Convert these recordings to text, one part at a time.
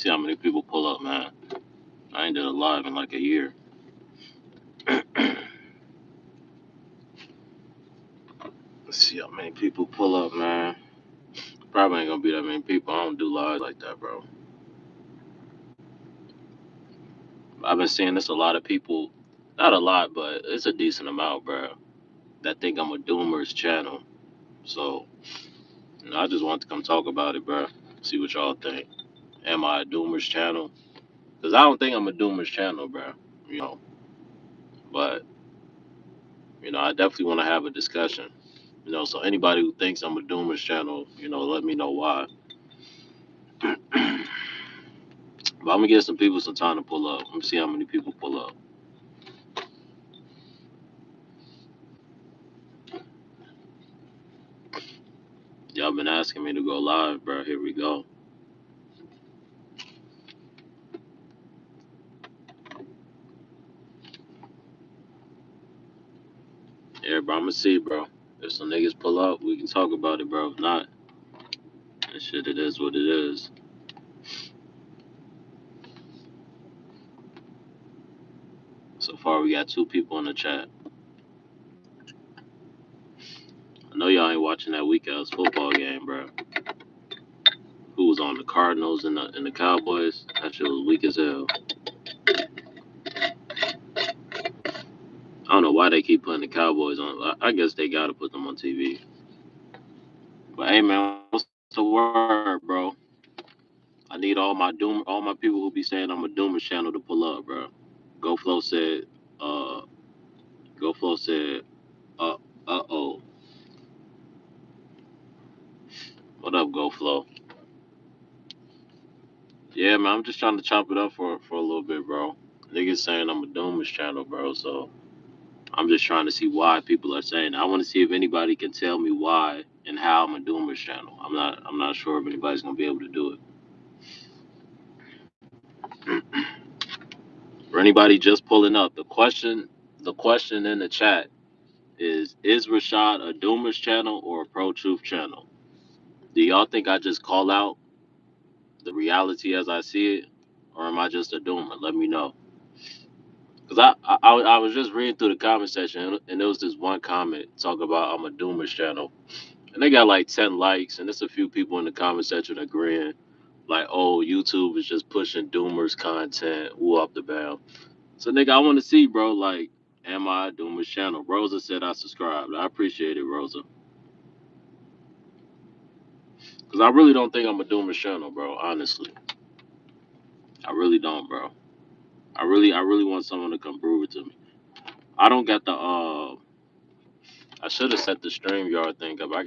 see how many people pull up, man. I ain't did a live in like a year. Let's see how many people pull up, man. Probably ain't gonna be that many people. I don't do lives like that, bro. I've been seeing this a lot of people, not a lot, but it's a decent amount, bro, that think I'm a doomer's channel. So, I just want to come talk about it, bro. See what y'all think. Am I a doomer's channel? Because I don't think I'm a doomer's channel, bro. You know, but I definitely want to have a discussion. So anybody who thinks I'm a doomer's channel, let me know why. But I'm gonna give some people some time to pull up. Let me see how many people pull up. Y'all been asking me to go live, bro. Here we go. Yeah, bro. I'm gonna see, bro. If some niggas pull up, we can talk about it, bro. If not, that shit, it is what it is. So far, we got 2 people in the chat. I know y'all ain't watching that weak ass football game, bro. Who was on the Cardinals and the Cowboys? That shit was weak as hell. I don't know why they keep putting the Cowboys on. I guess they gotta put them on TV. But hey, man, what's the word, bro? I need all my people who be saying I'm a doomer channel to pull up, bro. GoFlow said, uh, GoFlow said, uh, oh. What up, GoFlow? Yeah, man, I'm just trying to chop it up for a little bit, bro. Niggas saying I'm a doomer channel, bro. So I'm just trying to see why people are saying. I want to see if anybody can tell me why and how I'm a doomer channel. I'm not sure if anybody's gonna be able to do it. For anybody just pulling up, the question in the chat is Richawd a Doomers channel or a Pro Truth channel? Do y'all think I just call out the reality as I see it, or am I just a Doomer? Let me know. Cause I was just reading through the comment section and there was this one comment talking about I'm a Doomers channel, and they got like 10 likes, and there's a few people in the comment section agreeing, like, oh, YouTube is just pushing Doomers content, woo up the bam. So nigga, I want to see, bro, like, am I a Doomers channel? Rosa said I subscribed. I appreciate it, Rosa. Cause I really don't think I'm a Doomer channel, bro. Honestly, I really don't, bro. I really want someone to come prove it to me. I don't got the. I should have set the StreamYard thing up. I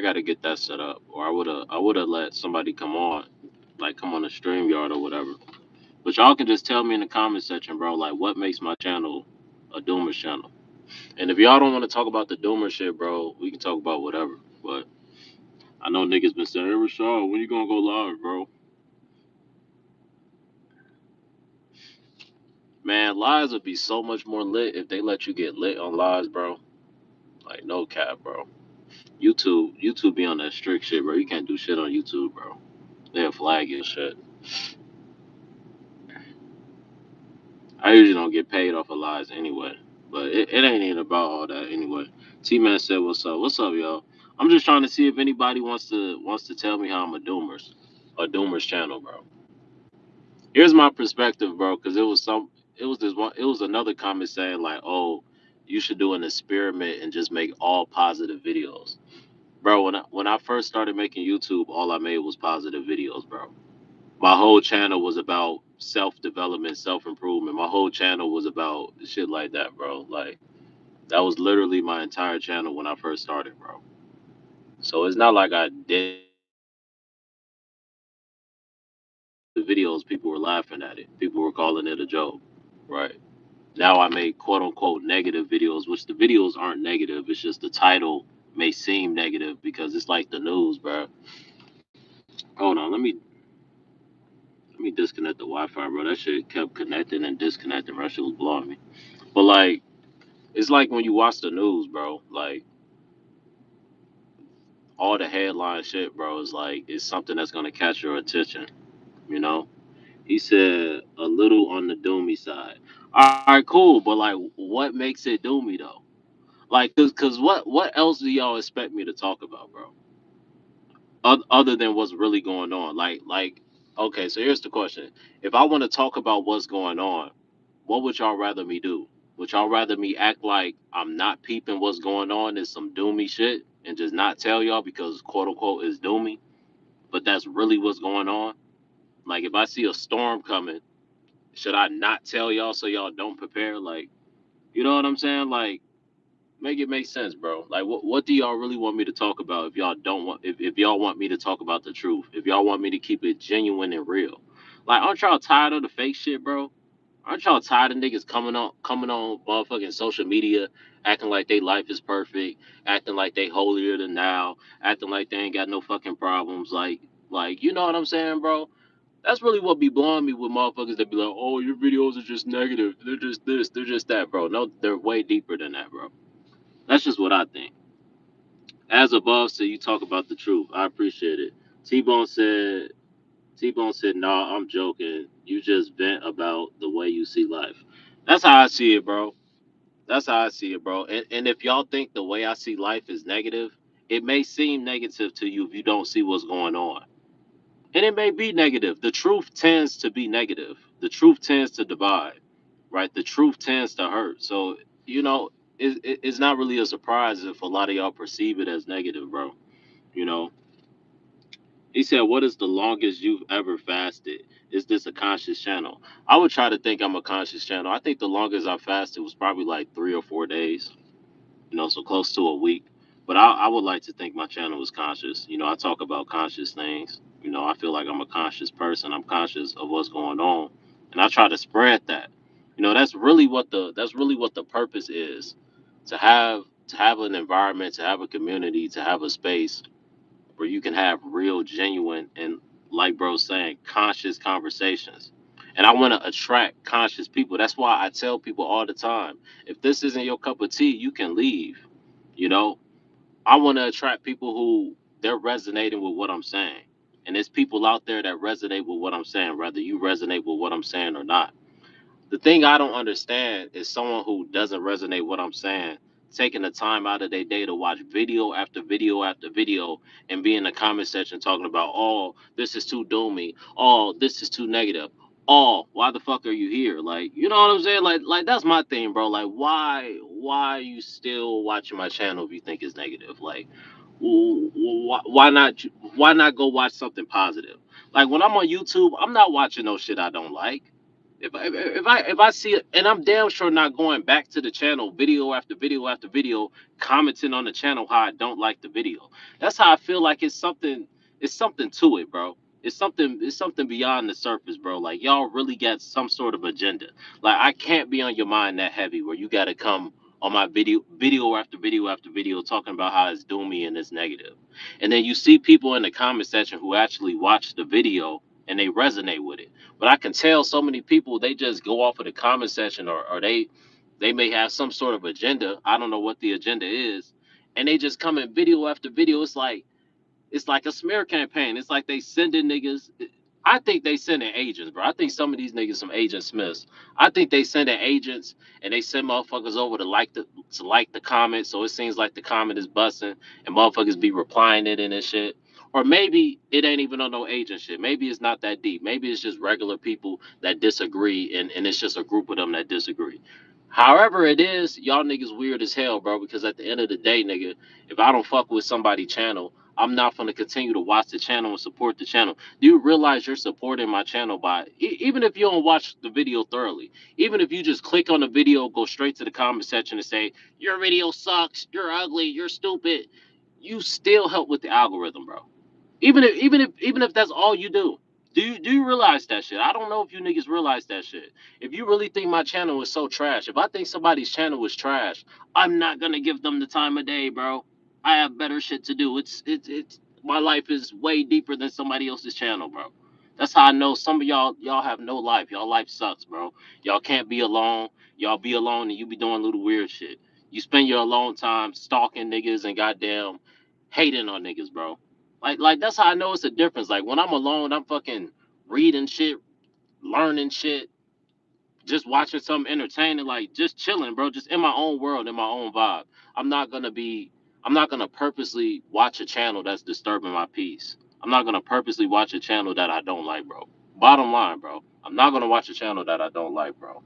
gotta get that set up, or I would have let somebody come on, like come on the StreamYard or whatever. But y'all can just tell me in the comment section, bro, like what makes my channel a Doomer channel. And if y'all don't want to talk about the Doomer shit, bro, we can talk about whatever. But I know niggas been saying, hey, Rashad, when you gonna go live, bro? Man, lives would be so much more lit if they let you get lit on lives, bro. Like no cap, bro. YouTube be on that strict shit, bro. You can't do shit on YouTube, bro. They'll flag your shit. I usually don't get paid off of lives anyway. But it ain't even about all that anyway. T Man said, what's up? What's up, y'all? I'm just trying to see if anybody wants to tell me how I'm a Doomers channel, bro. Here's my perspective, bro, because it was another comment saying like, oh, you should do an experiment and just make all positive videos. Bro, when I first started making YouTube, all I made was positive videos, bro. My whole channel was about self development, self improvement. My whole channel was about shit like that, bro. Like that was literally my entire channel when I first started, bro. So it's not like I did the videos, people were laughing at it. People were calling it a joke, right? Now I make quote unquote negative videos, which the videos aren't negative. It's just the title may seem negative because it's like the news, bro. Hold on, let me disconnect the Wi-Fi, bro. That shit kept connecting and disconnecting, bro. That shit was blowing me. But like, it's like when you watch the news, bro. Like all the headline shit, bro, is like it's something that's gonna catch your attention. You know, he said a little on the doomy side. All right, cool, but like, what makes it doomy though? Like, cause what else do y'all expect me to talk about, bro? Other than what's really going on, okay. So here's the question: if I want to talk about what's going on, what would y'all rather me do? Would y'all rather me act like I'm not peeping what's going on, is some doomy shit, and just not tell y'all because quote unquote is doomy, but that's really what's going on? Like if I see a storm coming, should I not tell y'all so y'all don't prepare? Like, you know what I'm saying? Like, make it make sense, bro. Like, what do y'all really want me to talk about if y'all don't want if y'all want me to talk about the truth? If y'all want me to keep it genuine and real? Like, aren't y'all tired of the fake shit, bro? Aren't y'all tired of niggas coming on motherfucking social media acting like they life is perfect, acting like they holier than thou, acting like they ain't got no fucking problems, like you know what I'm saying, bro? That's really what be blowing me with motherfuckers that be like, oh, your videos are just negative. They're just this, they're just that, bro. No, they're way deeper than that, bro. That's just what I think. As above, so you talk about the truth. I appreciate it. T Bone said, T Bone said, nah, I'm joking. You just vent about the way you see life. That's how I see it, bro. That's how I see it, bro. And if y'all think the way I see life is negative, it may seem negative to you if you don't see what's going on. And it may be negative. The truth tends to be negative. The truth tends to divide, right? The truth tends to hurt. So, you know, it's not really a surprise if a lot of y'all perceive it as negative, bro. You know, he said, what is the longest you've ever fasted? Is this a conscious channel? I would try to think I'm a conscious channel. I think the longest I fasted was probably like 3 or 4 days, so close to a week. But I would like to think my channel is conscious. I talk about conscious things. I feel like I'm a conscious person. I'm conscious of what's going on, and I try to spread that. That's really what the purpose is, to have an environment, to have a community, to have a space where you can have real, genuine, and like bro's saying, conscious conversations. And I want to attract conscious people. That's why I tell people all the time, if this isn't your cup of tea, you can leave. You know, I want to attract people who they're resonating with what I'm saying. And there's people out there that resonate with what I'm saying, whether you resonate with what I'm saying or not. The thing I don't understand is someone who doesn't resonate with what I'm saying, taking the time out of their day to watch video after video after video and be in the comment section talking about, oh, this is too doomy. Oh, this is too negative. Oh, why the fuck are you here? Like, you know what I'm saying? Like that's my thing, bro. Like, why are you still watching my channel if you think it's negative? Like, why not go watch something positive? Like when I'm on YouTube, I'm not watching no shit I don't like. If I see it, and I'm damn sure not going back to the channel video after video after video, commenting on the channel how I don't like the video. That's how I feel like it's something to it, bro. It's something beyond the surface, bro. Like y'all really got some sort of agenda. Like I can't be on your mind that heavy where you gotta come on my video after video after video talking about how it's doomy and it's negative. And then you see people in the comment section who actually watch the video and they resonate with it. But I can tell so many people they just go off of the comment section, or they may have some sort of agenda. I don't know what the agenda is, and they just come in video after video. It's like a smear campaign. It's like they sending niggas. I think they sending agents, bro. I think some of these niggas some agent Smiths. I think they sending agents and they send motherfuckers over to like the comment, so it seems like the comment is busting and motherfuckers be replying it and shit. Or maybe it ain't even on no agent shit. Maybe it's not that deep. Maybe it's just regular people that disagree and it's just a group of them that disagree. However it is, y'all niggas weird as hell, bro, because at the end of the day, nigga, if I don't fuck with somebody's channel, I'm not going to continue to watch the channel and support the channel. Do you realize you're supporting my channel by, even if you don't watch the video thoroughly, even if you just click on the video, go straight to the comment section and say, your video sucks, you're ugly, you're stupid, you still help with the algorithm, bro. Even if that's all you do. Do you realize that shit? I don't know if you niggas realize that shit. If you really think my channel is so trash, if I think somebody's channel is trash, I'm not gonna give them the time of day, bro. I have better shit to do. It's my life is way deeper than somebody else's channel, bro. That's how I know some of y'all have no life. Y'all life sucks, bro. Y'all can't be alone. Y'all be alone and you be doing little weird shit. You spend your alone time stalking niggas and goddamn hating on niggas, bro. Like that's how I know it's a difference. Like when I'm alone, I'm fucking reading shit, learning shit, just watching something entertaining, like just chilling, bro, just in my own world, in my own vibe. I'm not gonna be, I'm not gonna purposely watch a channel that's disturbing my peace. I'm not gonna purposely watch a channel that I don't like, bro. Bottom line, bro. I'm not gonna watch a channel that I don't like, bro.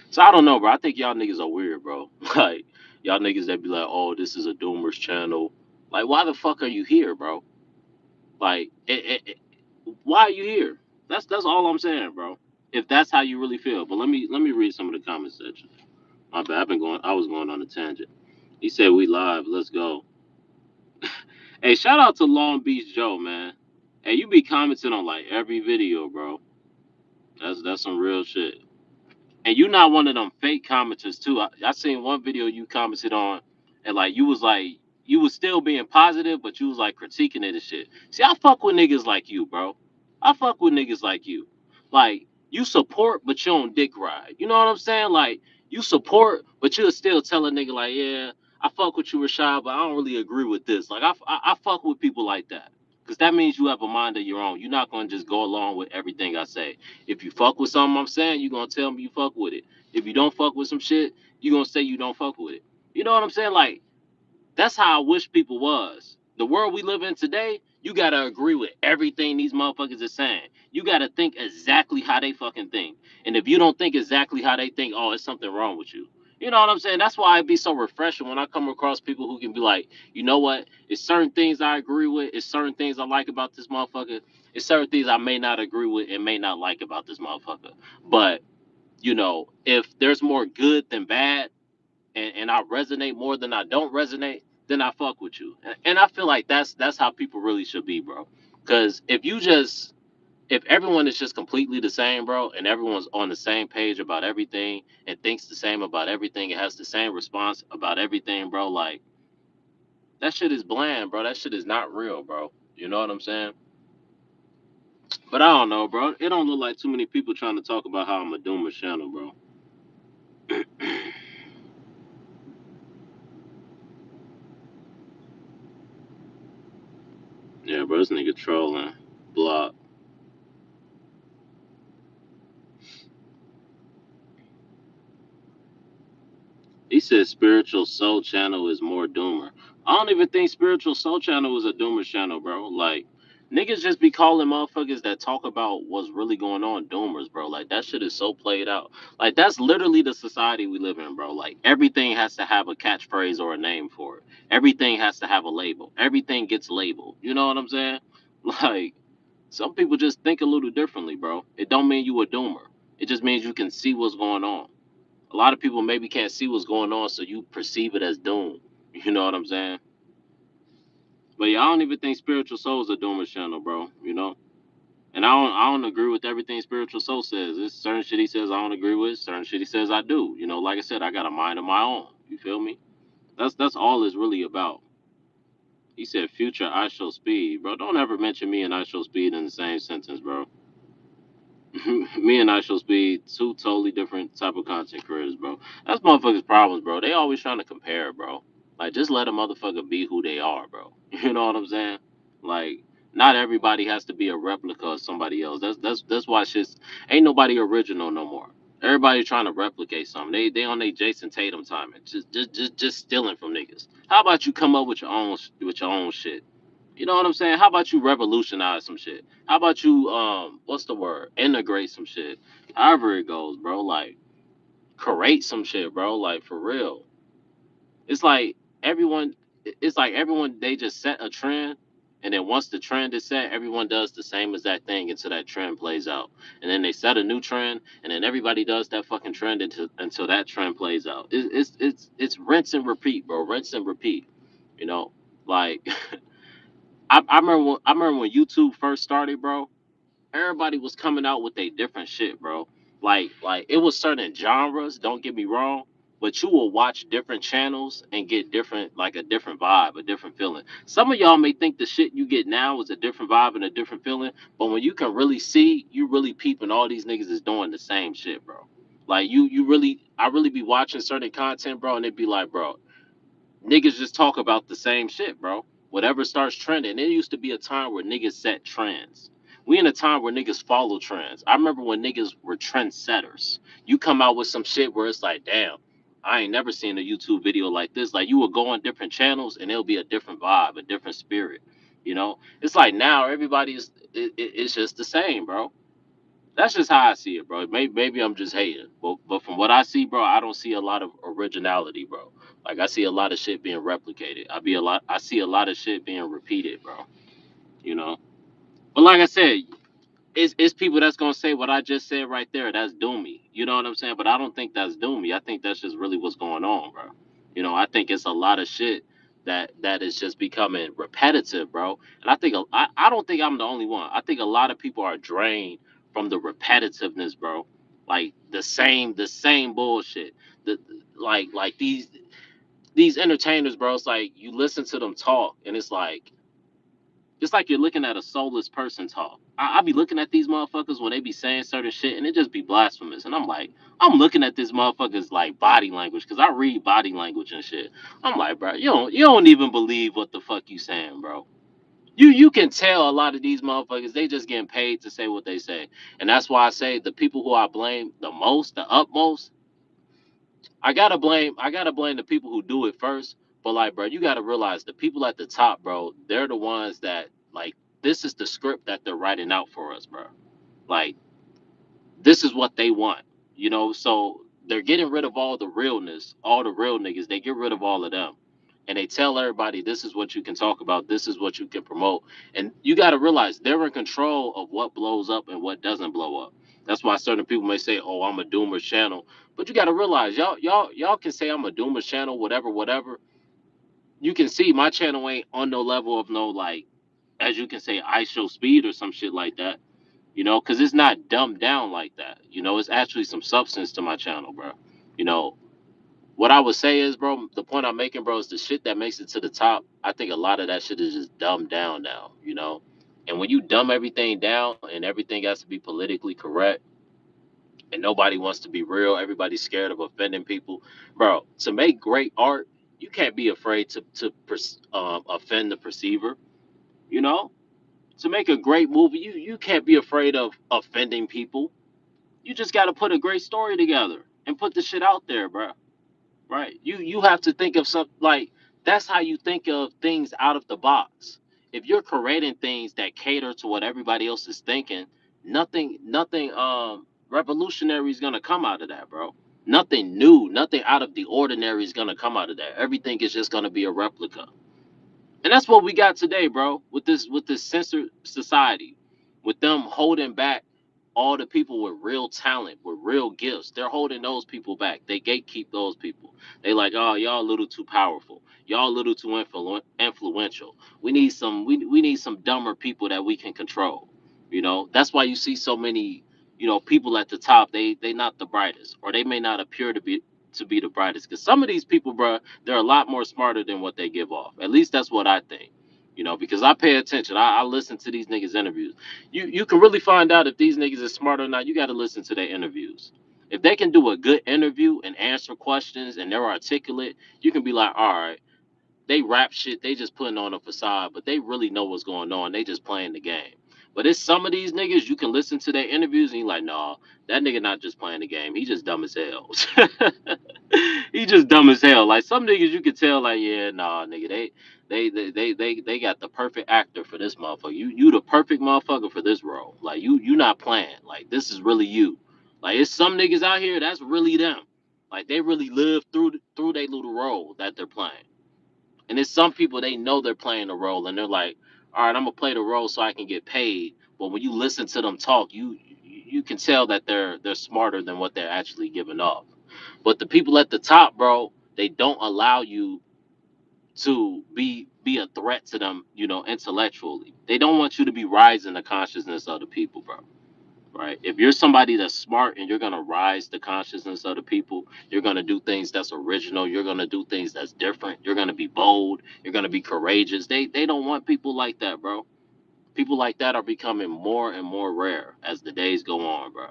So I don't know, bro. I think y'all niggas are weird, bro. Like y'all niggas that be like, oh, this is a Doomer's channel. Like, why the fuck are you here, bro? Like, why are you here? That's all I'm saying, bro. If that's how you really feel. But let me read some of the comment section. My bad. I was going on a tangent. He said we live. Let's go. Hey, shout out to Long Beach Joe, man. Hey, you be commenting on like every video, bro. That's some real shit. And you not one of them fake commenters too. I seen one video you commented on, and like you was still being positive, but you was like critiquing it and shit. See, I fuck with niggas like you, bro. I fuck with niggas like you. Like you support, but you don't dick ride. You know what I'm saying? Like you support, but you'll still tell a nigga like, yeah, I fuck with you, Rashad, but I don't really agree with this. Like I fuck with people like that. Cause that means you have a mind of your own. You're not gonna just go along with everything I say. If you fuck with something I'm saying, you gonna tell me you fuck with it. If you don't fuck with some shit, you gonna say you don't fuck with it. You know what I'm saying? Like that's how I wish people was. The world we live in today, you gotta agree with everything these motherfuckers are saying. You gotta think exactly how they fucking think. And if you don't think exactly how they think, oh, it's something wrong with you. You know what I'm saying? That's why it'd be so refreshing when I come across people who can be like, you know what? It's certain things I agree with. It's certain things I like about this motherfucker. It's certain things I may not agree with and may not like about this motherfucker. But if there's more good than bad, and I resonate more than I don't resonate, then I fuck with you. And I feel like that's how people really should be, bro. Because if everyone is just completely the same, bro, and everyone's on the same page about everything and thinks the same about everything and has the same response about everything, bro, like that shit is bland, bro. That shit is not real, bro. You know what I'm saying? But I don't know, bro. It don't look like too many people trying to talk about how I'm a doomer channel, bro. Yeah, bro, this nigga trolling. Block. He said Spiritual Soul Channel is more doomer. I don't even think Spiritual Soul Channel is a doomer channel, bro. Like, niggas just be calling motherfuckers that talk about what's really going on doomers, bro. Like, that shit is so played out. Like, that's literally the society we live in, bro. Like, everything has to have a catchphrase or a name for it. Everything has to have a label. Everything gets labeled. You know what I'm saying? Like, some people just think a little differently, bro. It don't mean you a doomer. It just means you can see what's going on. A lot of people maybe can't see what's going on, so you perceive it as doom. You know what I'm saying? But yeah, I don't even think Spiritual Soul is a doomer channel, bro. And I don't agree with everything Spiritual Soul says. There's certain shit he says I don't agree with, certain shit he says I do. Like I said, I got a mind of my own. You feel me? That's all it's really about. He said future I show speed, bro. Don't ever mention me and I show speed in the same sentence, bro. Me and I Show Speed, two totally different type of content creators, bro. That's motherfuckers' problems, bro. They always trying to compare, bro. Like, just let a motherfucker be who they are, bro. You know what I'm saying? Like, not everybody has to be a replica of somebody else. That's why shit's ain't nobody original no more. Everybody trying to replicate something. They on their Jason Tatum time and just stealing from niggas. How about you come up with your own shit? You know what I'm saying? How about you revolutionize some shit? How about you what's the word? Integrate some shit. However it goes, bro. Like create some shit, bro. Like for real. It's like everyone it's like everyone they just set a trend and then once the trend is set, everyone does the same as that thing until that trend plays out. And then they set a new trend and then everybody does that fucking trend until that trend plays out. It's rinse and repeat, bro. Rinse and repeat. You know? Like I remember when YouTube first started, bro. Everybody was coming out with a different shit, bro. Like it was certain genres. Don't get me wrong, but you will watch different channels and get different, like a different vibe, a different feeling. Some of y'all may think the shit you get now is a different vibe and a different feeling, but when you can really see, you really peeping all these niggas is doing the same shit, bro. Like I really be watching certain content, bro, and it'd be like, bro, niggas just talk about the same shit, bro. Whatever starts trending. There used to be a time where niggas set trends. We in a time where niggas follow trends. I remember when niggas were trendsetters. You come out with some shit where it's like, damn, I ain't never seen a YouTube video like this. Like you will go on different channels and it'll be a different vibe, a different spirit. You know, it's like now everybody's it's just the same, bro. That's just how I see it, bro. Maybe I'm just hating, but from what I see, bro, I don't see a lot of originality, bro. Like I see a lot of shit being replicated. I see a lot of shit being repeated, bro. You know. But like I said, it's people that's gonna say what I just said right there. That's doomy. You know what I'm saying? But I don't think that's doomy. I think that's just really what's going on, bro. You know, I think it's a lot of shit that is just becoming repetitive, bro. And I don't think I'm the only one. I think a lot of people are drained from the repetitiveness, bro. Like the same bullshit. The like these entertainers, bro. It's like you listen to them talk, and it's like you're looking at a soulless person talk. I be looking at these motherfuckers when they be saying certain shit, and it just be blasphemous. And I'm like, I'm looking at this motherfucker's like body language because I read body language and shit. I'm like, bro, you don't even believe what the fuck you saying, bro. You can tell a lot of these motherfuckers they just getting paid to say what they say, and that's why I say the people who I blame the most, the utmost, I gotta blame the people who do it first. But like, bro, you gotta realize the people at the top, bro, they're the ones that like this is the script that they're writing out for us, bro. Like this is what they want, you know. So they're getting rid of all the realness, all the real niggas. They get rid of all of them, and they tell everybody this is what you can talk about, this is what you can promote, and you got to realize they're in control of what blows up and what doesn't blow up. That's why certain people may say, "Oh, I'm a doomer channel," but you got to realize y'all can say I'm a doomer channel, whatever, whatever. You can see my channel ain't on no level of no like, as you can say, I show speed or some shit like that, you know, because it's not dumbed down like that. You know, it's actually some substance to my channel, bro. You know, what I would say is, bro, the point I'm making, bro, is the shit that makes it to the top. I think a lot of that shit is just dumbed down now, you know? And when you dumb everything down and everything has to be politically correct and nobody wants to be real, everybody's scared of offending people, bro, to make great art, you can't be afraid to offend the perceiver, you know? To make a great movie, you can't be afraid of offending people. You just got to put a great story together and put the shit out there, bro. Right? You have to think of something like that's how you think of things out of the box. If you're creating things that cater to what everybody else is thinking, nothing revolutionary is gonna come out of that, bro. Nothing new, nothing out of the ordinary is gonna come out of that. Everything is just gonna be a replica. And that's what we got today, bro, with this censored society, with them holding back all the people with real talent, with real gifts. They're holding those people back. They gatekeep those people. They like, oh, y'all a little too powerful. Y'all a little too influential. We need some dumber people that we can control. You know, that's why you see so many, people at the top. They not the brightest, or they may not appear to be the brightest. Because some of these people, bro, they're a lot more smarter than what they give off. At least that's what I think. You know, because I pay attention. I listen to these niggas' interviews. You can really find out if these niggas are smart or not. You got to listen to their interviews. If they can do a good interview and answer questions and they're articulate, you can be like, all right, they rap shit. They just putting on a facade, but they really know what's going on. They just playing the game. But it's some of these niggas you can listen to their interviews and you're like, nah, that nigga not just playing the game. He just dumb as hell. He just dumb as hell. Like some niggas you could tell, like, yeah, nah, nigga, they got the perfect actor for this motherfucker. You the perfect motherfucker for this role. Like you not playing. Like this is really you. Like it's some niggas out here that's really them. Like they really live through their little role that they're playing. And there's some people they know they're playing a role and they're like, all right, I'm gonna play the role so I can get paid. But when you listen to them talk, you can tell that they're smarter than what they're actually giving off. But the people at the top, bro, they don't allow you to be a threat to them, intellectually. They don't want you to be rising the consciousness of the people, bro. Right? If you're somebody that's smart and you're gonna rise the consciousness of the people, you're gonna do things that's original. You're gonna do things that's different. You're gonna be bold. You're gonna be courageous. They don't want people like that, bro. People like that are becoming more and more rare as the days go on, bro.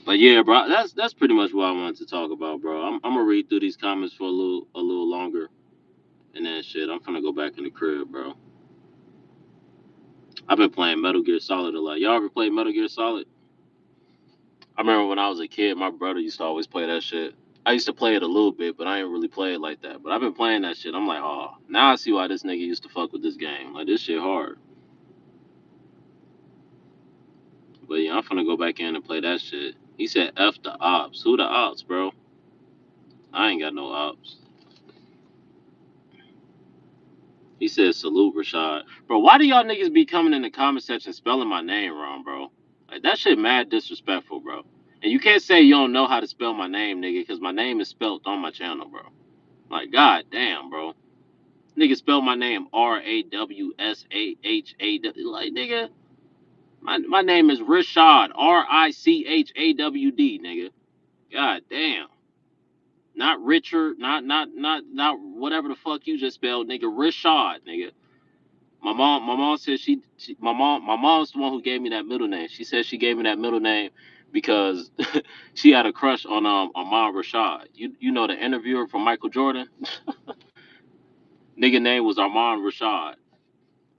But yeah, bro, that's pretty much what I wanted to talk about, bro. I'm gonna read through these comments for a little longer, and then shit, I'm gonna go back in the crib, bro. I've been playing Metal Gear Solid a lot. Y'all ever play Metal Gear Solid? I remember when I was a kid, my brother used to always play that shit. I used to play it a little bit, but I didn't really play it like that. But I've been playing that shit. I'm like, oh, now I see why this nigga used to fuck with this game. Like, this shit hard. But yeah, I'm finna go back in and play that shit. He said F the ops. Who the ops, bro? I ain't got no ops. He said salute Rashad. Bro, why do y'all niggas be coming in the comment section spelling my name wrong, bro? Like, that shit mad disrespectful, bro. And you can't say you don't know how to spell my name, nigga, because my name is spelled on my channel, bro. Like, god damn, bro. Nigga spell my name Rawshah. Like, nigga, my name is Richawd. Richawd, nigga. God damn. Not Richard, not whatever the fuck you just spelled, nigga. Richawd, nigga. My mom said my mom's the one who gave me that middle name. She said she gave me that middle name because she had a crush on Ahmad Rashad. You know the interviewer from Michael Jordan? Nigga name was Armand Rashad.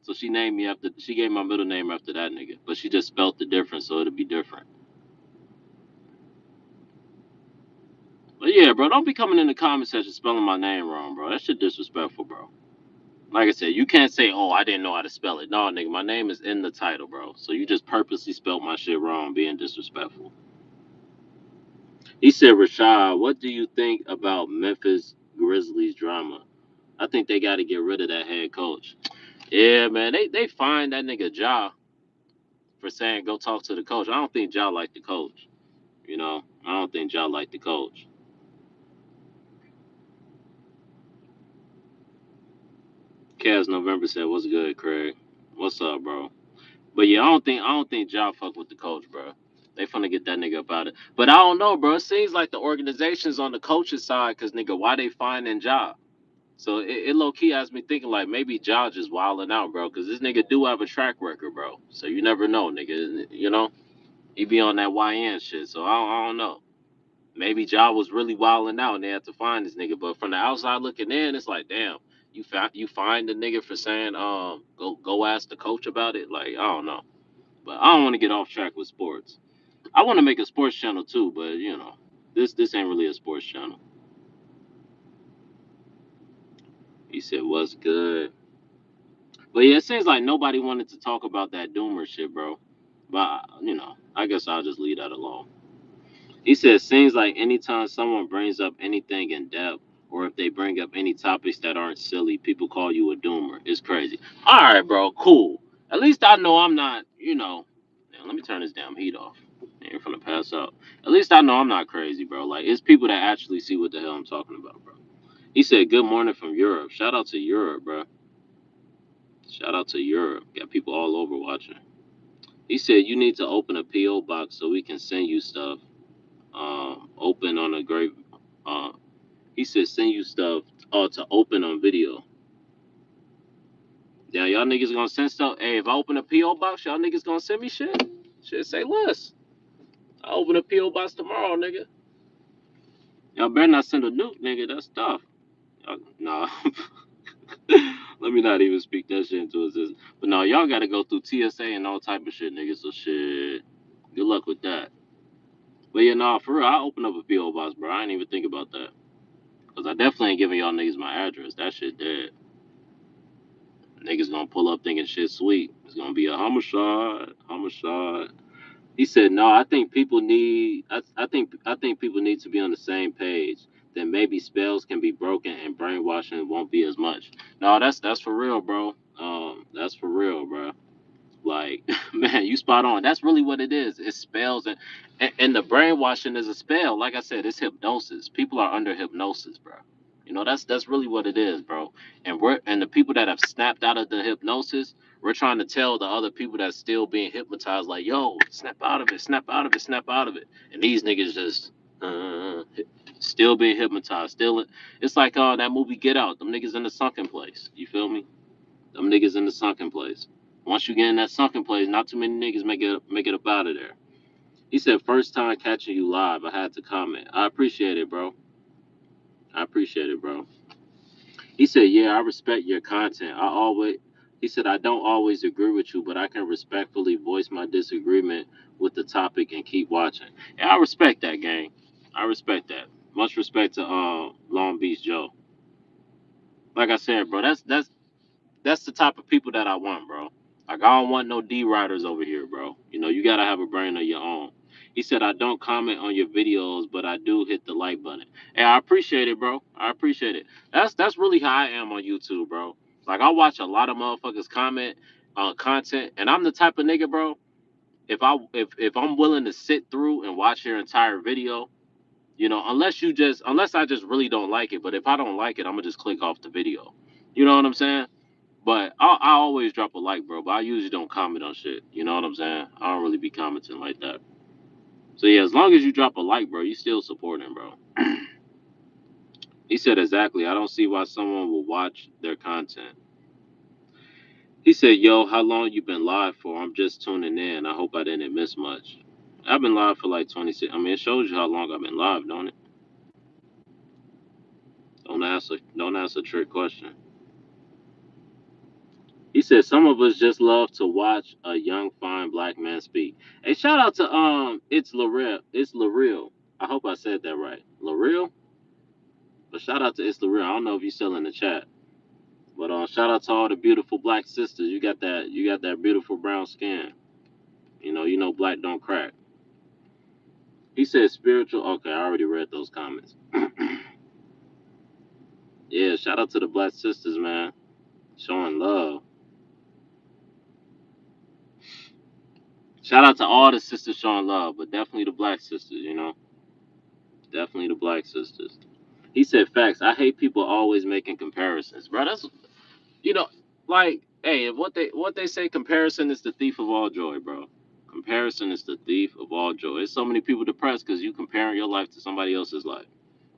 So she gave my middle name after that nigga. But she just spelt it different so it'd be different. But yeah, bro, don't be coming in the comment section spelling my name wrong, bro. That shit disrespectful, bro. Like I said, you can't say, "Oh, I didn't know how to spell it." No, nigga, my name is in the title, bro. So you just purposely spelled my shit wrong, being disrespectful. He said, "Rashad, what do you think about Memphis Grizzlies drama? I think they got to get rid of that head coach." Yeah, man, they fined that nigga Ja for saying go talk to the coach. I don't think Ja liked the coach. I don't think Ja liked the coach. Cavs November said, "What's good, Craig? What's up, bro?" But yeah, I don't think Ja fuck with the coach, bro. They finna get that nigga up out it. But I don't know, bro. It seems like the organization's on the coach's side, cause nigga, why they finding Ja? So it low key has me thinking like maybe Ja just wilding out, bro. Cause this nigga do have a track record, bro. So you never know, nigga. He be on that YN shit. So I don't know. Maybe Ja was really wilding out and they had to find this nigga. But from the outside looking in, it's like, damn, you find the nigga for saying go ask the coach about it. Like, I don't know. But I don't want to get off track with sports. I want to make a sports channel too, but this ain't really a sports channel. He said, "What's good?" But yeah, it seems like nobody wanted to talk about that Doomer shit, bro. But I guess I'll just leave that alone. He said, "Seems like anytime someone brings up anything in depth, or if they bring up any topics that aren't silly, people call you a Doomer. It's crazy." All right, bro, cool. At least I know I'm not. Now, let me turn this damn heat off. You're finna pass out. At least I know I'm not crazy, bro. Like, it's people that actually see what the hell I'm talking about, bro. He said, "Good morning from Europe." Shout out to Europe, bro. Shout out to Europe. Got people all over watching. He said, "You need to open a PO box so we can send you stuff. Open on a great. Uh, he said, send you stuff to open on video. Yeah, y'all niggas gonna send stuff. Hey, if I open a PO box, y'all niggas gonna send me shit. Shit, say less. I open a PO box tomorrow, nigga. Y'all better not send a nuke, nigga. That's tough. Nah. Let me not even speak that shit into existence. But no, y'all gotta go through TSA and all type of shit, nigga. So shit. Good luck with that. But yeah, nah, for real, I open up a PO box, bro. I ain't even think about that. Cause I definitely ain't giving y'all niggas my address. That shit dead. Niggas gonna pull up thinking shit sweet. It's gonna be a homicide, homicide. He said, "No, I think people need. I think people need to be on the same page. Then maybe spells can be broken and brainwashing won't be as much." No, that's for real, bro. That's for real, bro. Like, man, you spot on. That's really what it is. It's spells and the brainwashing is a spell. Like I said, it's hypnosis. People are under hypnosis, bro. That's really what it is, bro. And the people that have snapped out of the hypnosis, we're trying to tell the other people that's still being hypnotized, like, yo, snap out of it, snap out of it, snap out of it. And these niggas just still being hypnotized. Still, it's like that movie Get Out. Them niggas in the sunken place. You feel me? Them niggas in the sunken place. Once you get in that sunken place, not too many niggas make it up out of there. He said, "First time catching you live, I had to comment. I appreciate it, bro. I appreciate it, bro." He said, "Yeah, I respect your content. He said, I don't always agree with you, but I can respectfully voice my disagreement with the topic and keep watching. And I respect that, gang. I respect that. Much respect to Long Beach Joe. Like I said, bro, that's the type of people that I want, bro. Like I don't want no D riders over here, bro. You know, you gotta have a brain of your own. He said, I don't comment on your videos, but I do hit the like button. And I appreciate it, bro. I appreciate it. That's really how I am on YouTube, bro. Like I watch a lot of motherfuckers comment on content, and I'm the type of nigga, bro. If I'm willing to sit through and watch your entire video, you know, unless I just really don't like it. But if I don't like it, I'm gonna just click off the video. You know what I'm saying? But I always drop a like, bro. But I usually don't comment on shit. You know what I'm saying? I don't really be commenting like that. So yeah, as long as you drop a like, bro, you still supporting, bro. He said exactly. I don't see why someone will watch their content. He said, "Yo, how long you been live for? I'm just tuning in. I hope I didn't miss much. I've been live for like 26. I mean, it shows you how long I've been live, don't it? Don't ask a trick question." He said some of us just love to watch a young fine black man speak. Hey, shout out to it's Lareal. It's Lareal. I hope I said that right. Lareal? But shout out to it's Lareal. I don't know if you're still in the chat. But shout out to all the beautiful black sisters. You got that beautiful brown skin. You know black don't crack. He said spiritual. Okay, I already read those comments. Yeah, shout out to the black sisters, man. Showing love. Shout out to all the sisters showing love, but definitely the black sisters. Definitely the black sisters. He said facts. I hate people always making comparisons, bro. That's you know, like, hey, what they say, comparison is the thief of all joy, bro. Comparison is the thief of all joy. There's so many people depressed because you comparing your life to somebody else's life.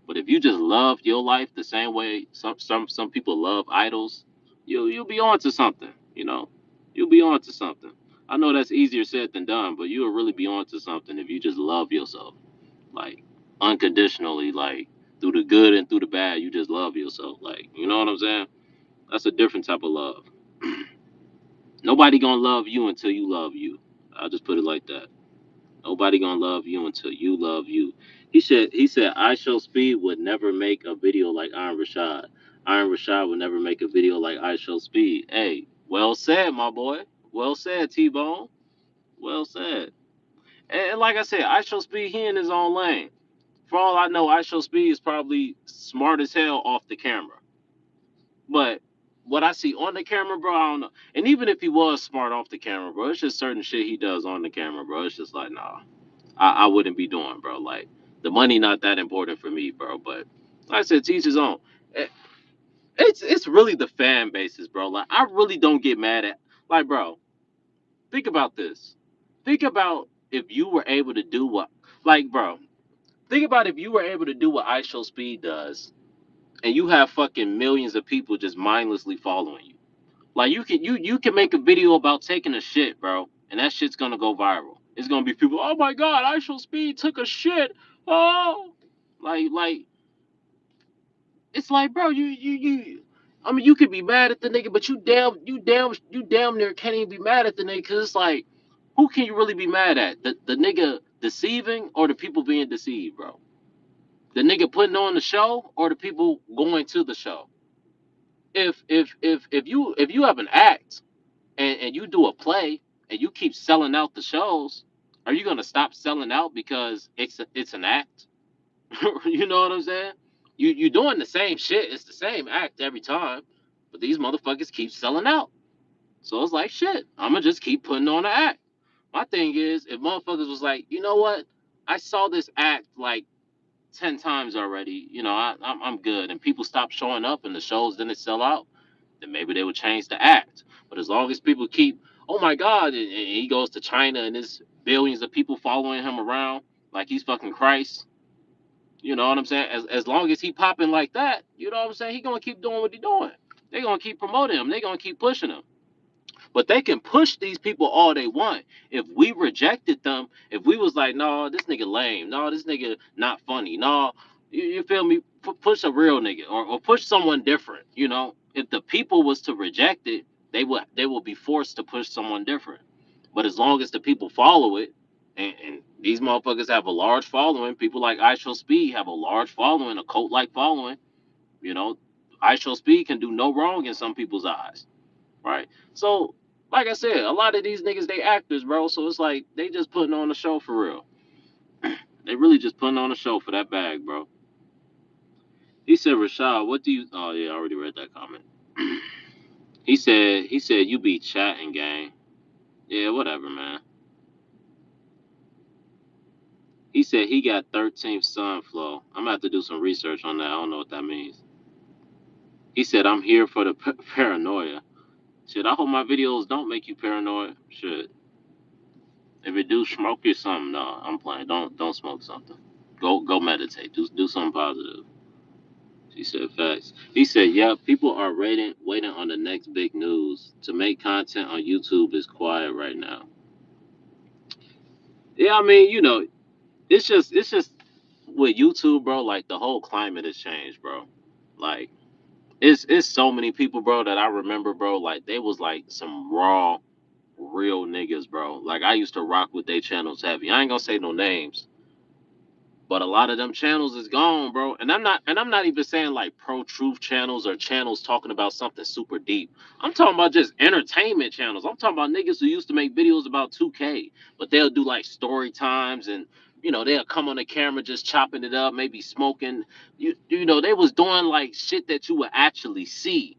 But if you just love your life the same way some people love idols, you'll be on to something. You'll be on to something. I know that's easier said than done, but you'll really be on to something if you just love yourself, like unconditionally, like through the good and through the bad. You just love yourself, like you know what I'm saying. That's a different type of love. Nobody gonna love you until you love you. I'll just put it like that. Nobody gonna love you until you love you. He said I Show Speed would never make a video like Iron Rashad. Iron Rashad would never make a video like I Show Speed. Hey, well said, my boy. Well said, T Bone. Well said. And like I said, I Show Speed, he in his own lane. For all I know, I Show Speed is probably smart as hell off the camera. But what I see on the camera, bro, I don't know. And even if he was smart off the camera, bro, it's just certain shit he does on the camera, bro. It's just like, nah, I wouldn't be doing, bro. Like, the money not that important for me, bro. But like I said, teach his own. It's really the fan bases, bro. Like, I really don't get mad at, like, bro, think about this. Think about if you were able to do what, like, bro, think about if you were able to do what I Show Speed does, and you have fucking millions of people just mindlessly following you. Like you can make a video about taking a shit, bro, and that shit's gonna go viral. It's gonna be people, oh my god, I Show Speed took a shit. Oh, like it's like, bro, you. I mean, you could be mad at the nigga, but you damn near can't even be mad at the nigga because it's like, who can you really be mad at? The nigga deceiving or the people being deceived, bro? The nigga putting on the show or the people going to the show? If you have an act and you do a play and you keep selling out the shows, are you gonna stop selling out because it's an act? You know what I'm saying? You doing the same shit. It's the same act every time, but these motherfuckers keep selling out. So it's like shit. I'ma just keep putting on an act. My thing is, if motherfuckers was like, you know what? I saw this act like 10 times already. I'm good, and people stop showing up and the shows didn't sell out, then maybe they would change the act. But as long as people keep, oh my God, and he goes to China and there's billions of people following him around like he's fucking Christ. You know what I'm saying? As long as he popping like that, you know what I'm saying? He gonna keep doing what he doing. They gonna keep promoting him. They gonna keep pushing him. But they can push these people all they want. If we rejected them, if we was like, no, this nigga lame, no, this nigga not funny, no, you feel me? Push a real nigga or push someone different. If the people was to reject it, they will be forced to push someone different. But as long as the people follow it, and these motherfuckers have a large following, people like I Show Speed have a large following, a cult like following. You know, I Show Speed can do no wrong in some people's eyes, right? So, like I said, a lot of these niggas they actors, bro. So it's like they just putting on a show for real. They really just putting on a show for that bag, bro. He said, Rashad, what do you? Oh yeah, I already read that comment. He said you be chatting, gang. Yeah, whatever, man. He said he got 13th sun flow. I'm gonna have to do some research on that. I don't know what that means. He said I'm here for the paranoia. Shit, I hope my videos don't make you paranoid. Shit, if it do, smoke you something. No, I'm playing. Don't smoke something. Go meditate. Do something positive. She said facts. He said, yeah, people are waiting on the next big news. To make content on YouTube is quiet right now. Yeah, I mean, it's just with YouTube, bro, like the whole climate has changed, bro. Like it's so many people, bro, that I remember, bro, like they was like some raw, real niggas, bro. Like I used to rock with their channels heavy. I ain't gonna say no names, but a lot of them channels is gone, bro. And I'm not even saying like pro truth channels or channels talking about something super deep. I'm talking about just entertainment channels. I'm talking about niggas who used to make videos about 2K, but they'll do like story times and they'll come on the camera just chopping it up, maybe smoking. They was doing like shit that you would actually see,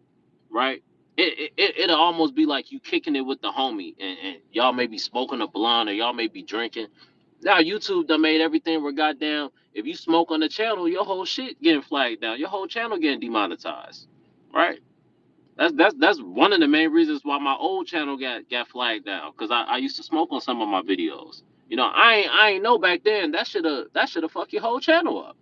right? It'll almost be like you kicking it with the homie, and y'all may be smoking a blunt or y'all may be drinking. Now YouTube done made everything where goddamn if you smoke on the channel, your whole shit getting flagged down, your whole channel getting demonetized, right? That's one of the main reasons why my old channel got flagged down because I used to smoke on some of my videos. I ain't know back then that should have fucked your whole channel up.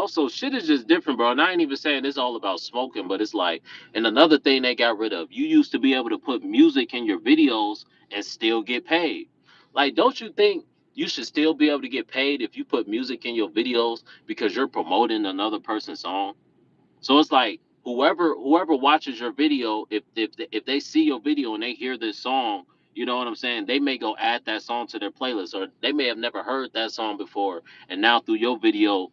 So shit is just different, bro. And I ain't even saying it's all about smoking, but it's like, and another thing they got rid of, you used to be able to put music in your videos and still get paid. Like, don't you think you should still be able to get paid if you put music in your videos because you're promoting another person's song? So it's like whoever watches your video, if they see your video and they hear this song, you know what I'm saying? They may go add that song to their playlist, or they may have never heard that song before, and now through your video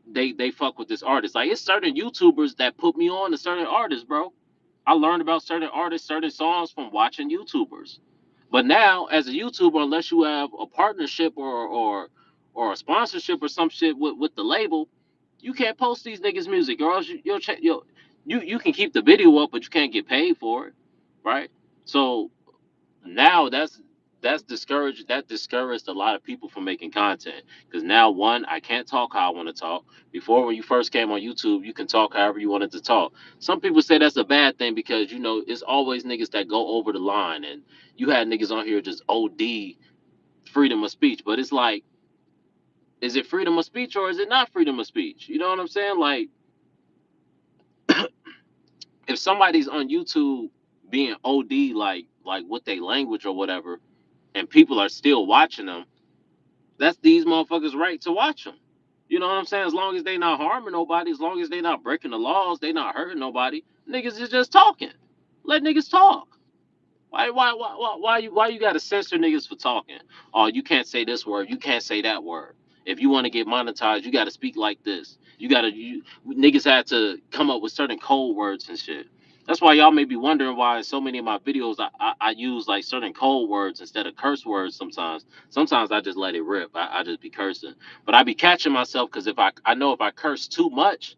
they fuck with this artist. Like it's certain YouTubers that put me on to certain artists, bro. I learned about certain artists, certain songs from watching YouTubers. But now, as a YouTuber, unless you have a partnership or a sponsorship or some shit with the label, you can't post these niggas' music, or else you can keep the video up, but you can't get paid for it, right? So now that discouraged a lot of people from making content because now one, I can't talk how I want to talk. Before, when you first came on YouTube, you can talk however you wanted to talk. Some people say that's a bad thing because it's always niggas that go over the line, and you had niggas on here just OD freedom of speech. But it's like, is it freedom of speech or is it not freedom of speech? You know what I'm saying? Like, if somebody's on YouTube being OD like with their language or whatever, and people are still watching them, that's these motherfuckers' right to watch them. You know what I'm saying? As long as they not harming nobody, as long as they not breaking the laws, they not hurting nobody. Niggas is just talking. Let niggas talk. Why you gotta censor niggas for talking? Oh, you can't say this word. You can't say that word. If you want to get monetized, you gotta speak like this. Niggas had to come up with certain code words and shit. That's why y'all may be wondering why in so many of my videos I use like certain code words instead of curse words sometimes. Sometimes I just let it rip. I just be cursing. But I be catching myself because if I know if I curse too much,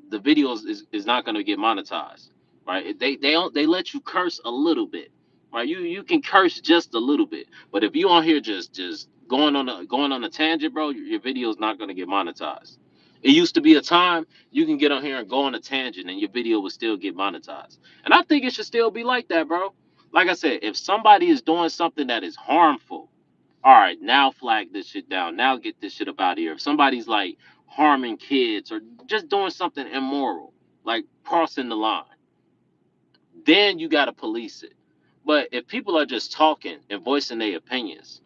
the videos is not gonna get monetized. Right? They let you curse a little bit, right? You can curse just a little bit, but if you on here just going on a tangent, bro, your video is not gonna get monetized. It used to be a time you can get on here and go on a tangent and your video would still get monetized, and I think it should still be like that, bro. Like I said, if somebody is doing something that is harmful, all right, now flag this shit down. Now get this shit up out of here. If somebody's like harming kids or just doing something immoral, like crossing the line, then you got to police it. But if people are just talking and voicing their opinions,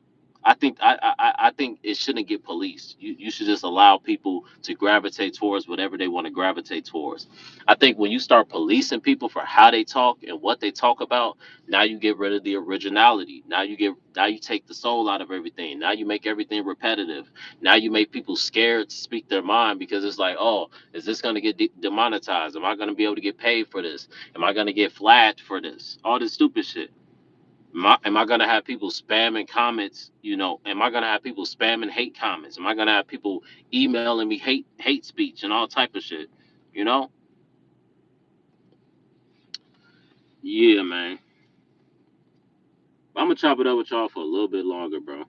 I think it shouldn't get policed. You should just allow people to gravitate towards whatever they want to gravitate towards. I think when you start policing people for how they talk and what they talk about, now you get rid of the originality. Now you take the soul out of everything. Now you make everything repetitive. Now you make people scared to speak their mind because it's like, oh, is this going to get demonetized? Am I going to be able to get paid for this? Am I going to get flagged for this? All this stupid shit. Am I gonna have people spamming comments? Am I gonna have people spamming hate comments? Am I gonna have people emailing me hate speech and all type of shit? You know? Yeah, man. I'm gonna chop it up with y'all for a little bit longer, bro.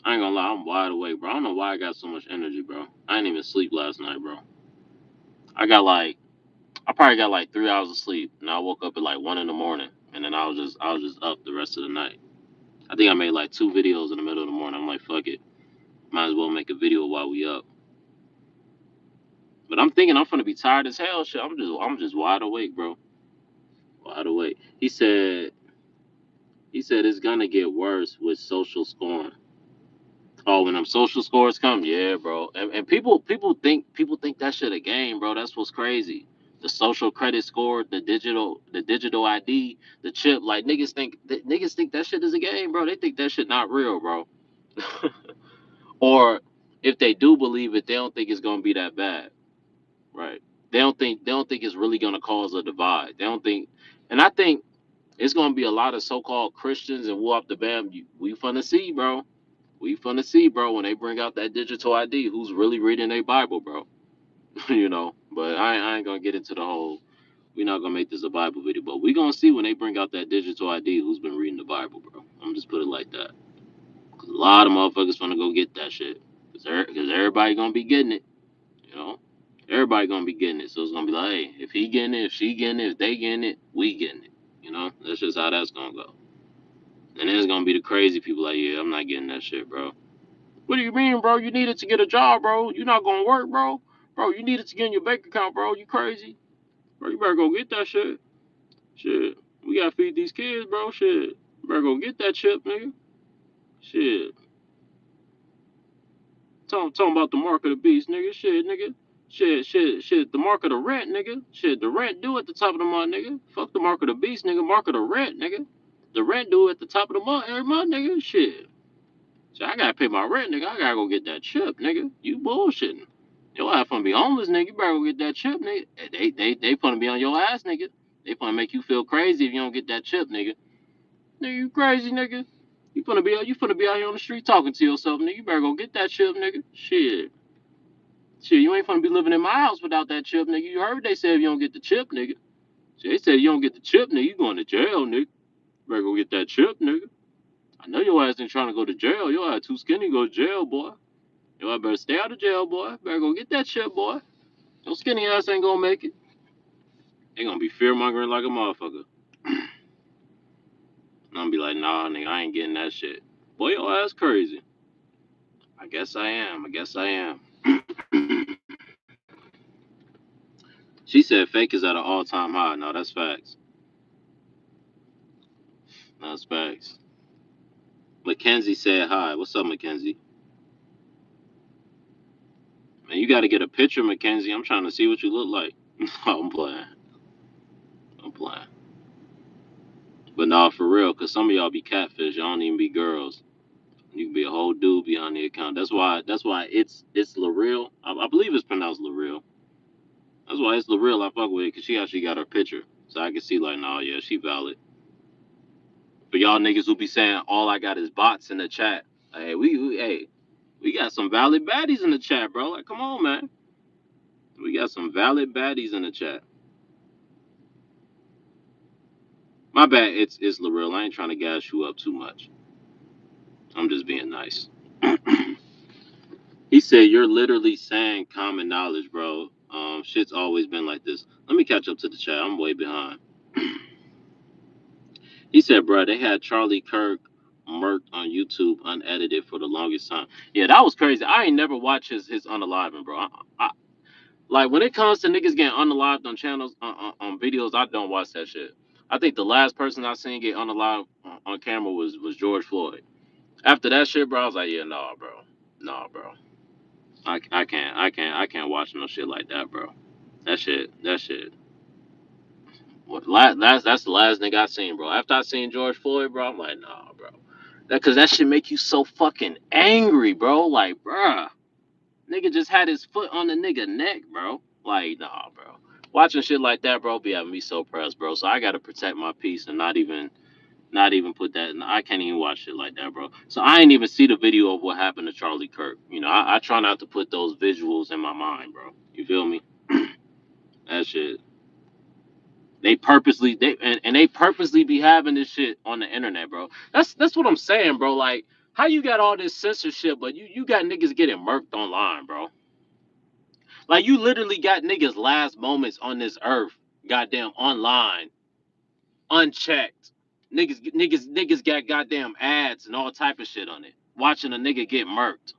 I ain't gonna lie, I'm wide awake, bro. I don't know why I got so much energy, bro. I didn't even sleep last night, bro. I got like, I probably got like 3 hours of sleep, and I woke up at like 1 in the morning, and then I was just up the rest of the night. I think I made like 2 videos in the middle of the morning. I'm like, fuck it, might as well make a video while we up. But I'm thinking I'm gonna be tired as hell. Shit, I'm just wide awake, bro. Wide awake. He said it's gonna get worse with social scoring. Oh, when them social scores come, yeah, bro. And people think that shit a game, bro. That's what's crazy. The social credit score, the digital ID, the chip. Like niggas think that shit is a game, bro. They think that shit not real, bro. Or if they do believe it, they don't think it's gonna be that bad. Right. They don't think it's really gonna cause a divide. They don't think, and I think it's gonna be a lot of so-called Christians and whoop the bam. We finna see, bro. We finna see, bro, when they bring out that digital ID, who's really reading their Bible, bro. But I ain't gonna get into the whole. We're not gonna make this a Bible video, but we gonna see when they bring out that digital ID who's been reading the Bible, bro. I'm just put it like that. 'Cause a lot of motherfuckers finna go get that shit. Cause everybody gonna be getting it. You know. Everybody gonna be getting it. So it's gonna be like, hey, if he getting it, if she getting it, if they getting it, we getting it. That's just how that's gonna go. And then it's gonna be the crazy people like, yeah, I'm not getting that shit, bro. What do you mean, bro? You needed to get a job, bro. You not gonna work, bro. Bro, you needed to get in your bank account, bro. You crazy? Bro, you better go get that shit. Shit. We gotta feed these kids, bro. Shit. You better go get that chip, nigga. Shit. Talking about the mark of the beast, nigga. Shit, nigga. Shit. The mark of the rent, nigga. Shit, the rent due at the top of the month, nigga. Fuck the mark of the beast, nigga. Mark of the rent, nigga. The rent due at the top of the month every month, nigga. Shit. So I gotta pay my rent, nigga. I gotta go get that chip, nigga. You bullshitting. Your ass gonna be homeless, nigga. You better go get that chip, nigga. They gonna be on your ass, nigga. They gonna make you feel crazy if you don't get that chip, nigga. Nigga, you crazy, nigga. You finna be out here on the street talking to yourself, nigga. You better go get that chip, nigga. Shit, you ain't finna be living in my house without that chip, nigga. You heard they said if you don't get the chip, nigga. Shit, they said you don't get the chip, nigga, you going to jail, nigga. You better go get that chip, nigga. I know your ass ain't trying to go to jail. Your ass too skinny to go to jail, boy. Your ass better stay out of jail, boy. Better go get that chip, boy. Your skinny ass ain't gonna make it. They gonna be fear mongering like a motherfucker. And I'm gonna be like, nah, nigga, I ain't getting that shit. Boy, your ass crazy. I guess I am. I guess I am. She said fake is at an all time high. No, that's facts. That's facts. Mackenzie said hi. What's up, Mackenzie? Man, you gotta get a picture, Mackenzie. I'm trying to see what you look like. I'm playing. I'm playing. But nah, for real, cause some of y'all be catfish. Y'all don't even be girls. You can be a whole dude behind the account. That's why it's L'Oreal. I believe it's pronounced L'Oreal. That's why it's L'Oreal I fuck with, cause she actually got her picture. So I can see like, nah, yeah, she valid. For y'all niggas who be saying all I got is bots in the chat. Hey, we got some valid baddies in the chat, bro. Like, come on, man. We got some valid baddies in the chat. My bad, it's L'Oreal. I ain't trying to gas you up too much. I'm just being nice. He said you're literally saying common knowledge, bro. Shit's always been like this. Let me catch up to the chat. I'm way behind. He said, bro, they had Charlie Kirk murked on YouTube unedited for the longest time. Yeah, that was crazy. I ain't never watched his unaliving, bro. Like when it comes to niggas getting unalived on channels on videos, I don't watch that shit. I think the last person I seen get unalived on camera was George Floyd. After that shit, bro, I was like, yeah, nah, bro, nah, bro. I can't watch no shit like that, bro. That shit. That's the last nigga I seen, bro. After I seen George Floyd, bro, I'm like, nah, bro. Cause that shit make you so fucking angry, bro. Like, bruh, nigga just had his foot on the nigga neck, bro. Like, nah, bro. Watching shit like that, bro, be having me so pressed, bro. So I gotta protect my peace and not even put that. I can't even watch shit like that, bro. So I ain't even see the video of what happened to Charlie Kirk. I try not to put those visuals in my mind, bro. You feel me? That shit. And they purposely be having this shit on the internet, bro. That's what I'm saying, bro. Like, how you got all this censorship, but you got niggas getting murked online, bro. Like, you literally got niggas last moments on this earth, goddamn online, unchecked. Niggas got goddamn ads and all type of shit on it. Watching a nigga get murked.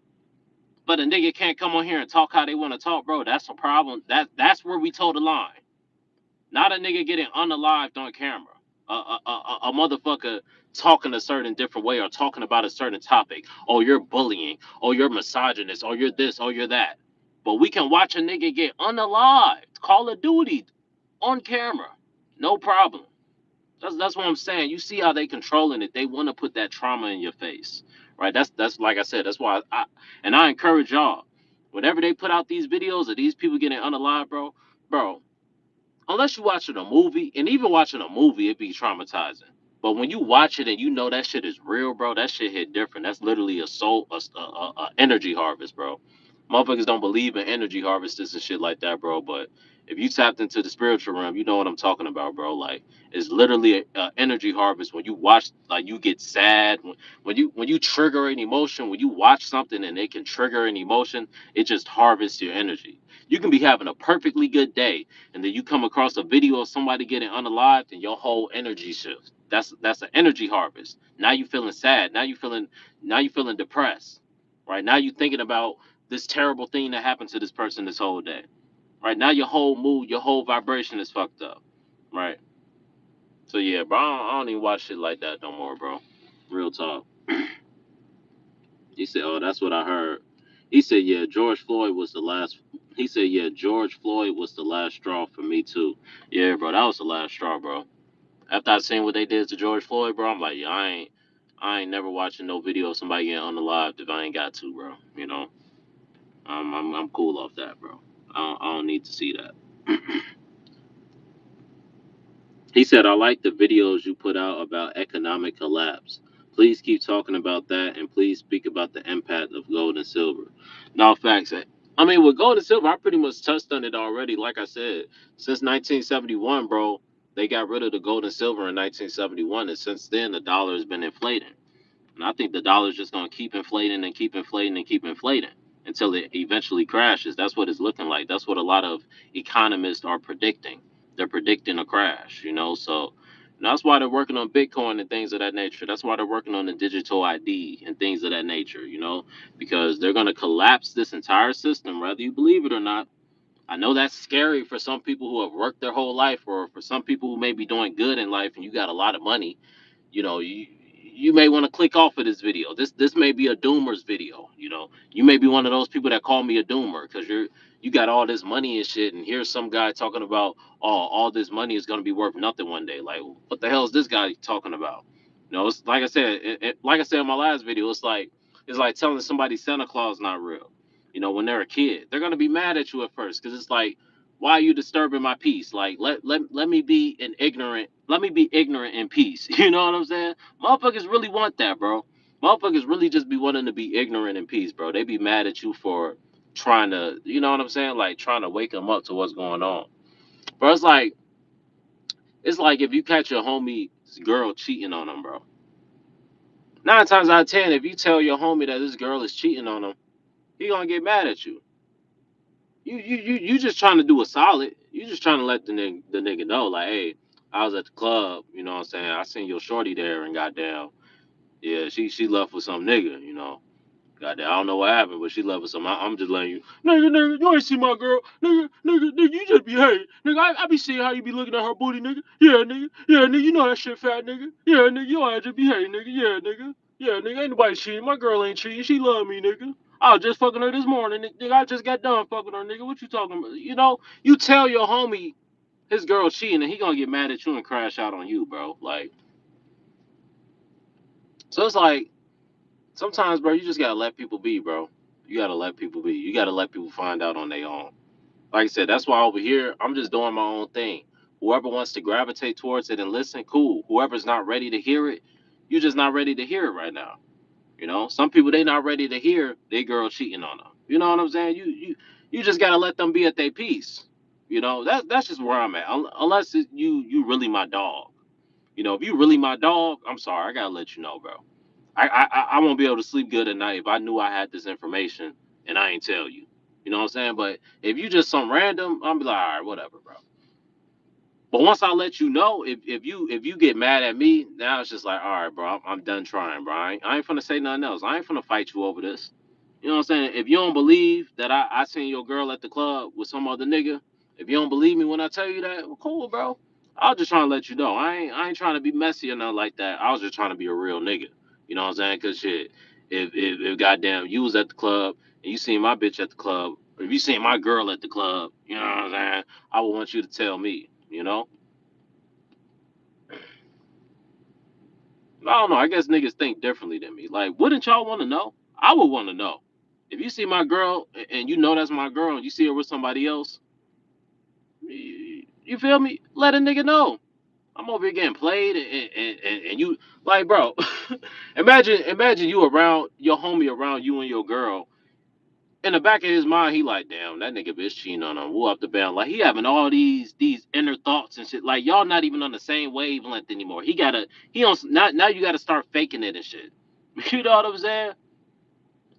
But a nigga can't come on here and talk how they want to talk, bro. That's a problem. That's where we toe the line. Not a nigga getting unalived on camera. A motherfucker talking a certain different way or talking about a certain topic. Oh, you're bullying. Oh, you're misogynist. Oh, you're this. Oh, you're that. But we can watch a nigga get unalived. Call of Duty on camera. No problem. That's what I'm saying. You see how they controlling it. They want to put that trauma in your face. Right? That's like I said, that's why I encourage y'all. Whenever they put out these videos of these people getting unalived, bro, unless you watching a movie, and even watching a movie, it be traumatizing. But when you watch it and you know that shit is real, bro, that shit hit different. That's literally a soul, a energy harvest, bro. Motherfuckers don't believe in energy harvests and shit like that, bro. But if you tapped into the spiritual realm, you know what I'm talking about, bro. Like, it's literally a energy harvest. When you watch, like, you get sad. When you trigger an emotion, when you watch something and it can trigger an emotion, it just harvests your energy. You can be having a perfectly good day, and then you come across a video of somebody getting unalived, and your whole energy shifts. That's an energy harvest. Now you feeling sad. Now you feeling depressed. Right now you thinking about this terrible thing that happened to this person this whole day. Right now your whole mood, your whole vibration is fucked up. Right. So yeah, bro, I don't even watch shit like that no more, bro. Real talk. He said, "Oh, that's what I heard." He said, "Yeah, George Floyd was the last." He said, "Yeah, George Floyd was the last straw for me too." Yeah, bro, that was the last straw, bro. After I seen what they did to George Floyd, bro, I'm like, yeah, I ain't never watching no video of somebody getting unalived if I ain't got to, bro. I'm cool off that, bro. I don't need to see that. He said, I like the videos you put out about economic collapse. Please keep talking about that, and please speak about the impact of gold and silver. No, facts. I mean, with gold and silver, I pretty much touched on it already. Like I said, since 1971, bro, they got rid of the gold and silver in 1971, and since then, the dollar has been inflating. And I think the dollar's just going to keep inflating and keep inflating and keep inflating until it eventually crashes. That's what it's looking like. That's what a lot of economists are predicting. They're predicting a crash. So that's why they're working on Bitcoin and things of that nature. That's why they're working on the digital ID and things of that nature, because they're going to collapse this entire system, whether you believe it or not. I know that's scary for some people who have worked their whole life, or for some people who may be doing good in life and you got a lot of money. You may want to click off of this video. This may be a doomer's video. You may be one of those people that call me a doomer because you got all this money and shit, and here's some guy talking about, oh, all this money is gonna be worth nothing one day. Like, what the hell is this guy talking about? It's like I said, like I said in my last video, it's like telling somebody Santa Claus not real. When they're a kid, they're gonna be mad at you at first because it's like, why are you disturbing my peace? Like, let me be let me be ignorant in peace. You know what I'm saying? Motherfuckers really want that, bro. Motherfuckers really just be wanting to be ignorant in peace, bro. They be mad at you for trying to, you know what I'm saying? Like, trying to wake them up to what's going on. Bro, it's like if you catch your homie's girl cheating on him, bro. 9 times out of 10, if you tell your homie that this girl is cheating on him, he gonna get mad at you. You just trying to do a solid. You just trying to let the nigga know, like, hey, I was at the club, you know what I'm saying? I seen your shorty there, and goddamn, yeah, she left with some nigga. Goddamn, I don't know what happened, but she left with some. I'm just letting you, nigga, you ain't see my girl, nigga, you just be hating, nigga. I be seeing how you be looking at her booty, nigga. Yeah, nigga, you know that shit, fat nigga. Yeah, nigga, you all just be hating, nigga. Yeah, nigga. Yeah, nigga, ain't nobody cheating. My girl ain't cheating. She love me, nigga. I was just fucking her this morning, nigga. I just got done fucking her, nigga. What you talking about? You know, you tell your homie his girl cheating, and he gonna get mad at you and crash out on you, bro. Like, so it's like sometimes, bro, you just gotta let people be, bro. You gotta let people be. You gotta let people find out on their own. Like I said, that's why over here I'm just doing my own thing. Whoever wants to gravitate towards it and listen, cool. Whoever's not ready to hear it, you just not ready to hear it right now. You know, some people they not ready to hear their girl cheating on them. You know what I'm saying? You just gotta let them be at their peace. You know, that's just where I'm at. Unless you really my dog. You know, if you really my dog, I'm sorry, I gotta let you know, bro. I won't be able to sleep good at night if I knew I had this information and I ain't tell you. You know what I'm saying? But if you just some random, I'm be like, all right, whatever, bro. But once I let you know, if you get mad at me, now it's just like, all right, bro, I'm done trying, bro. I ain't finna say nothing else. I ain't finna fight you over this. You know what I'm saying? If you don't believe that I seen your girl at the club with some other nigga, if you don't believe me when I tell you that, well, cool, bro. I was just trying to let you know. I ain't trying to be messy or nothing like that. I was just trying to be a real nigga. You know what I'm saying? Cause shit, if goddamn you was at the club and you seen my bitch at the club, or if you seen my girl at the club, you know what I'm saying? I would want you to tell me. You know? I don't know. I guess niggas think differently than me. Like, wouldn't y'all want to know? I would want to know. If you see my girl and you know that's my girl and you see her with somebody else, you feel me? Let a nigga know. I'm over here getting played and you like, bro. imagine you around your homie around you and your girl. In the back of his mind, he like, damn, that nigga bitch cheating on him. Woo up the band. Like he having all these inner thoughts and shit. Like y'all not even on the same wavelength anymore. He on not now you gotta start faking it and shit. You know what I'm saying?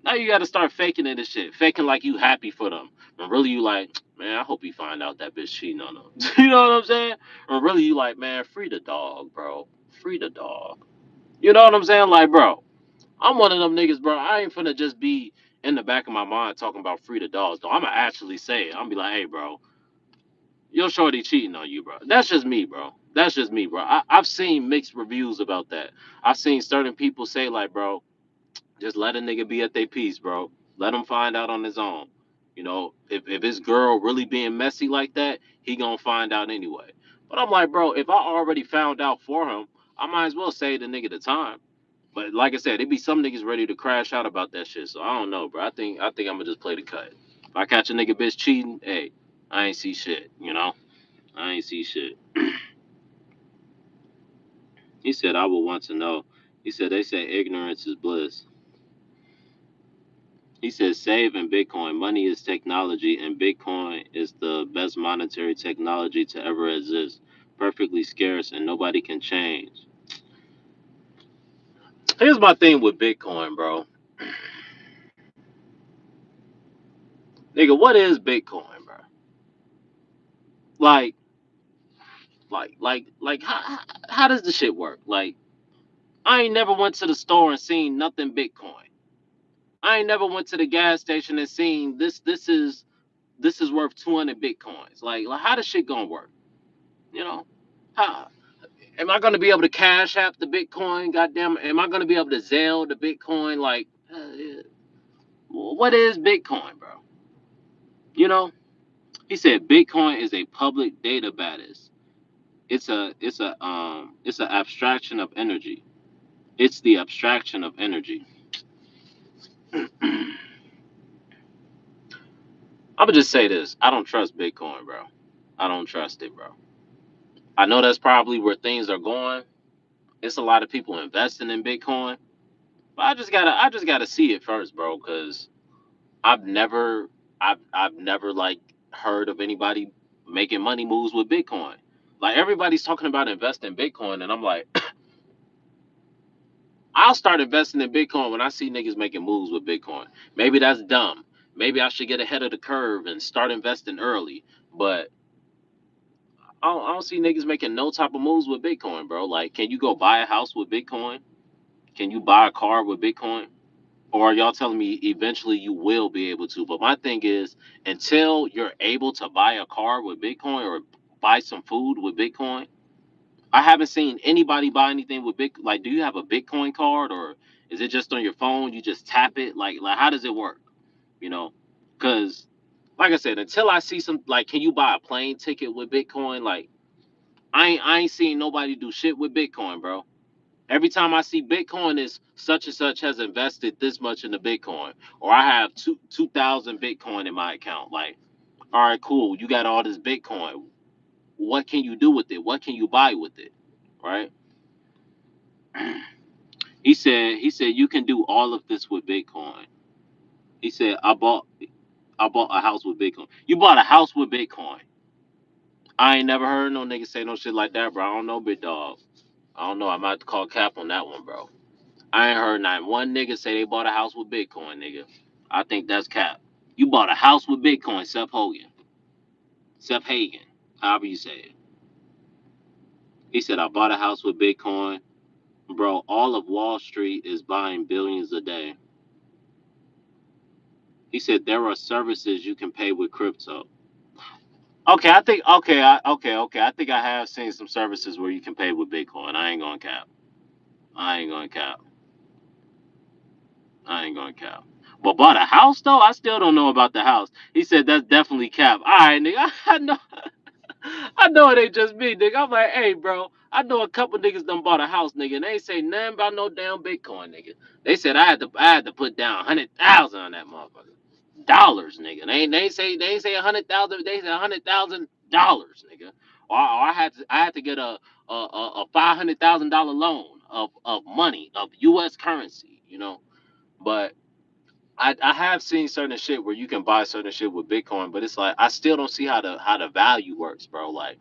Now you gotta start faking it and shit. Faking like you happy for them. And really you like, man, I hope he find out that bitch cheating on him. You know what I'm saying? And really you like, man, free the dog, bro. Free the dog. You know what I'm saying? Like, bro, I'm one of them niggas, bro. I ain't finna just be in the back of my mind talking about free the dogs, though. I'ma actually say it. I'm be like, hey, bro, your shorty cheating on you, bro. That's just me, bro. That's just me, bro. I've seen mixed reviews about that. I've seen certain people say, like, bro, just let a nigga be at their peace, bro. Let him find out on his own. You know, if his girl really being messy like that, he gonna find out anyway. But I'm like, bro, if I already found out for him, I might as well save the nigga the time. But like I said, it be some niggas ready to crash out about that shit. So I don't know, bro. I think I'm gonna just play the cut. If I catch a nigga bitch cheating, hey, I ain't see shit. You know, I ain't see shit. He said I would want to know. He said they say ignorance is bliss. He says save in Bitcoin. Money is technology, and Bitcoin is the best monetary technology to ever exist. Perfectly scarce, and nobody can change. Here's my thing with Bitcoin, bro. Nigga, what is Bitcoin, bro? Like, like, how does the shit work? Like, I ain't never went to the store and seen nothing Bitcoin. I ain't never went to the gas station and seen this. This is worth 200 Bitcoins. Like how does shit gonna work? You know, how am I gonna be able to cash app the Bitcoin? Goddamn, am I gonna be able to Zelle the Bitcoin? Like, what is Bitcoin, bro? You know, he said Bitcoin is a public database. It's an abstraction of energy. It's the abstraction of energy. I'm gonna just say this: I don't trust Bitcoin, bro. I don't trust it, bro. I know that's probably where things are going. It's a lot of people investing in Bitcoin, but I just gotta see it first, bro. Because I've never, I've never like heard of anybody making money moves with Bitcoin. Like everybody's talking about investing in Bitcoin, and I'm like, I'll start investing in Bitcoin when I see niggas making moves with Bitcoin. Maybe that's dumb. Maybe I should get ahead of the curve and start investing early. But I don't see niggas making no type of moves with Bitcoin, bro. Like, can you go buy a house with Bitcoin? Can you buy a car with Bitcoin? Or are y'all telling me eventually you will be able to? But my thing is, until you're able to buy a car with Bitcoin or buy some food with Bitcoin, I haven't seen anybody buy anything with Bitcoin. Like, do you have a Bitcoin card or Is it just on your phone? You just tap it? Like how does it work? You know, because like I said, until I see some like, can you buy a plane ticket with Bitcoin? Like I ain't seen nobody do shit with Bitcoin, bro. Every time I see Bitcoin is such and such has invested this much into Bitcoin, or I have 2,000 Bitcoin in my account. Like, all right, cool. You got all this Bitcoin. What can you do with it? What can you buy with it? Right? He said you can do all of this with Bitcoin. He said I bought a house with Bitcoin. You bought a house with Bitcoin. I ain't never heard no nigga say no shit like that, bro. I don't know, big dog. I don't know. I might have to call cap on that one, bro. I ain't heard not one nigga say they bought a house with Bitcoin, nigga. I think that's cap. You bought a house with Bitcoin, Seth Hogan. Seth Hagen, however you say it. He said, I bought a house with Bitcoin. Bro, all of Wall Street is buying billions a day. He said, there are services you can pay with crypto. Okay, I think, okay. I think I have seen some services where you can pay with Bitcoin. I ain't going to cap. I ain't going to cap. I ain't going to cap. But bought a house, though? I still don't know about the house. He said, that's definitely cap. All right, nigga, I know. I know it ain't just me, nigga. I'm like, hey, bro, I know a couple niggas done bought a house, nigga, and they ain't say nothing about no damn Bitcoin, nigga. They said I had to put down 100,000 on that motherfucker. Dollars, nigga. They ain't say 100,000. They said $100,000, nigga. Or I had to get a $500,000 loan of money of U.S. currency, you know. But I have seen certain shit where you can buy certain shit with Bitcoin, but it's like I still don't see how the value works, bro. Like,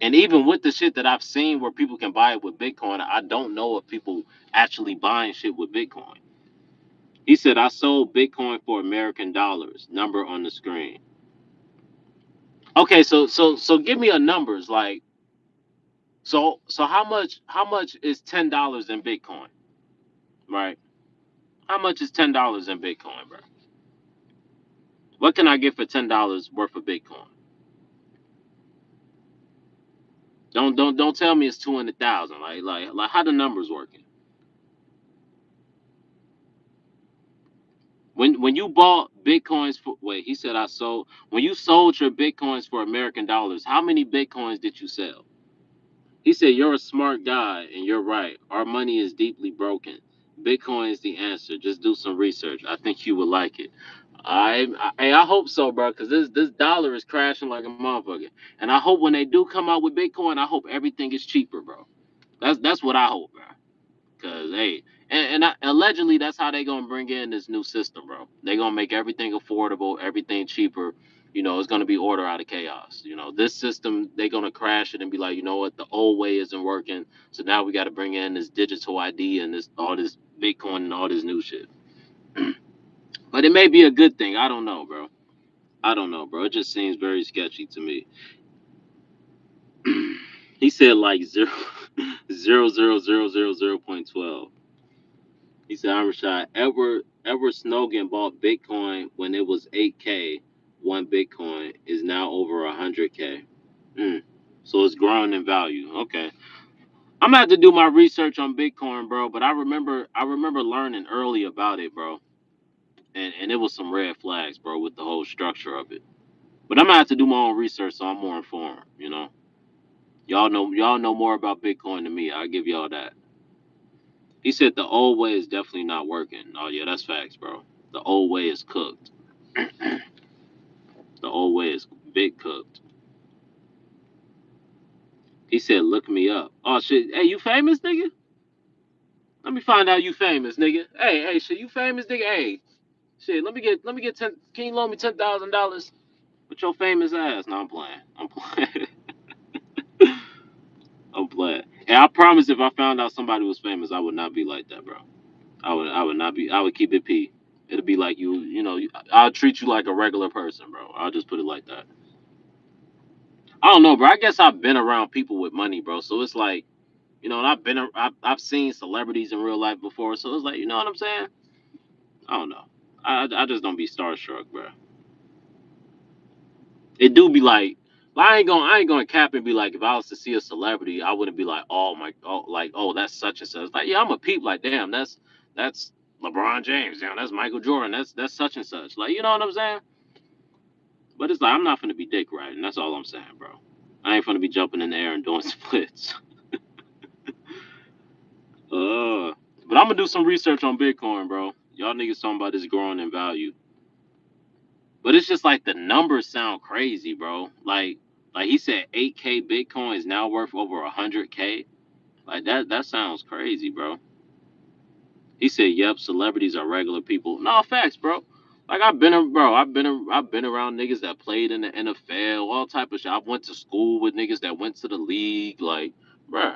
and even with the shit that I've seen where people can buy it with Bitcoin, I don't know if people actually buying shit with Bitcoin. He said, I sold Bitcoin for American dollars. Number on the screen. Okay, so give me a numbers. Like, so how much is $10 in Bitcoin? Right? How much is $10 in Bitcoin, bro? What can I get for $10 worth of Bitcoin? Don't tell me it's 200,000. Like how the numbers working? When you bought bitcoins for wait, he said I sold when you sold your bitcoins for American dollars, how many bitcoins did you sell? He said you're a smart guy and you're right. Our money is deeply broken. Bitcoin is the answer. Just do some research. I think you would like it. I hope so, bro, because this dollar is crashing like a motherfucker. And I hope when they do come out with Bitcoin, I hope everything is cheaper, bro. That's what I hope, bro. Cause hey, allegedly that's how they gonna bring in this new system, bro. They gonna make everything affordable, everything cheaper. You know, it's gonna be order out of chaos. You know, this system they gonna crash it and be like, you know what, the old way isn't working. So now we got to bring in this digital ID and this all this Bitcoin and all this new shit. But it may be a good thing. I don't know, bro. I don't know, bro. It just seems very sketchy to me. He said like zero, 0.12. He said, I'm Rashad. Edward Snowden bought Bitcoin when it was 8K. One Bitcoin is now over 100K. Mm. So it's growing in value. Okay. I'm gonna have to do my research on Bitcoin, bro. But I remember learning early about it, bro. And it was some red flags, bro, with the whole structure of it. But I'm gonna have to do my own research so I'm more informed, you know. Y'all know more about Bitcoin than me. I'll give y'all that. He said the old way is definitely not working. Oh yeah, that's facts, bro. The old way is cooked. The old way is big cooked. He said, "Look me up." Oh shit. Hey, you famous, nigga? Let me find out you famous, nigga. Hey, shit, you famous, nigga? Hey, shit. Let me get 10. Can you loan me $10,000 with your famous ass? No, I'm playing. I'm playing. I'm playing. And I promise, if I found out somebody was famous, I would not be like that, bro. I would not be. I would keep it p. It'll be like you know. I'll treat you like a regular person, bro. I'll just put it like that. I don't know, bro. I guess I've been around people with money, bro. So it's like, you know, and I've seen celebrities in real life before. So it's like, you know what I'm saying? I don't know. I just don't be starstruck, bro. It do be like, I ain't gonna cap and be like, if I was to see a celebrity, I wouldn't be like, oh my, oh like, oh that's such and such. Like, yeah, I'm a peep. Like, damn, That's LeBron James. Damn, that's Michael Jordan. That's such and such. Like, you know what I'm saying? But it's like I'm not gonna be dick riding. That's all I'm saying, bro. I ain't gonna be jumping in the air and doing splits. But I'm gonna do some research on Bitcoin, bro. Y'all niggas talking about this growing in value, but it's just like the numbers sound crazy, bro. Like he said, 8K Bitcoin is now worth over 100K. Like that sounds crazy, bro. He said, "Yep, celebrities are regular people." No facts, bro. Like I've been around niggas that played in the NFL, all type of shit. I went to school with niggas that went to the league, like, bro,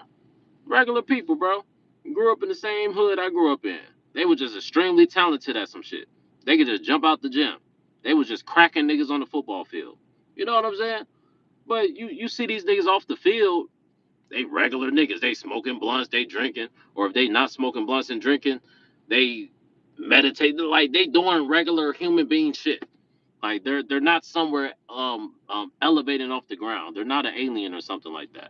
regular people, bro. Grew up in the same hood I grew up in. They were just extremely talented at some shit. They could just jump out the gym. They was just cracking niggas on the football field. You know what I'm saying? But you see these niggas off the field, they regular niggas. They smoking blunts, they drinking, or if they not smoking blunts and drinking, they meditate. Like they doing regular human being shit. Like they're not somewhere elevating off the ground. They're not an alien or something like that.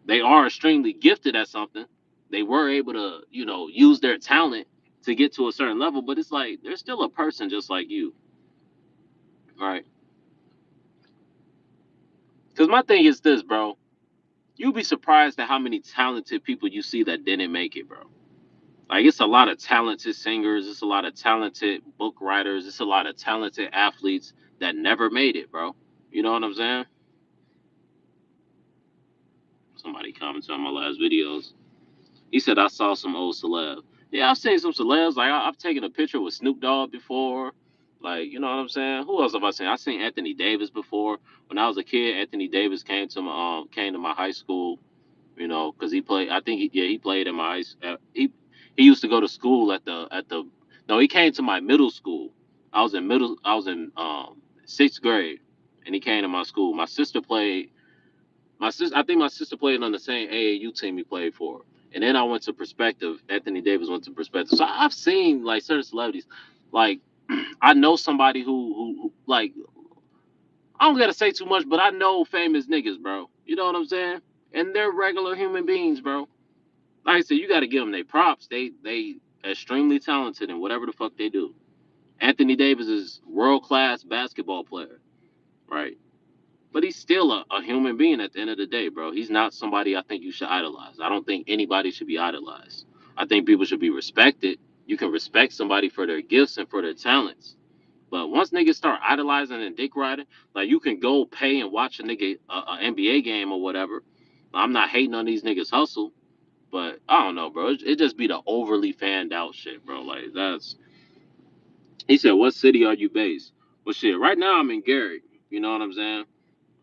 They are extremely gifted at something. They were able to, use their talent to get to a certain level, but it's like they're still a person just like you, right? Because my thing is this, bro. You'd be surprised at how many talented people you see that didn't make it, bro. Like it's a lot of talented singers, it's a lot of talented book writers, it's a lot of talented athletes that never made it, bro. You know what I'm saying? Somebody commented on my last videos. He said I saw some old celeb. Yeah, I've seen some celebs. Like I've taken a picture with Snoop Dogg before. Like, you know what I'm saying? Who else have I seen? I seen Anthony Davis before. When I was a kid, Anthony Davis came to my high school. Because he played. I think he played in my he used to go to school at the. No, he came to my middle school. I was in sixth grade, and he came to my school. My sister played. I think my sister played on the same AAU team he played for. And then I went to Perspective. Anthony Davis went to Perspective. So I've seen like certain celebrities. Like I know somebody who like I don't gotta say too much, but I know famous niggas, bro. You know what I'm saying? And they're regular human beings, bro. Like I said, you got to give them their props. They extremely talented in whatever the fuck they do. Anthony Davis is world class basketball player, right? But he's still a human being at the end of the day, bro. He's not somebody I think you should idolize. I don't think anybody should be idolized. I think people should be respected. You can respect somebody for their gifts and for their talents. But once niggas start idolizing and dick riding, like you can go pay and watch a nigga a NBA game or whatever. I'm not hating on these niggas hustle, but I don't know, bro. It just be the overly fanned out shit, bro. Like that's. He said, "What city are you based?" Well, shit. Right now I'm in Gary. You know what I'm saying?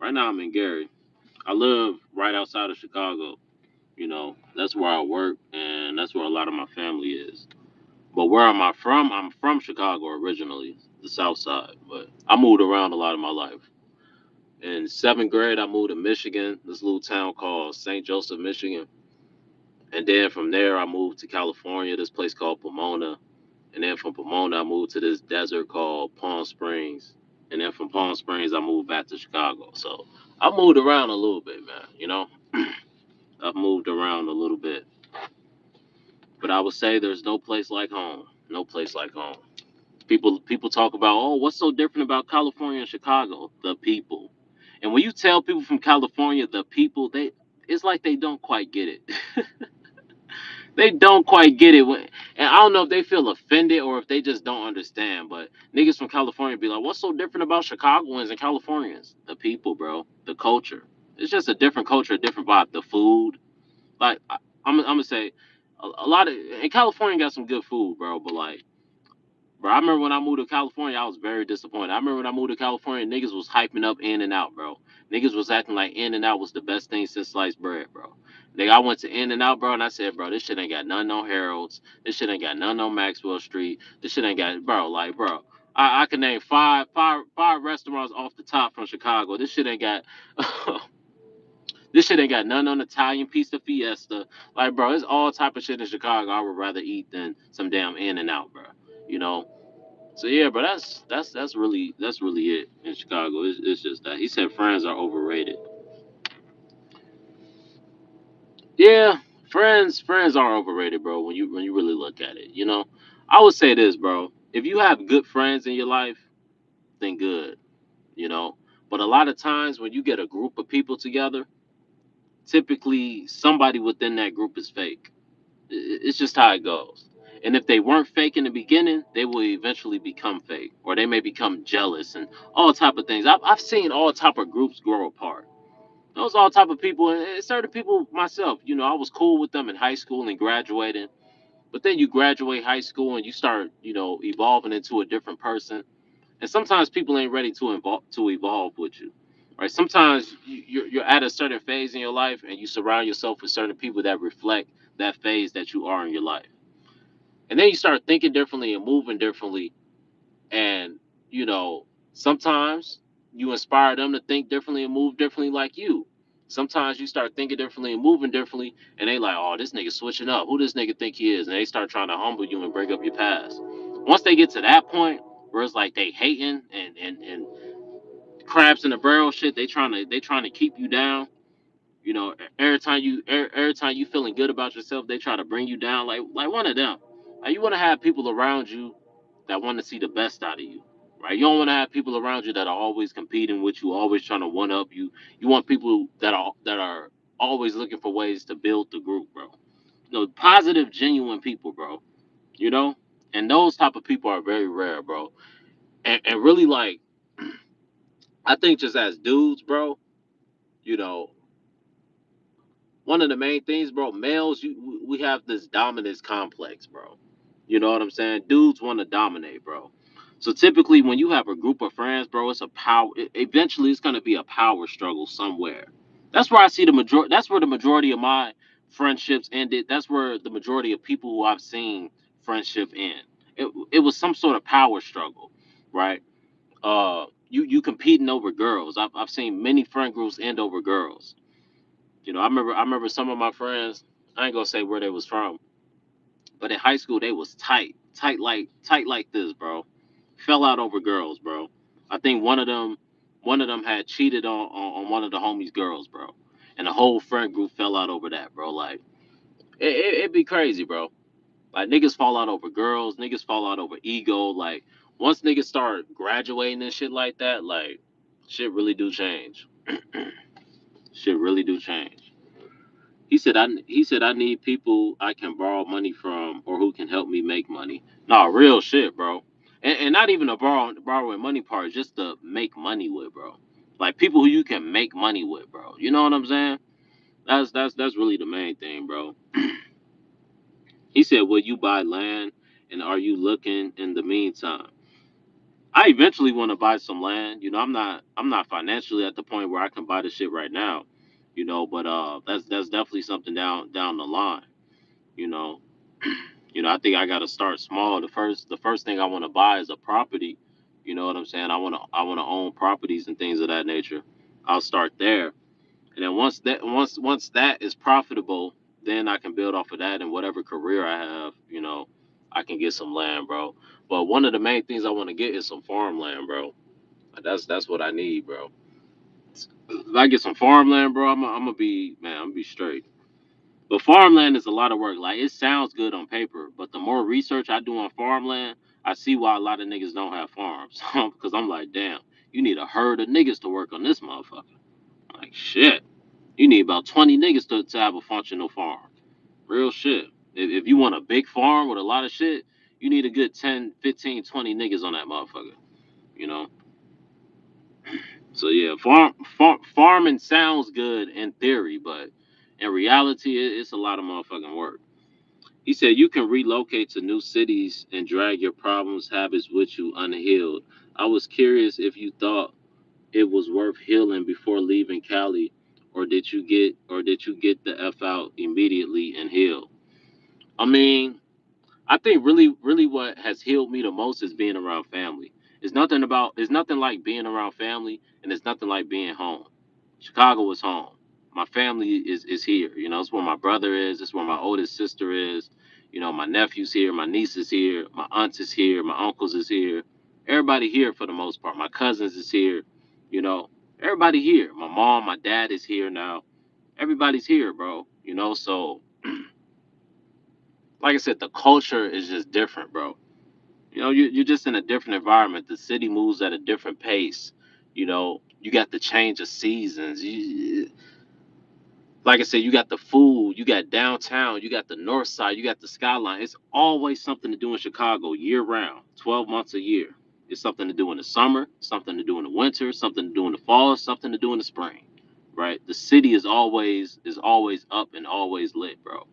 Right now I'm in Gary. I live right outside of Chicago. That's where I work, and that's where a lot of my family is. But where am I from? I'm from Chicago originally, the South Side. But I moved around a lot of my life. In seventh grade, I moved to Michigan, this little town called St. Joseph, Michigan. And then from there, I moved to California, this place called Pomona. And then from Pomona, I moved to this desert called Palm Springs. And then from Palm Springs, I moved back to Chicago. So I moved around a little bit, man. I've moved around a little bit. But I would say there's no place like home. No place like home. People talk about, oh, what's so different about California and Chicago? The people. And when you tell people from California the people, it's like they don't quite get it. They don't quite get it. And I don't know if they feel offended or if they just don't understand. But niggas from California be like, what's so different about Chicagoans and Californians? The people, bro. The culture. It's just a different culture, a different vibe. The food. Like, I'm gonna say, a lot of and California got some good food, bro. But like, bro, I remember when I moved to California, I was very disappointed. I remember when I moved to California, niggas was hyping up In and Out, bro. Niggas was acting like In and Out was the best thing since sliced bread, bro. Nigga, I went to In and Out, bro, and I said, bro, this shit ain't got nothing on Harold's. This shit ain't got nothing on Maxwell Street. This shit ain't got, bro, like, bro. I can name five restaurants off the top from Chicago. This shit ain't got this shit ain't got none on Italian Pizza Fiesta. Like, bro, it's all type of shit in Chicago I would rather eat than some damn In and Out, bro. You know? So yeah, but that's really it in Chicago. It's just that he said friends are overrated. Yeah, Friends are overrated, bro. When you really look at it, I would say this, bro. If you have good friends in your life, then good, you know. But a lot of times when you get a group of people together, typically somebody within that group is fake. It's just how it goes. And if they weren't fake in the beginning, they will eventually become fake, or they may become jealous and all type of things. I've seen all type of groups grow apart. Those all type of people, and certain people myself. I was cool with them in high school and graduating, but then you graduate high school and you start, evolving into a different person. And sometimes people ain't ready to evolve with you, right? Sometimes you're at a certain phase in your life, and you surround yourself with certain people that reflect that phase that you are in your life, and then you start thinking differently and moving differently, and you know sometimes you inspire them to think differently and move differently like you. Sometimes you start thinking differently and moving differently, and they like, oh, this nigga switching up. Who this nigga think he is? And they start trying to humble you and break up your past. Once they get to that point where it's like they hating and crabs in the barrel shit, they trying to keep you down. Every time you feeling good about yourself, they try to bring you down like one of them. Like, you want to have people around you that want to see the best out of you, right? You don't want to have people around you that are always competing with you, always trying to one up you. You want people that are always looking for ways to build the group, bro. Positive, genuine people, bro. You know, and those type of people are very rare, bro. And really, like, I think just as dudes, bro, you know, one of the main things, bro, males, we have this dominance complex, bro. You know what I'm saying? Dudes want to dominate, bro. So typically, when you have a group of friends, bro, it's a power. Eventually, it's gonna be a power struggle somewhere. That's where I see the majority. That's where the majority of my friendships ended. That's where the majority of people who I've seen friendship end. It was some sort of power struggle, right? You competing over girls. I've seen many friend groups end over girls. I remember some of my friends. I ain't gonna say where they was from, but in high school they was tight like this, bro. Fell out over girls, bro. I think one of them had cheated on one of the homies' girls, bro, and the whole friend group fell out over that, bro. Like, it'd be crazy, bro. Like, niggas fall out over girls, niggas fall out over ego. Like, once niggas start graduating and shit like that, like, shit really do change. Shit really do change. He said I need people I can borrow money from or who can help me make money. Nah, real shit, bro. And not even a borrowing money part, just to make money with, bro. Like, people who you can make money with, bro. You know what I'm saying? That's really the main thing, bro. He said, "Will you buy land, and are you looking in the meantime?" I eventually want to buy some land. I'm not financially at the point where I can buy the shit right now. But that's definitely something down the line. You know, I think I got to start small. The first thing I want to buy is a property. You know what I'm saying? I want to own properties and things of that nature. I'll start there, and then once that is profitable, then I can build off of that, and whatever career I have, I can get some land, bro. But one of the main things I want to get is some farmland, bro. Like, that's what I need, bro. If I get some farmland, bro, I'm gonna be straight. But farmland is a lot of work. Like, it sounds good on paper, but the more research I do on farmland, I see why a lot of niggas don't have farms. Because I'm like, damn, you need a herd of niggas to work on this motherfucker. Like, shit, you need about 20 niggas to have a functional farm. Real shit. If you want a big farm with a lot of shit, you need a good 10, 15, 20 niggas on that motherfucker. You know? So yeah, farming sounds good in theory, but in reality, it's a lot of motherfucking work. He said you can relocate to new cities and drag your problems, habits with you unhealed. I was curious if you thought it was worth healing before leaving Cali, or did you get the f out immediately and heal? I mean, I think really what has healed me the most is being around family. It's nothing like being around family, and it's nothing like being home. Chicago is home. My family is here. It's where my brother is. It's where my oldest sister is. My nephew's here. My niece is here. My aunt is here. My uncles is here. Everybody here for the most part. My cousins is here. You know, everybody here. My mom, my dad is here now. Everybody's here, bro. So Like I said, the culture is just different, bro. You know, you're just in a different environment. The city moves at a different pace. You know, you got the change of seasons. Like I said, you got the food, you got downtown, you got the north side, you got the skyline. It's always something to do in Chicago year round, 12 months a year. It's something to do in the summer, something to do in the winter, something to do in the fall, something to do in the spring. Right? The city is always up and always lit, bro.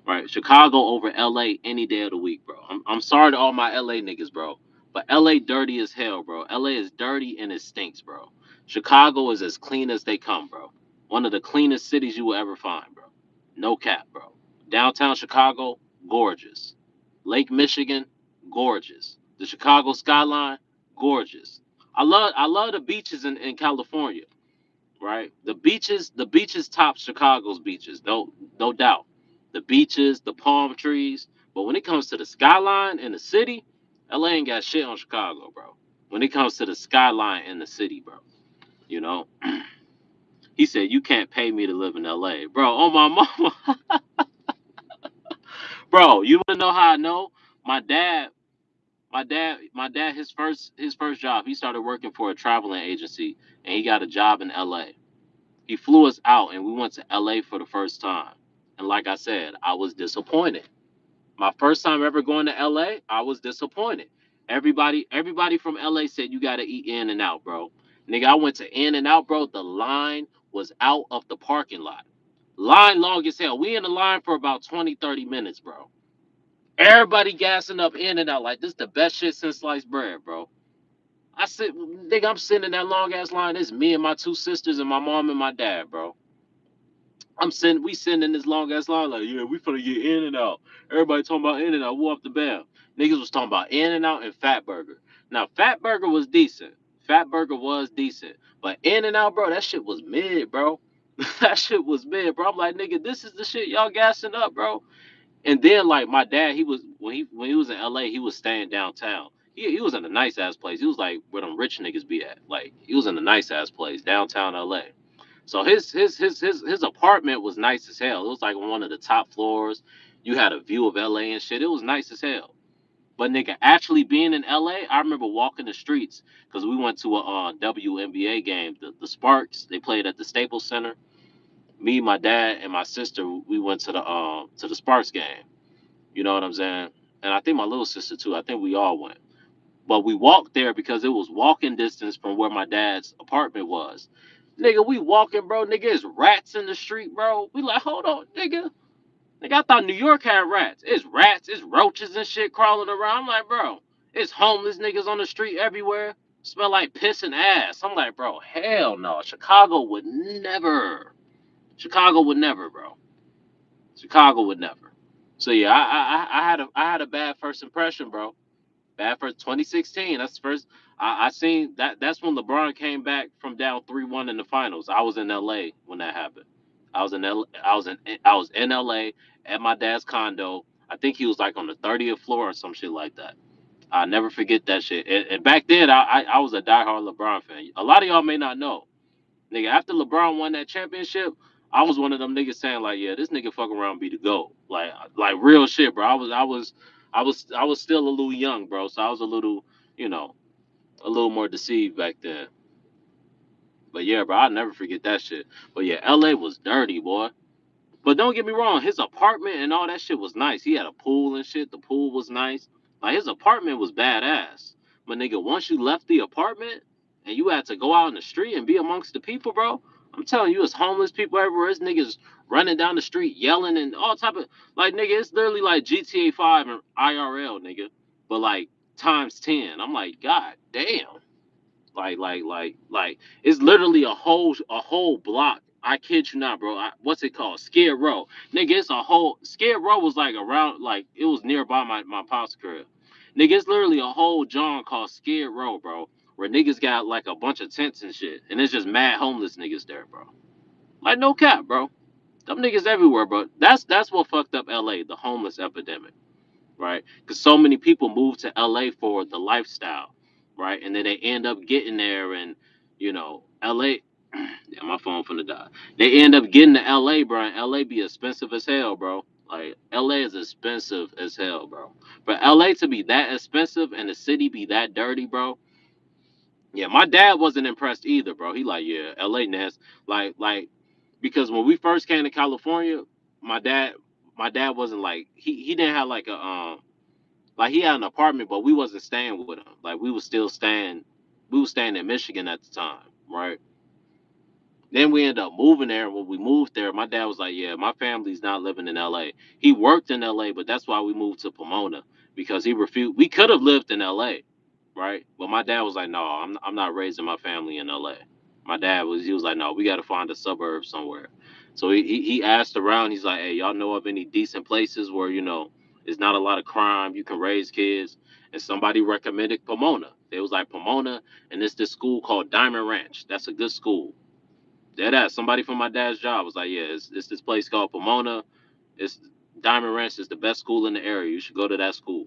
Right? Chicago over LA any day of the week, bro. I'm sorry to all my LA niggas, bro. But LA dirty as hell, bro. LA is dirty and it stinks, bro. Chicago is as clean as they come, bro. One of the cleanest cities you will ever find, bro. No cap, bro. Downtown Chicago, gorgeous. Lake Michigan, gorgeous. The Chicago skyline, gorgeous. I love the beaches in California, right? The beaches top Chicago's beaches, no doubt. The beaches, the palm trees. But when it comes to the skyline in the city, LA ain't got shit on Chicago, bro. When it comes to the skyline in the city, bro. You know, he said you can't pay me to live in LA, bro. Oh my mama, bro. You wanna know how I know? My dad, my dad. His first job, he started working for a traveling agency, and he got a job in LA. He flew us out and we went to LA for the first time. And like I said, I was disappointed. My first time ever going to LA, I was disappointed. Everybody from LA said you gotta eat In and Out, bro. Nigga, I went to In and Out, bro. The line was out of the parking lot. Line long as hell. We in the line for about 20, 30 minutes, bro. Everybody gassing up In and Out like this the best shit since sliced bread, bro. Nigga, I'm sitting in that long ass line. It's me and my two sisters and my mom and my dad, bro. We sitting in this long ass line like, yeah, we finna get In and Out. Everybody talking about In and Out. Whoop the bam. Niggas was talking about In and Out and Fat Burger. Now Fat Burger was decent. Fat Burger was decent. But In and Out, bro, that shit was mid, bro. That shit was mid, bro. I'm like, nigga, this is the shit y'all gassing up, bro. And then like my dad, he was when he was in LA, he was staying downtown. He was in a nice ass place. He was like where them rich niggas be at. Like he was in a nice ass place downtown LA. So his apartment was nice as hell. It was like on one of the top floors. You had a view of LA and shit. It was nice as hell. But nigga, actually being in LA, I remember walking the streets because we went to a WNBA game. The Sparks, they played at the Staples Center. Me, my dad, and my sister, we went to the Sparks game. You know what I'm saying? And I think my little sister too. I think we all went. But we walked there because it was walking distance from where my dad's apartment was. Nigga, we walking, bro. Nigga, it's rats in the street, bro. We like, hold on, nigga. Nigga, I thought New York had rats. It's rats, it's roaches and shit crawling around. I'm like, bro, it's homeless niggas on the street everywhere. Smell like piss and ass. I'm like, bro, hell no. Chicago would never. Chicago would never, bro. Chicago would never. So yeah, I had a bad first impression, bro. Bad for 2016. That's the first I seen that. That's when LeBron came back from down 3-1 in the finals. I was in LA when that happened. I was in LA at my dad's condo. I think he was like on the 30th floor or some shit like that. I never forget that shit. And back then, I was a diehard LeBron fan. A lot of y'all may not know, nigga. After LeBron won that championship, I was one of them niggas saying like, yeah, this nigga fuck around be the GOAT. Like real shit, bro. I was still a little young, bro. So I was a little, you know, a little more deceived back then. But yeah, bro, I'll never forget that shit. But yeah, LA was dirty, boy. But don't get me wrong, his apartment and all that shit was nice. He had a pool and shit. The pool was nice. Like his apartment was badass. But nigga, once you left the apartment and you had to go out in the street and be amongst the people, bro, I'm telling you, it's homeless people everywhere. It's niggas running down the street yelling and all type of like nigga, it's literally like GTA 5 and IRL, nigga. But like times 10. I'm like, God damn. Like, it's literally a whole block. I kid you not, bro. What's it called? Skid Row, nigga. It's a whole Skid Row was like around, like it was nearby my pop's crib, nigga. It's literally a whole John called Skid Row, bro, where niggas got like a bunch of tents and shit, and it's just mad homeless niggas there, bro. Like no cap, bro. Them niggas everywhere, bro. That's what fucked up LA, the homeless epidemic, right? Because so many people move to LA for the lifestyle, right? And then they end up getting there, and LA. Yeah, my phone finna die. They end up getting to LA, bro. And LA be expensive as hell, bro. Like LA is expensive as hell, bro. For LA to be that expensive and the city be that dirty, bro. Yeah, my dad wasn't impressed either, bro. He like, yeah, LA nest. Like because when we first came to California, my dad my dad wasn't like he didn't have like a like he had an apartment, but we wasn't staying with him. Like we was staying in Michigan at the time, right? Then we ended up moving there. When we moved there, my dad was like, "Yeah, my family's not living in L.A." He worked in L.A., but that's why we moved to Pomona because he refused. We could have lived in L.A., right? But my dad was like, "No, I'm not raising my family in L.A." My dad was he was like, "No, we got to find a suburb somewhere." So he asked around. He's like, "Hey, y'all know of any decent places where it's not a lot of crime, you can raise kids?" And somebody recommended Pomona. It was like Pomona, and it's this school called Diamond Ranch. That's a good school. Dead ass. Somebody from my dad's job was like, "Yeah, it's this place called Pomona. It's Diamond Ranch is the best school in the area. You should go to that school."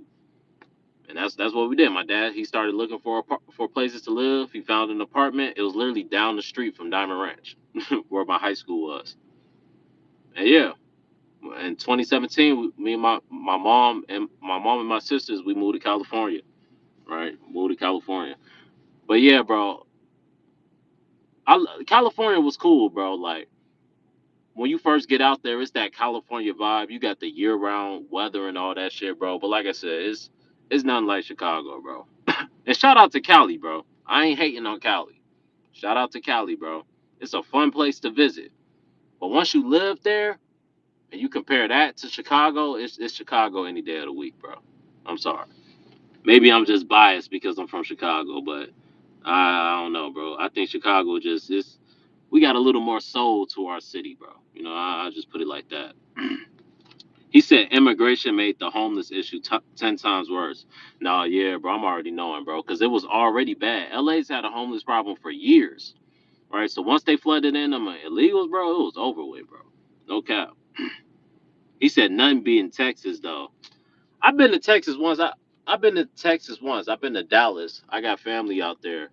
And that's what we did. My dad he started looking for places to live. He found an apartment. It was literally down the street from Diamond Ranch, where my high school was. And yeah, in 2017, me and my mom and my sisters we moved to California. Right, moved to California. But yeah, bro, California was cool, bro. Like when you first get out there, it's that California vibe. You got the year round weather and all that shit, bro. But like I said, it's nothing like Chicago, bro. And shout out to Cali, bro. I ain't hating on Cali. Shout out to Cali, bro. It's a fun place to visit. But once you live there and you compare that to Chicago, it's Chicago any day of the week, bro. I'm sorry. Maybe I'm just biased because I'm from Chicago, but I don't know, bro. I think Chicago just is we got a little more soul to our city, bro. I just put it like that. He said immigration made the homeless issue 10 times worse. No, yeah, bro, I'm already knowing, bro, because it was already bad. LA's had a homeless problem for years, right? So once they flooded in them illegals, bro, it was over with, bro. No cap. He said nothing being Texas, though. I've been to Texas once. I've been to Texas once. I've been to Dallas. I got family out there.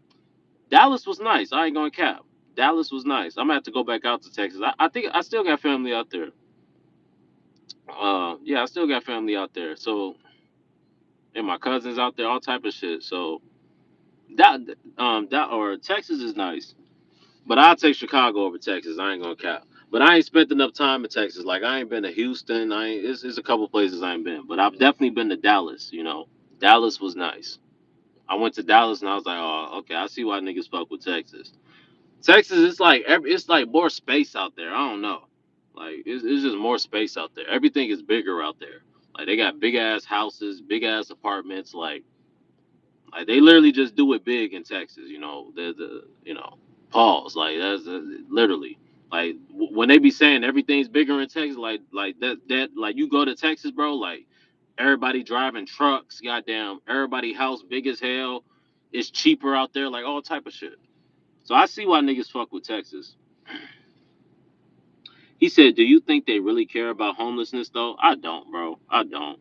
Dallas was nice. I ain't gonna cap. Dallas was nice. I'm gonna have to go back out to Texas. I think I still got family out there. Yeah, I still got family out there. So and my cousins out there, all type of shit. So that or Texas is nice, but I'll take Chicago over Texas. I ain't gonna cap. But I ain't spent enough time in Texas. Like I ain't been to Houston. It's a couple places I ain't been, but I've definitely been to Dallas. Dallas was nice. I went to Dallas and I was like, oh, okay, I see why niggas fuck with Texas. Texas, it's like more space out there. I don't know, like it's just more space out there. Everything is bigger out there. Like they got big ass houses, big ass apartments. Like they literally just do it big in Texas. The pause. Like that's literally like when they be saying everything's bigger in Texas. Like that like you go to Texas, bro. Like everybody driving trucks. Goddamn, everybody house big as hell. It's cheaper out there. Like all type of shit. So I see why niggas fuck with Texas. He said, "Do you think they really care about homelessness though?" I don't, bro. I don't.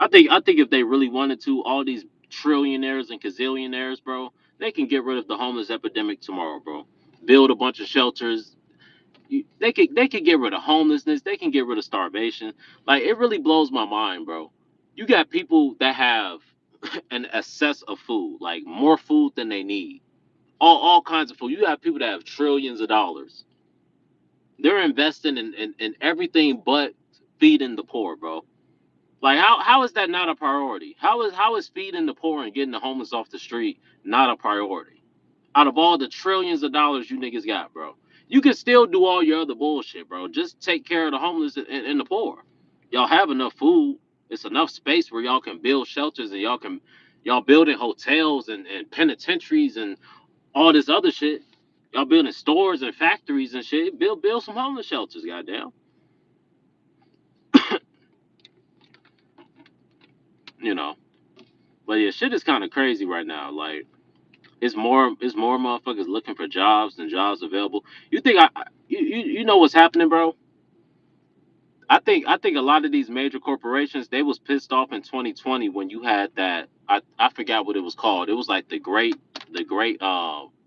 I think if they really wanted to, all these trillionaires and gazillionaires, bro, they can get rid of the homeless epidemic tomorrow, bro. Build a bunch of shelters. They could get rid of homelessness. They can get rid of starvation. Like it really blows my mind, bro. You got people that have an excess of food, like more food than they need. All kinds of food. You got people that have trillions of dollars. They're investing in everything but feeding the poor, bro. Like how is that not a priority? How is feeding the poor and getting the homeless off the street not a priority? Out of all the trillions of dollars you niggas got, bro, you can still do all your other bullshit, bro. Just take care of the homeless and the poor. Y'all have enough food. It's enough space where y'all can build shelters and y'all building hotels and penitentiaries and all this other shit. Y'all building stores and factories and shit. Build some homeless shelters, goddamn. You know. But yeah, shit is kind of crazy right now. Like it's more motherfuckers looking for jobs than jobs available. You think you know what's happening, bro? I think a lot of these major corporations they was pissed off in 2020 when you had that I forgot what it was called. It was like the great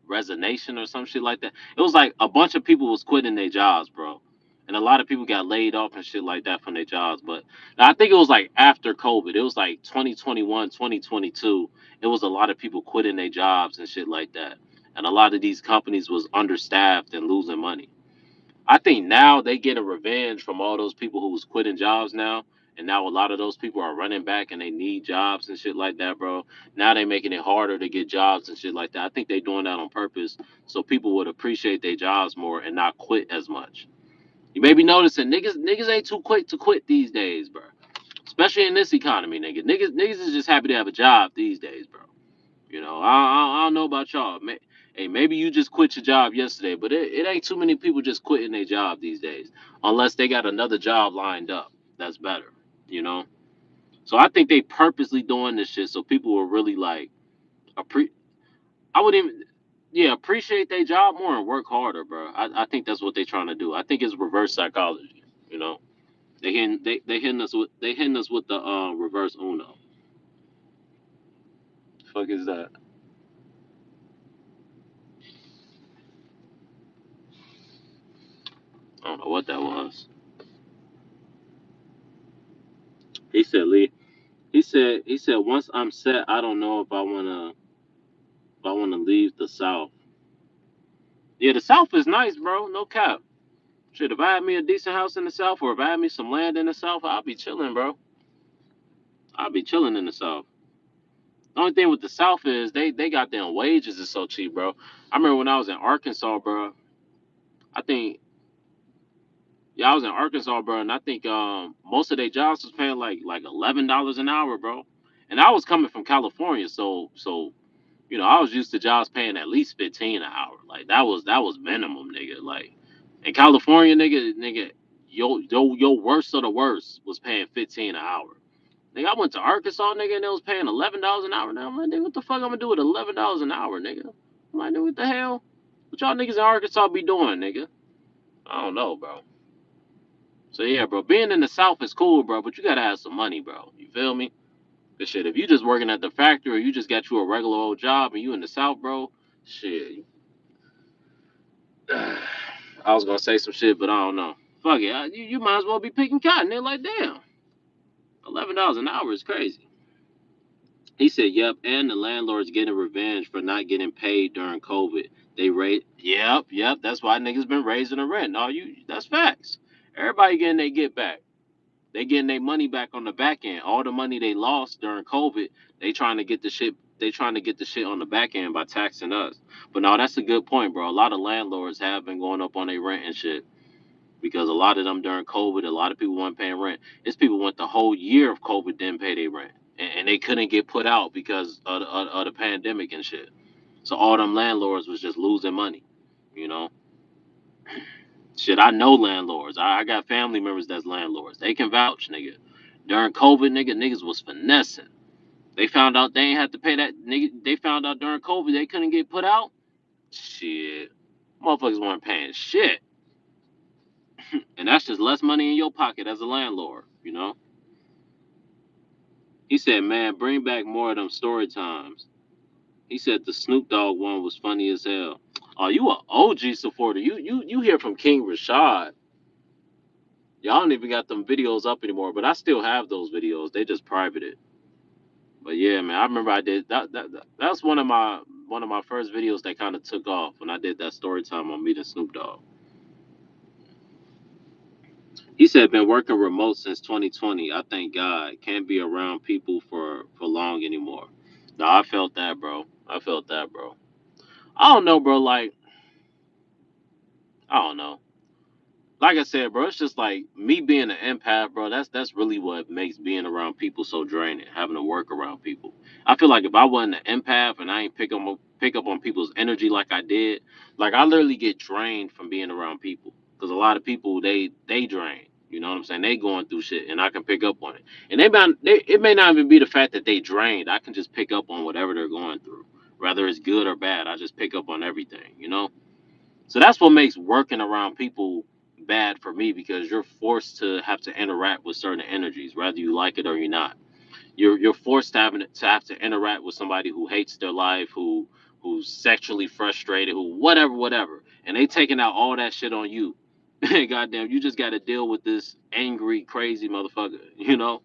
resignation or some shit like that. It was like a bunch of people was quitting their jobs, bro. and a lot of people got laid off and shit like that from their jobs. But I think it was like after COVID, it was like 2021, 2022. It was a lot of people quitting their jobs and shit like that, and a lot of these companies was understaffed and losing money. I think now they get a revenge from all those people who was quitting jobs now. And now a lot of those people are running back and they need jobs and shit like that, bro. Now they making it harder to get jobs and shit like that. I think they doing that on purpose so people would appreciate their jobs more and not quit as much. You may be noticing niggas ain't too quick to quit these days, bro. Especially in this economy, niggas is just happy to have a job these days, bro. I don't know about y'all. Hey, maybe you just quit your job yesterday, but it ain't too many people just quitting their job these days, unless they got another job lined up that's better. You know. So I think they purposely doing this shit so people will really like appre. I would even, yeah, appreciate their job more and work harder, bro. I think that's what they trying to do. I think it's reverse psychology. You know. They hitting us with the reverse Uno. Fuck is that? I don't know what that was. He said, Lee. He said once I'm set, I don't know if I wanna leave the South. Yeah, the South is nice, bro. No cap. Shit, if I had me a decent house in the South or if I had me some land in the South, I'd be chilling, bro. I'd be chilling in the South. The only thing with the South is they got them wages is so cheap, bro. I remember when I was in Arkansas, bro. I think Yeah, I was in Arkansas, bro, and I think most of their jobs was paying like $11 an hour, bro. And I was coming from California, so I was used to jobs paying at least 15 an hour. Like that was minimum, nigga. Like in California, nigga, your worst of the worst was paying 15 an hour. Nigga, I went to Arkansas, nigga, and it was paying $11 an hour. Now I'm like, nigga, what the fuck I'm gonna do with $11 an hour, nigga? I'm like, nigga, what the hell? What y'all niggas in Arkansas be doing, nigga? I don't know, bro. So yeah, bro, being in the South is cool, bro, but you gotta have some money, bro. You feel me? Cause shit, if you just working at the factory or you just got you a regular old job and you in the South, bro, shit. I was gonna say some shit, but I don't know. Fuck it, you might as well be picking cotton. They're like, damn, $11 an hour is crazy. He said, "Yep," and the landlords getting revenge for not getting paid during COVID. They rate, yep. That's why niggas been raising the rent. No, that's facts. Everybody getting they get back. They getting their money back on the back end. All the money they lost during COVID, they trying to get the shit. They trying to get the shit on the back end by taxing us. But no, that's a good point, bro. A lot of landlords have been going up on their rent and shit because a lot of them during COVID, a lot of people weren't paying rent. It's people went the whole year of COVID didn't pay their rent, and they couldn't get put out because of the pandemic and shit. So all them landlords was just losing money, you know. Shit, I know landlords. I got family members that's landlords. They can vouch, nigga. During COVID, niggas was finessing. They found out they ain't had to pay that nigga. They found out during COVID they couldn't get put out. Shit, motherfuckers weren't paying shit, and that's just less money in your pocket as a landlord. You know. He said, "Man, bring back more of them story times." He said the Snoop Dogg one was funny as hell. Oh, you a OG supporter? You hear from King Rashad? Y'all don't even got them videos up anymore, but I still have those videos. They just privated. But yeah, man, I remember I did that's one of my first videos that kind of took off when I did that story time on meeting Snoop Dogg. He said been working remote since 2020. I thank God. Can't be around people for long anymore. No, I felt that, bro. I felt that, bro. I don't know, bro. Like, I don't know. Like I said, bro, it's just like me being an empath, bro. That's really what makes being around people so draining. Having to work around people. I feel like if I wasn't an empath and I ain't pick up on people's energy like I did, like I literally get drained from being around people. Because a lot of people they drain. You know what I'm saying? They going through shit, and I can pick up on it. And it may not even be the fact that they drained. I can just pick up on whatever they're going through, whether it's good or bad. I just pick up on everything. You know. So that's what makes working around people bad for me because you're forced to have to interact with certain energies, whether you like it or you're not. You're forced to have to interact with somebody who hates their life, who's sexually frustrated, who whatever, and they taking out all that shit on you. Goddamn, you just got to deal with this angry, crazy motherfucker. So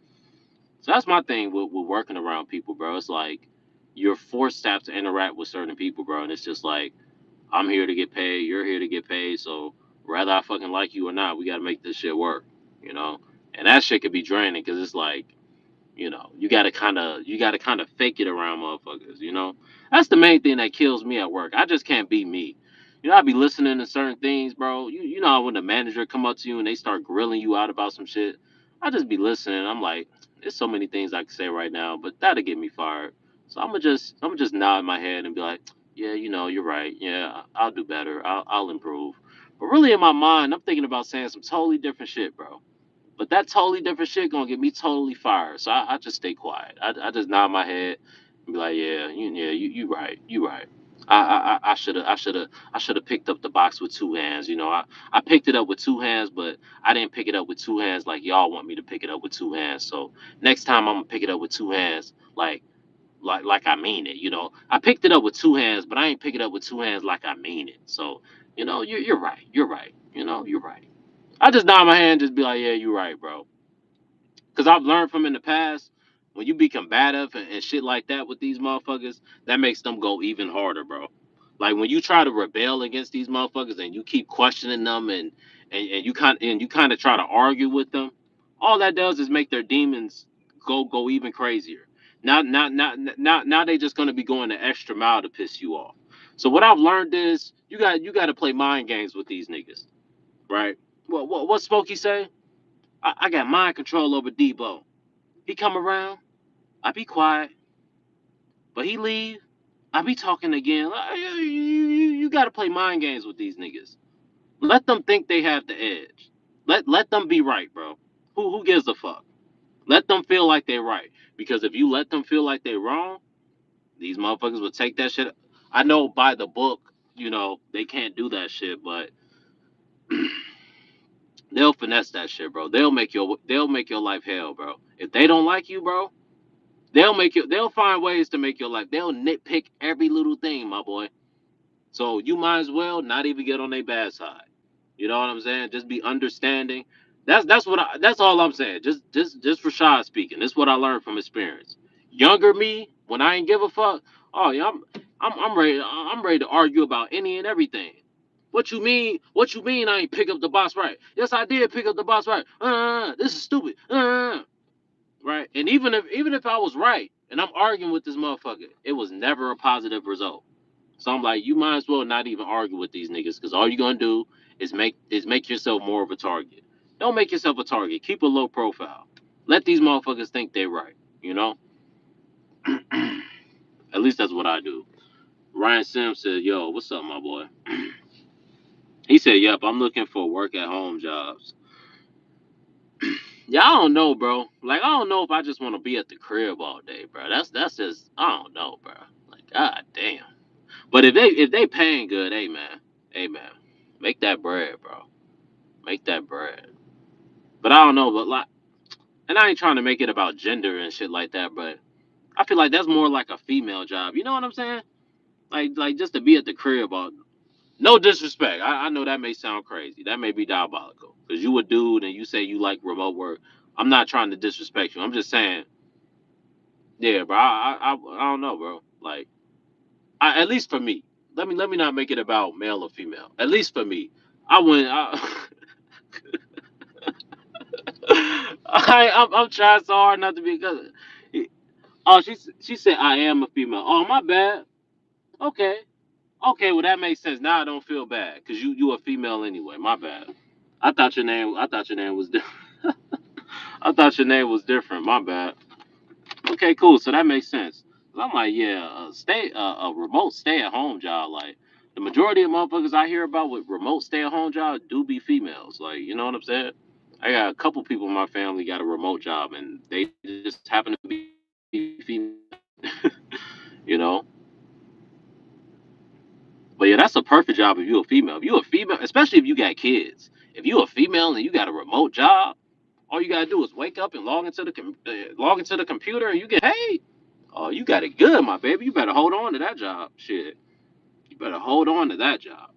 that's my thing with working around people, bro. It's like you're forced to have to interact with certain people, bro, and it's just like I'm here to get paid, you're here to get paid, so whether I fucking like you or not, we got to make this shit work, you know. And that shit could be draining because it's like you gotta kind of fake it around motherfuckers. That's the main thing that kills me at work. I just can't be me. I be listening to certain things, bro. You know how when the manager come up to you and they start grilling you out about some shit. I just be listening. I'm like, there's so many things I can say right now, but that'll get me fired. So I'm gonna just nod my head and be like, yeah, you're right. Yeah, I'll do better. I'll improve. But really in my mind, I'm thinking about saying some totally different shit, bro. But that totally different shit gonna get me totally fired. So I just stay quiet. I just nod my head and be like, yeah, you right, you right. I should have picked up the box with two hands. I picked it up with two hands, but I didn't pick it up with two hands like y'all want me to pick it up with two hands. So next time I'm gonna pick it up with two hands, like I mean it. I picked it up with two hands, but I ain't pick it up with two hands like I mean it. So you're right. You're right. You're right. I just nod my hand and just be like, yeah, you're right, bro. Because I've learned from in the past, when you be combative and shit like that with these motherfuckers, that makes them go even harder, bro. Like when you try to rebel against these motherfuckers and you keep questioning them and you kind of try to argue with them, all that does is make their demons go even crazier. Now they just gonna be going the extra mile to piss you off. So what I've learned is you got to play mind games with these niggas, right? What Smokey say? I got mind control over Debo. He come around, I be quiet, but he leave, I be talking again. Like, you got to play mind games with these niggas. Let them think they have the edge. Let them be right, bro. Who gives a fuck? Let them feel like they're right. Because if you let them feel like they're wrong, these motherfuckers will take that shit. I know by the book, they can't do that shit, but they'll finesse that shit, bro. They'll make your life hell, bro. If they don't like you, bro, they'll find ways to make your life. They'll nitpick every little thing, my boy. So you might as well not even get on their bad side. You know what I'm saying? Just be understanding. That's all I'm saying. Just Rashad speaking. This is what I learned from experience. Younger me, when I ain't give a fuck, oh yeah, I'm ready to argue about any and everything. What you mean? What you mean I ain't pick up the boss right? Yes, I did pick up the boss right. This is stupid. Right? And even if I was right and I'm arguing with this motherfucker, it was never a positive result. So I'm like, you might as well not even argue with these niggas because all you're gonna do is make yourself more of a target. Don't make yourself a target. Keep a low profile. Let these motherfuckers think they're right. You know. At least that's what I do. Ryan Sims said, "Yo, what's up, my boy?" He said, "Yep, I'm looking for work at home jobs." Yeah, I don't know, bro. Like, I don't know if I just want to be at the crib all day, bro. That's just I don't know, bro. Like, god damn. But if they paying good, hey man, make that bread, bro. Make that bread. But I don't know, but like, and I ain't trying to make it about gender and shit like that, but I feel like that's more like a female job. You know what I'm saying? Like just to be at the crib all. No disrespect. I know that may sound crazy. That may be diabolical because you a dude and you say you like remote work. I'm not trying to disrespect you. I'm just saying, yeah, bro. I don't know, bro. Like, at least for me. Let me not make it about male or female. At least for me, I wouldn't. I'm trying so hard not to be because. Oh, she said I am a female. Oh, my bad. Okay, okay. Well, that makes sense. Now I don't feel bad because you a female anyway. My bad. I thought your name was different. I thought your name was different. My bad. Okay, cool. So that makes sense. 'Cause I'm like, yeah, a remote stay at home job. Like the majority of motherfuckers I hear about with remote stay at home job do be females. Like, you know what I'm saying? I got a couple people in my family got a remote job and they just happen to be female. you know. But yeah, that's a perfect job if you're a female. If you're a female, especially if you got kids. If you're a female and you got a remote job, all you gotta do is wake up and log into the computer and you get paid. Oh, you got it good, my baby. You better hold on to that job. Shit, you better hold on to that job.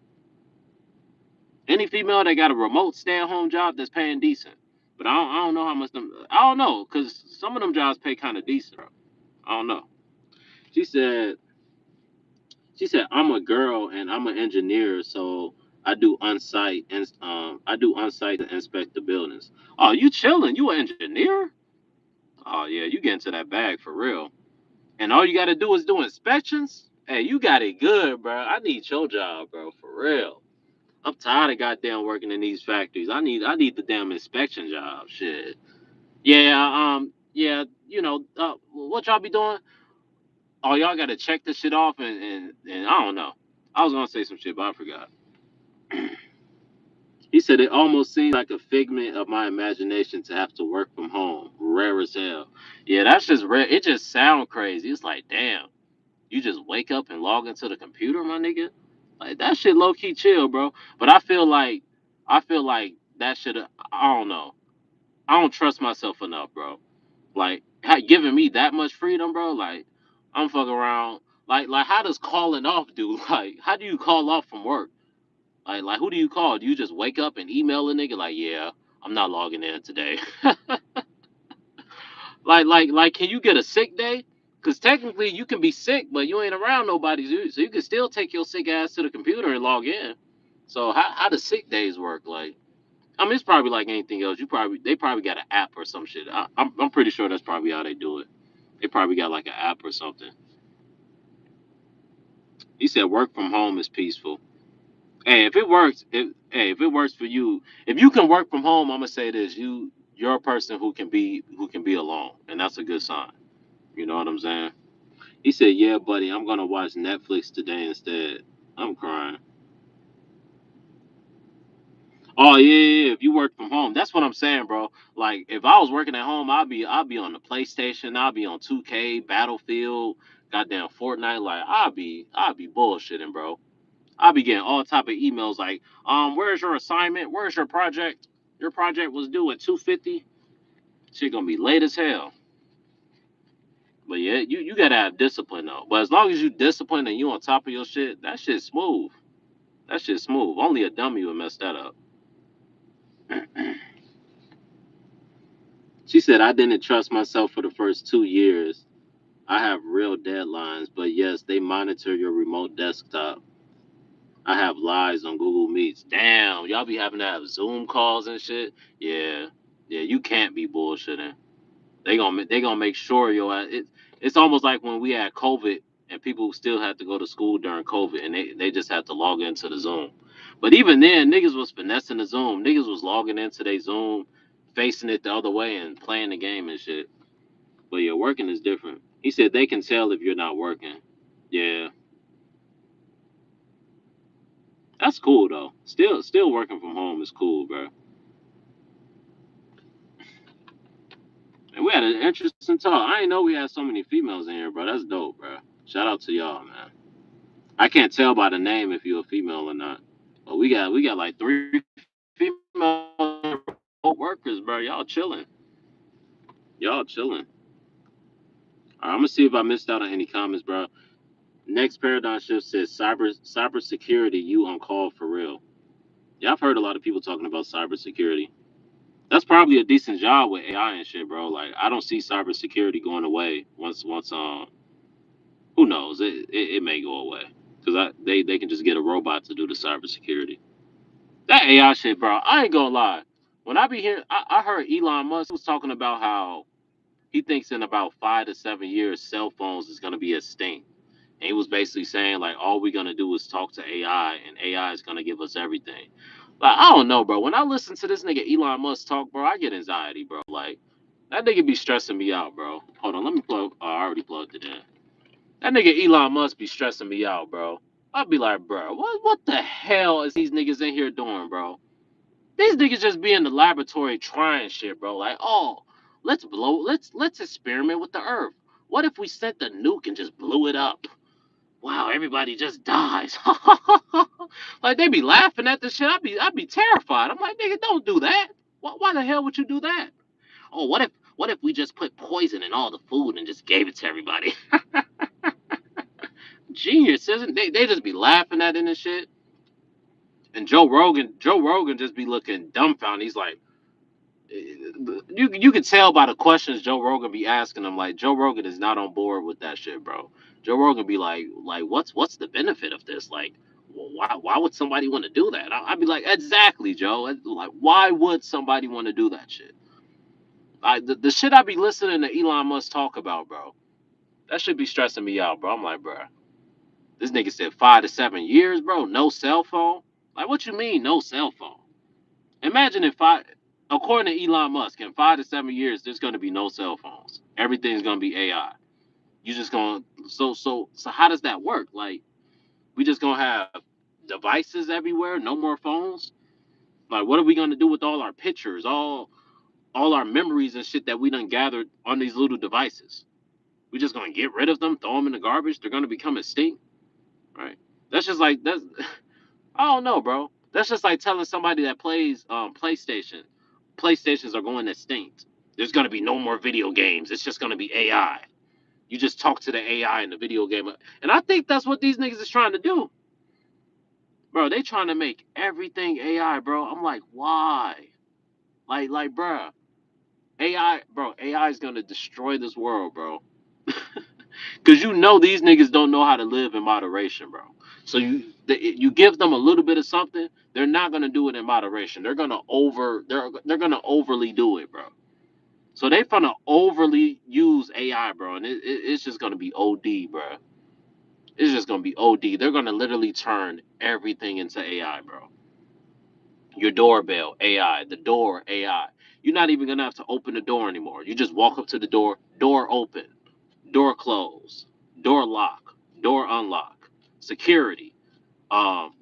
Any female that got a remote stay-at-home job that's paying decent. But I don't know how much them. I don't know because some of them jobs pay kind of decent, bro. I don't know. She said she said I'm a girl and I'm an engineer, so I do on-site to inspect the buildings. Oh, you chilling? You an engineer? Oh yeah, you get into that bag for real. And all you got to do is do inspections. Hey, you got it good, bro. I need your job, bro, for real. I'm tired of goddamn working in these factories. I need the damn inspection job. Shit. Yeah, yeah, what y'all be doing? Oh, y'all gotta check this shit off and I don't know. I was gonna say some shit, but I forgot. He said it almost seems like a figment of my imagination to have to work from home. Rare as hell. Yeah, that's just rare. It just sound crazy. It's like, damn, you just wake up and log into the computer, my nigga. Like that shit low key chill, bro. But I feel like that should I don't know. I don't trust myself enough, bro. Like giving me that much freedom, bro. Like I'm fucking around. Like how does calling off do? Like how do you call off from work? Like who do you call? Do you just wake up and email a nigga like, yeah, I'm not logging in today? Like can you get a sick day? Because technically you can be sick, but you ain't around nobody, so you can still take your sick ass to the computer and log in. So how do sick days work? Like I mean, it's probably like anything else. They probably got an app or some shit. I'm pretty sure that's probably how they do it. They probably got like an app or something. He said work from home is peaceful. Hey, if it works for you, if you can work from home, I'm gonna say this: you're a person who can be alone, and that's a good sign. You know what I'm saying? He said, "Yeah, buddy, I'm gonna watch Netflix today instead." I'm crying. Oh yeah, yeah, yeah, if you work from home, that's what I'm saying, bro. Like if I was working at home, I'd be on the PlayStation, I'd be on 2K, Battlefield, goddamn Fortnite. Like I'd be bullshitting, bro. I'll be getting all type of emails like, where's your assignment? Where's your project? Your project was due at 2:50. Shit gonna be late as hell. But yeah, you gotta have discipline though. But as long as you disciplined and you on top of your shit, that shit's smooth. That shit's smooth. Only a dummy would mess that up. She said I didn't trust myself for the first 2 years. I have real deadlines, but yes, they monitor your remote desktop. I have lives on Google Meets. Damn, y'all be having to have Zoom calls and shit. Yeah, yeah, you can't be bullshitting. They gonna make sure it's almost like when we had COVID and people still had to go to school during COVID and they just had to log into the Zoom. But even then, niggas was finessing the Zoom. Niggas was logging into their Zoom, facing it the other way and playing the game and shit. But yeah, working is different. He said they can tell if you're not working. Yeah, that's cool though. Still working from home is cool, bro. And we had an interesting talk. I didn't know we had so many females in here, bro. That's dope, bro. Shout out to y'all, man. I can't tell by the name if you're a female or not. But we got like three female workers, bro. Y'all chilling. Y'all chilling. All right, I'm gonna see if I missed out on any comments, bro. Next paradigm shift says cyber security. You on call for real? Yeah, I've heard a lot of people talking about cybersecurity. That's probably a decent job with AI and shit, bro. Like I don't see cybersecurity going away once who knows? It may go away because they can just get a robot to do the cybersecurity. That AI shit, bro. I ain't gonna lie. When I be here, I heard Elon Musk was talking about how he thinks in about 5 to 7 years, cell phones is gonna be extinct. And he was basically saying like all we're gonna do is talk to AI, and AI is gonna give us everything. Like I don't know, bro. When I listen to this nigga Elon Musk talk, bro, I get anxiety, bro. Like that nigga be stressing me out, bro. Hold on, let me plug. Oh, I already plugged it in. That nigga Elon Musk be stressing me out, bro. I'd be like, bro, what the hell is these niggas in here doing, bro? These niggas just be in the laboratory trying shit, bro. Like, oh, let's experiment with the Earth. What if we sent the nuke and just blew it up? Wow, everybody just dies. Like they be laughing at the shit. I'd be terrified. I'm like, nigga, don't do that. Why the hell would you do that? Oh, what if we just put poison in all the food and just gave it to everybody? Genius, isn't they? They just be laughing at it and shit. And Joe Rogan just be looking dumbfounded. He's like, you can tell by the questions Joe Rogan be asking him. Like Joe Rogan is not on board with that shit, bro. Joe Rogan be like what's the benefit of this? Like, why would somebody want to do that? I'd be like, exactly, Joe. Like, why would somebody want to do that shit? The shit I be listening to Elon Musk talk about, bro. That should be stressing me out, bro. I'm like, bro, this nigga said 5 to 7 years, bro. No cell phone. Like, what you mean, no cell phone? Imagine if according to Elon Musk, in 5 to 7 years, there's going to be no cell phones. Everything's going to be AI. You just going to so how does that work? Like, we just going to have devices everywhere, no more phones. Like, what are we going to do with all our pictures, all our memories and shit that we done gathered on these little devices? We just going to get rid of them, throw them in the garbage? They're going to become extinct, right? That's just like that's I don't know, bro. That's just like telling somebody that plays PlayStations are going extinct. There's gonna be no more video games. It's just gonna be AI. You just talk to the AI in the video game, and I think that's what these niggas is trying to do, bro. They trying to make everything AI, bro. I'm like, why? Bro, AI, bro. AI is gonna destroy this world, bro. Because you know these niggas don't know how to live in moderation, bro. So you give them a little bit of something, they're not gonna do it in moderation. They're gonna overly do it, bro. So they gonna overly use AI, bro, and it's just gonna be OD, bro. It's just gonna be OD. They're gonna literally turn everything into AI, bro. Your doorbell, AI. The door, AI. You're not even gonna have to open the door anymore. You just walk up to the door, door open, door close, door lock, door unlock, security, um,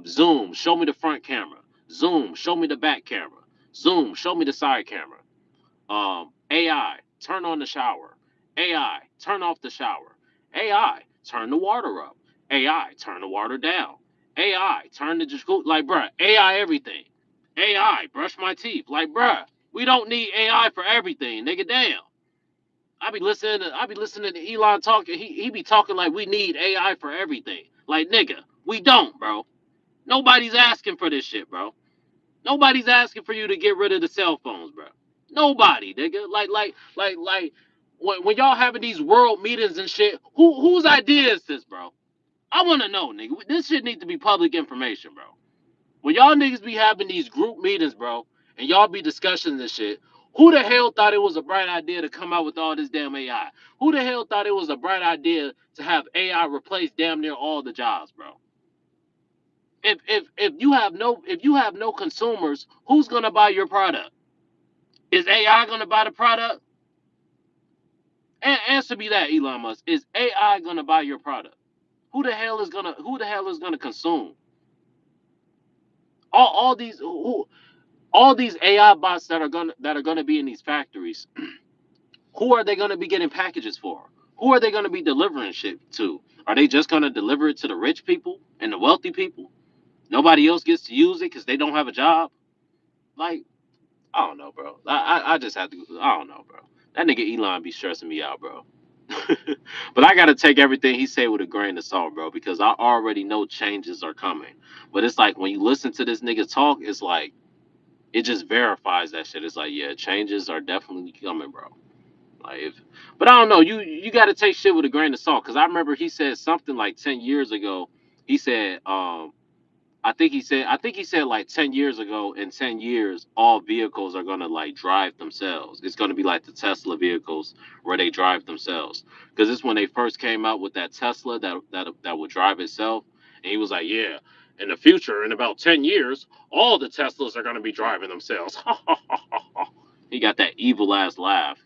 zoom, show me the front camera, zoom, show me the back camera, zoom, show me the side camera, AI, turn on the shower, AI, turn off the shower, AI, turn the water up, AI, turn the water down, AI, turn the jacuzzi, like, bruh, AI everything, AI, brush my teeth, like, bruh, we don't need AI for everything, nigga, damn. I be listening to Elon talking. He be talking like we need AI for everything. Like, nigga, we don't, bro. Nobody's asking for this shit, bro. Nobody's asking for you to get rid of the cell phones, bro. Nobody, nigga. Like when y'all having these world meetings and shit, whose idea is this, bro? I want to know, nigga. This shit needs to be public information, bro. When y'all niggas be having these group meetings, bro, and y'all be discussing this shit, who the hell thought it was a bright idea to come out with all this damn AI? Who the hell thought it was a bright idea to have AI replace damn near all the jobs, bro? If you have no consumers, who's gonna buy your product? Is AI gonna buy the product? Answer me that, Elon Musk. Is AI gonna buy your product? Who the hell is gonna consume all these all these AI bots that are gonna be in these factories? Who are they gonna be getting packages for? Who are they gonna be delivering shit to? Are they just gonna deliver it to the rich people and the wealthy people? Nobody else gets to use it because they don't have a job. Like, I don't know, bro. I just have to. I don't know, bro. That nigga Elon be stressing me out, bro. But I gotta take everything he say with a grain of salt, bro, because I already know changes are coming. But it's like when you listen to this nigga talk, it's like it just verifies that shit. It's like, yeah, changes are definitely coming, bro. Like, but I don't know. You got to take shit with a grain of salt, because I remember he said something like 10 years ago. He said, I think he said like 10 years ago, in 10 years, all vehicles are gonna like drive themselves. It's gonna be like the Tesla vehicles where they drive themselves. Because it's when they first came out with that Tesla that would drive itself, and he was like, yeah, in the future, in about 10 years, all the Teslas are gonna be driving themselves. He got that evil ass laugh.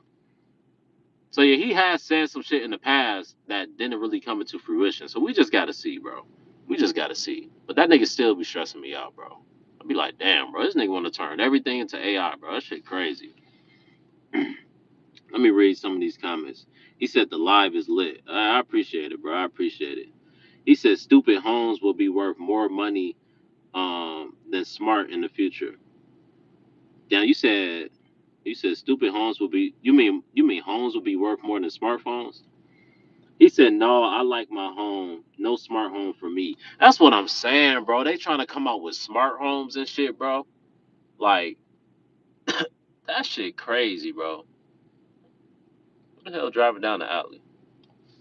So yeah, he has said some shit in the past that didn't really come into fruition. So we just gotta see, bro. We just gotta see. But that nigga still be stressing me out, bro. I'd be like, damn, bro, this nigga wanna turn everything into AI, bro. That shit crazy. Let me read some of these comments. He said the live is lit. I appreciate it, bro. I appreciate it. He said stupid homes will be worth more money than smart in the future. Damn, you said stupid homes will be you mean homes will be worth more than smartphones? He said, "No, I like my home. No smart home for me." That's what I'm saying, bro. They trying to come out with smart homes and shit, bro. Like that shit crazy, bro. What the hell driving down the alley?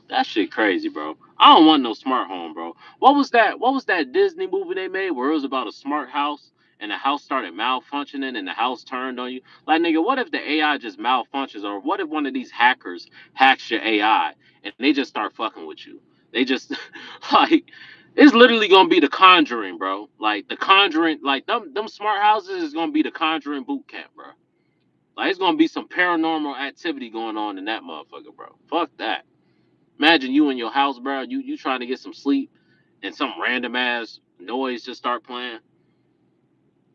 That shit crazy, bro. I don't want no smart home, bro. What was that? What was that Disney movie they made where it was about a smart house and the house started malfunctioning and the house turned on you? Like, nigga, what if the AI just malfunctions, or what if one of these hackers hacks your AI and they just start fucking with you? They just like it's literally gonna be the Conjuring, bro. Like the Conjuring, like them smart houses is gonna be the Conjuring boot camp, bro. Like it's gonna be some paranormal activity going on in that motherfucker, bro. Fuck that. Imagine you in your house, bro. You trying to get some sleep, and some random ass noise just start playing.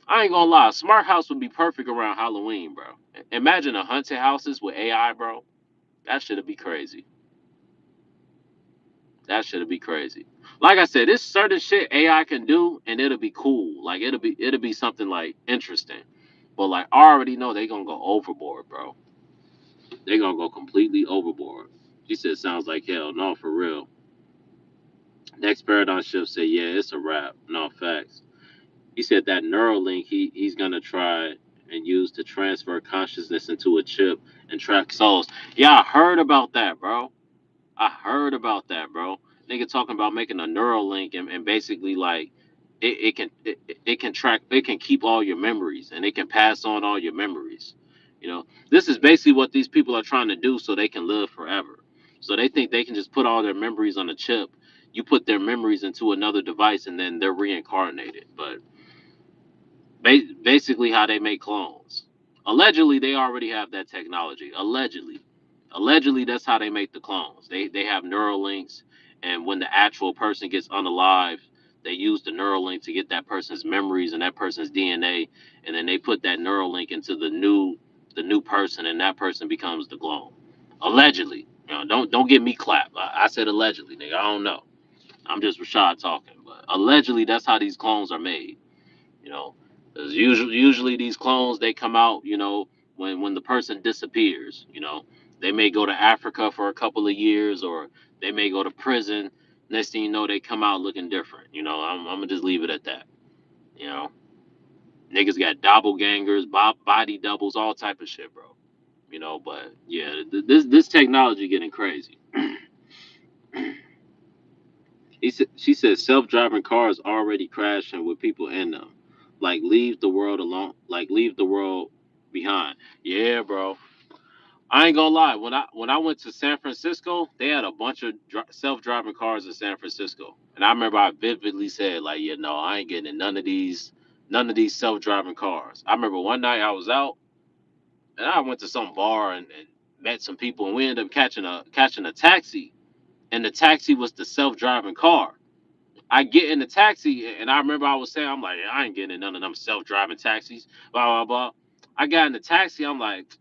I ain't gonna lie, smart house would be perfect around Halloween, bro. Imagine a haunted houses with AI, bro. That should be crazy. That should be crazy. Like I said, there's certain shit AI can do, and it'll be cool. Like it'll be something like interesting. But like I already know they gonna go overboard, bro. They gonna go completely overboard. He said, "Sounds like hell." No, for real. Next paradigm shift said, "Yeah, it's a wrap." No facts. He said that Neuralink he's gonna try and use to transfer consciousness into a chip and track souls. Yeah, I heard about that, bro. I heard about that, bro. Nigga talking about making a Neuralink and basically like it can track, it can keep all your memories and it can pass on all your memories. You know, this is basically what these people are trying to do so they can live forever. So they think they can just put all their memories on a chip. You put their memories into another device and then they're reincarnated. But basically how they make clones. Allegedly, they already have that technology. Allegedly, that's how they make the clones. They have neural links, and when the actual person gets unalive, they use the neural link to get that person's memories and that person's DNA, and then they put that neural link into the new person, and that person becomes the clone. Allegedly, don't get me clapped. I said allegedly, nigga. I don't know. I'm just Rashad talking, but allegedly, that's how these clones are made. You know, 'cause usually these clones they come out, when the person disappears. They may go to Africa for a couple of years, or they may go to prison. Next thing you know, they come out looking different. I'm gonna just leave it at that. You know, niggas got doppelgangers, body doubles, all type of shit, bro. But yeah, this technology getting crazy. She said self-driving cars already crashing with people in them. Like leave the world alone. Like leave the world behind. Yeah, bro. I ain't gonna lie. When I went to San Francisco, they had a bunch of self-driving cars in San Francisco, and I remember I vividly said like, yeah, no, I ain't getting in none of these self-driving cars. I remember one night I was out and I went to some bar and met some people, and we ended up catching a taxi, and the taxi was the self-driving car. I get in the taxi, and I remember I was saying, I'm like, I ain't getting in none of them self-driving taxis, blah blah blah. I got in the taxi, I'm like,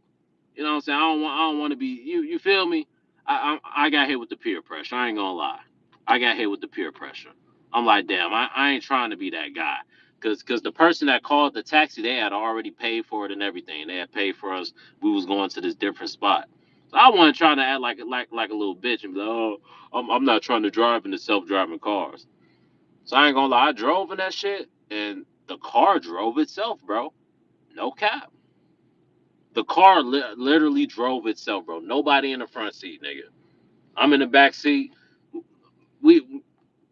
what I'm saying, I don't want to be you feel me? I got hit with the peer pressure. I ain't gonna lie, I got hit with the peer pressure. I'm like, damn, I ain't trying to be that guy, cause the person that called the taxi, they had already paid for it and everything. They had paid for us. We was going to this different spot. So I wasn't trying to act like a little bitch and be like, oh, I'm not trying to drive in the self-driving cars. So I ain't gonna lie, I drove in that shit, and the car drove itself, bro. No cap. The car literally drove itself, bro. Nobody in the front seat, nigga. I'm in the back seat. We,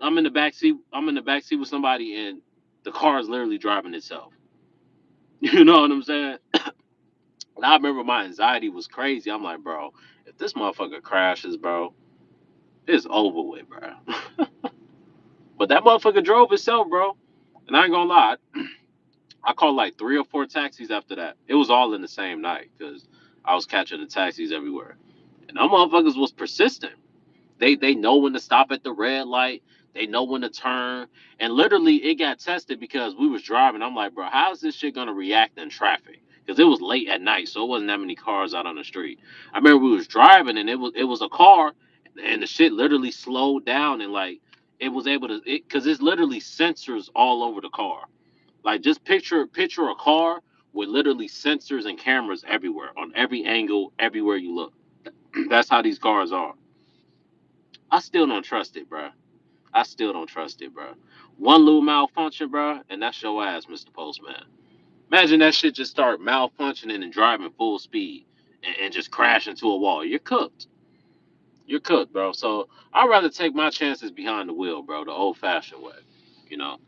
I'm in the back seat. I'm in the back seat with somebody, and the car is literally driving itself. You know what I'm saying? And I remember my anxiety was crazy. I'm like, bro, if this motherfucker crashes, bro, it's over with, bro. But that motherfucker drove itself, bro. And I ain't gonna lie, I called like 3 or 4 taxis after that. It was all in the same night because I was catching the taxis everywhere. And them motherfuckers was persistent. They know when to stop at the red light. They know when to turn. And literally it got tested because we was driving. I'm like, bro, how's this shit gonna react in traffic? Because it was late at night, so it wasn't that many cars out on the street. I remember we was driving and it was a car, and the shit literally slowed down, and like it was able to, because it's literally sensors all over the car. Like just picture a car with literally sensors and cameras everywhere, on every angle, everywhere you look. That's how these cars are. I still don't trust it, bro. I still don't trust it, bro. One little malfunction, bro, and that's your ass, Mr. Postman. Imagine that shit just start malfunctioning and driving full speed and just crash into a wall. You're cooked. You're cooked, bro. So I'd rather take my chances behind the wheel, bro, the old fashioned way. You know,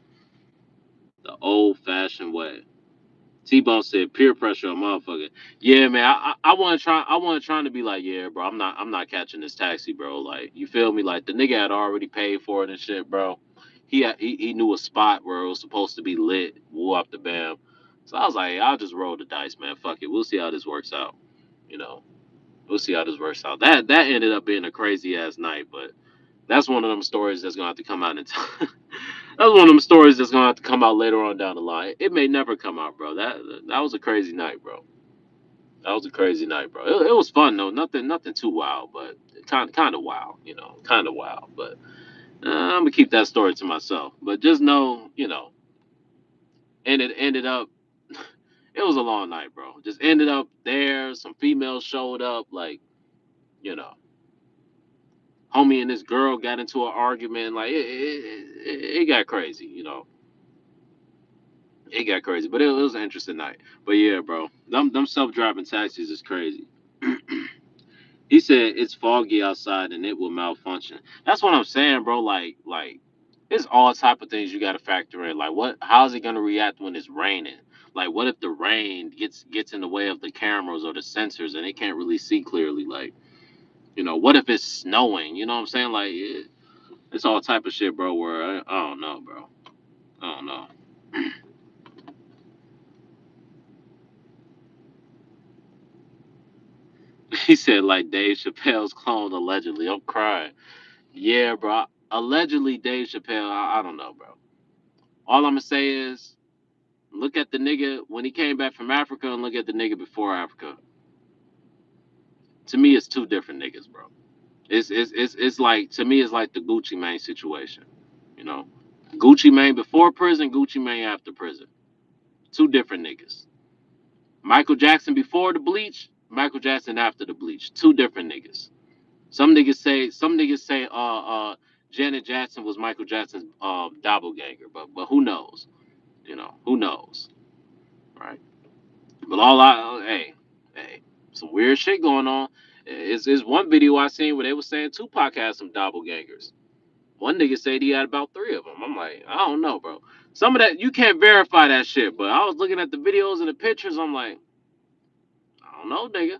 the old fashioned way. T-Bone said peer pressure on motherfucker. Yeah, man. I want to try. I want to try to be like, yeah, bro. I'm not catching this taxi, bro. Like, you feel me? Like the nigga had already paid for it and shit, bro. He knew a spot where it was supposed to be lit. Woo up the bam. So I was like, I'll just roll the dice, man. Fuck it. We'll see how this works out. You know, we'll see how this works out. That ended up being a crazy ass night, but that's one of them stories that's gonna have to come out in time. That's one of them stories that's gonna have to come out later on down the line. It may never come out, bro. That was a crazy night, bro. That was a crazy night, bro. It was fun though. Nothing too wild, but kind of wild, kind of wild. But I'm gonna keep that story to myself. But just know, and it ended up. It was a long night, bro. Just ended up there. Some females showed up, like you know, homie and this girl got into an argument. Like it got crazy, It got crazy, but it was an interesting night. But yeah, bro, them self driving taxis is crazy. He said it's foggy outside and it will malfunction. That's what I'm saying, bro. Like it's all type of things you got to factor in. Like how's it gonna react when it's raining? Like what if the rain gets in the way of the cameras or the sensors and it can't really see clearly? Like what if it's snowing? You know what I'm saying? Like it's all type of shit, bro. Where I don't know, bro. I don't know. He said like Dave Chappelle's clone allegedly. I'm crying. Yeah, bro. Allegedly Dave Chappelle. I don't know, bro. All I'm gonna say is look at the nigga when he came back from Africa and look at the nigga before Africa. To me, it's two different niggas, bro. It's like to me, it's like the Gucci Mane situation. You know, Gucci Mane before prison, Gucci Mane after prison. Two different niggas. Michael Jackson before the bleach, Michael Jackson after the bleach. Two different niggas. Some niggas say Janet Jackson was Michael Jackson's doppelganger, but who knows? Who knows, right? But hey, some weird shit going on. Is one video I seen where they was saying Tupac had some doppelgangers. One nigga said he had about three of them. I'm like, I don't know, bro. Some of that you can't verify that shit, but I was looking at the videos and the pictures. I'm like, I don't know, nigga.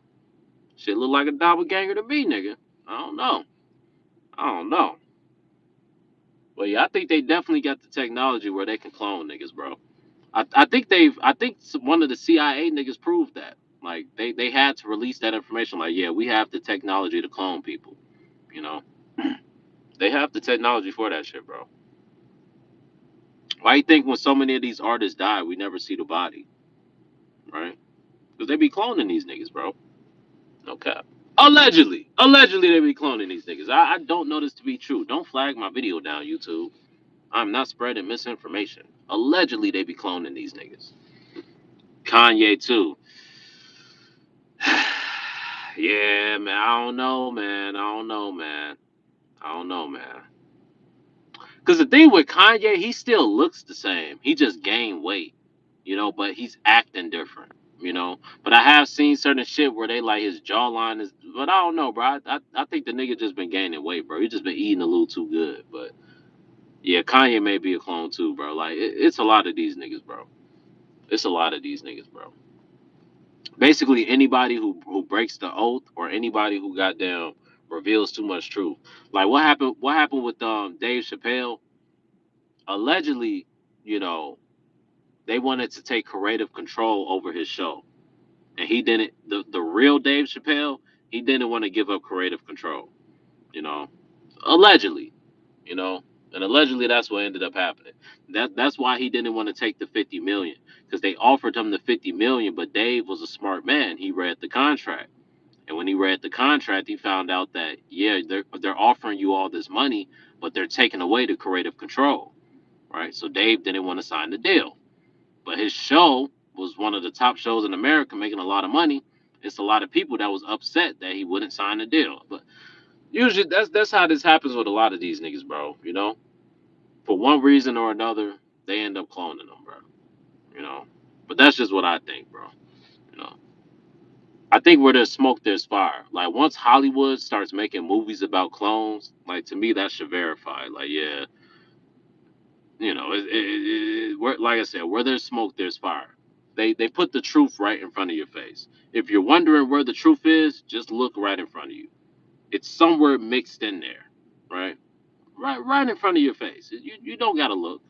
Shit look like a doppelganger to me, nigga. I don't know. I don't know. But yeah, I think they definitely got the technology where they can clone niggas, bro. I think one of the CIA niggas proved that. Like they had to release that information. Like, yeah, we have the technology to clone people. You know, they have the technology for that shit, bro. Why you think when so many of these artists die, we never see the body, right? Because they be cloning these niggas, bro. No cap. Allegedly they be cloning these niggas. I don't know this to be true. Don't flag my video down, YouTube. I'm not spreading misinformation. Allegedly they be cloning these niggas. Kanye too. Yeah, man. I don't know, man. I don't know, man. I don't know, man. Because the thing with Kanye, he still looks the same. He just gained weight, but he's acting different, But I have seen certain shit where they like his jawline is, but I don't know, bro. I think the nigga just been gaining weight, bro. He just been eating a little too good. But yeah, Kanye may be a clone too, bro. Like it's a lot of these niggas, bro. It's a lot of these niggas, bro. Basically anybody who breaks the oath or anybody who goddamn reveals too much truth. Like what happened with Dave Chappelle? Allegedly, you know, they wanted to take creative control over his show. And he didn't the real Dave Chappelle, he didn't want to give up creative control, you know. Allegedly, you know. And allegedly that's what ended up happening. That's why he didn't want to take the 50 million. Because they offered him the 50 million, but Dave was a smart man. He read the contract. And when he read the contract, he found out that yeah, they're offering you all this money, but they're taking away the creative control, right? So Dave didn't want to sign the deal, but his show was one of the top shows in America, making a lot of money. It's a lot of people that was upset that he wouldn't sign the deal, but Usually that's how this happens with a lot of these niggas, bro. You know, for one reason or another, they end up cloning them, bro. You know, but that's just what I think, bro. You know, I think where there's smoke, there's fire. Like once Hollywood starts making movies about clones, like to me that should verify. Like yeah, you know, like I said, where there's smoke, there's fire. They put the truth right in front of your face. If you're wondering where the truth is, just look right in front of you. It's somewhere mixed in there, right? Right in front of your face. You don't gotta look.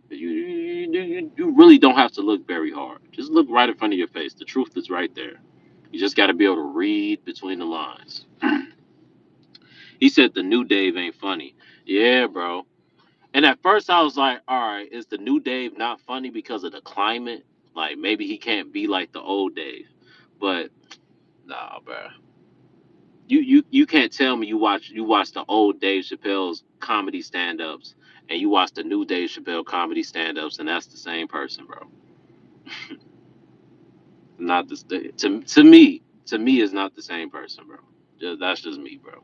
You really don't have to look very hard. Just look right in front of your face. The truth is right there. You just got to be able to read between the lines. He said the new Dave ain't funny. Yeah, bro. And at first I was like, all right, is the new Dave not funny because of the climate? Like maybe he can't be like the old Dave. But nah, bro. You can't tell me you watch the old Dave Chappelle's comedy stand-ups and you watch the new Dave Chappelle comedy stand-ups and that's the same person, bro. Not the to me is not the same person, bro. That's just me, bro.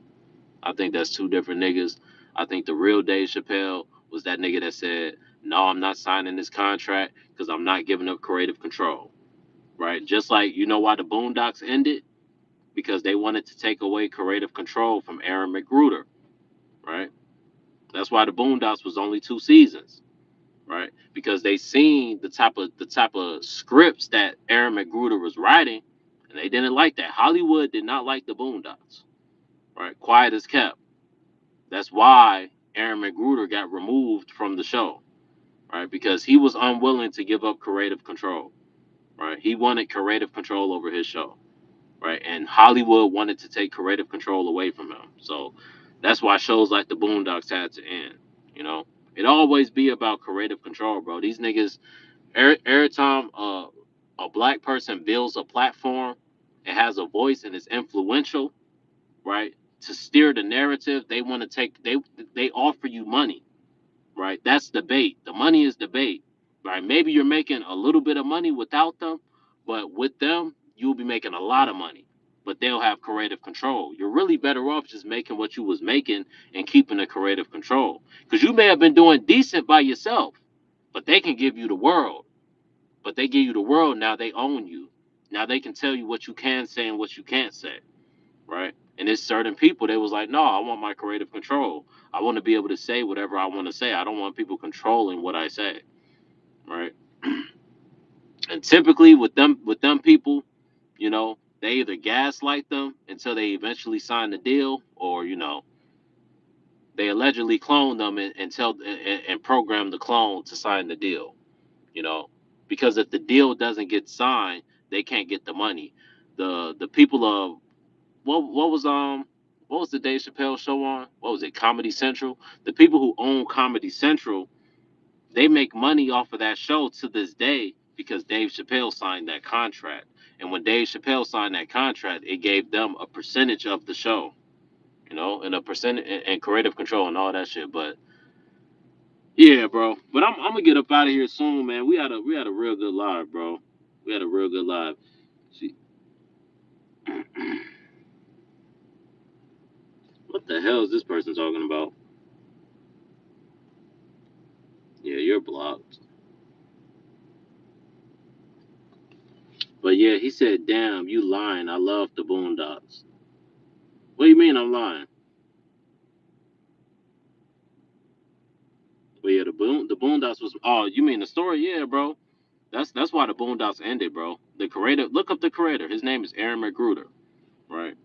I think that's two different niggas. I think the real Dave Chappelle was that nigga that said, "No, I'm not signing this contract because I'm not giving up creative control." Right? Just like you know why the Boondocks ended because they wanted to take away creative control from Aaron McGruder. Right? That's why the Boondocks was only 2 seasons. Right? Because they seen the type of scripts that Aaron McGruder was writing, and they didn't like that. Hollywood did not like the Boondocks. Right? Quiet as kept. That's why Aaron McGruder got removed from the show, right? Because he was unwilling to give up creative control, right? He wanted creative control over his show, right? And Hollywood wanted to take creative control away from him. So that's why shows like the Boondocks had to end, you know? It always be about creative control, bro. These niggas, every time a black person builds a platform and has a voice and is influential, right? To steer the narrative, they want to they offer you money, right? That's debate. The money is debate, right? Maybe you're making a little bit of money without them, but with them, you'll be making a lot of money. But they'll have creative control. You're really better off just making what you was making and keeping the creative control. Because you may have been doing decent by yourself, but they can give you the world. But they give you the world, now they own you. Now they can tell you what you can say and what you can't say, right? And there's certain people they was like, no, I want my creative control. I want to be able to say whatever I want to say. I don't want people controlling what I say, right? And typically with them people, they either gaslight them until they eventually sign the deal, or they allegedly clone them and program the clone to sign the deal. You know, because if the deal doesn't get signed, they can't get the money. The people of what was the Dave Chappelle show on? What was it? Comedy Central. The people who own Comedy Central, they make money off of that show to this day because Dave Chappelle signed that contract. And when Dave Chappelle signed that contract, it gave them a percentage of the show, and a percent and creative control and all that shit. But yeah, bro. But I'm gonna get up out of here soon, man. We had a real good live, bro. We had a real good live. See, what the hell is this person talking about? Yeah, you're blocked. But yeah, he said, "Damn, you lying. I love the Boondocks." What do you mean I'm lying? Well, yeah, the Boondocks was. Oh, you mean the story? Yeah, bro. That's why the Boondocks ended, bro. The creator. Look up the creator. His name is Aaron McGruder, right?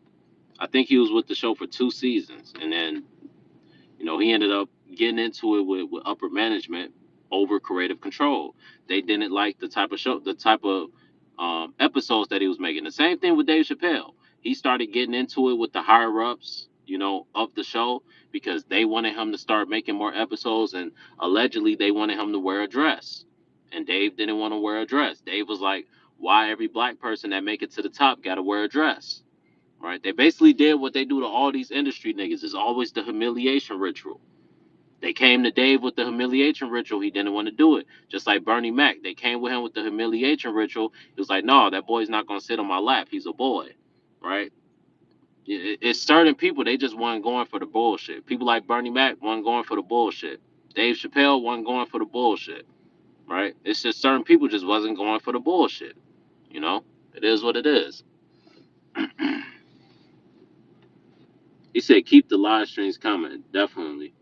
I think he was with the show for 2 seasons, and then he ended up getting into it with upper management over creative control. They didn't like the type of episodes that he was making. The same thing with Dave Chappelle. He started getting into it with the higher ups, of the show because they wanted him to start making more episodes, and allegedly they wanted him to wear a dress. And Dave didn't want to wear a dress. Dave was like, "Why every black person that make it to the top got to wear a dress?" Right? They basically did what they do to all these industry niggas. Is always the humiliation ritual. They came to Dave with the humiliation ritual. He didn't want to do it. Just like Bernie Mac. They came with him with the humiliation ritual. He was like, no, that boy's not going to sit on my lap. He's a boy. Right? Yeah, It's certain people they just wasn't going for the bullshit. People like Bernie Mac wasn't going for the bullshit. Dave Chappelle wasn't going for the bullshit. Right? It's just certain people just wasn't going for the bullshit. You know, it is what it is. He said, keep the live streams coming. Definitely.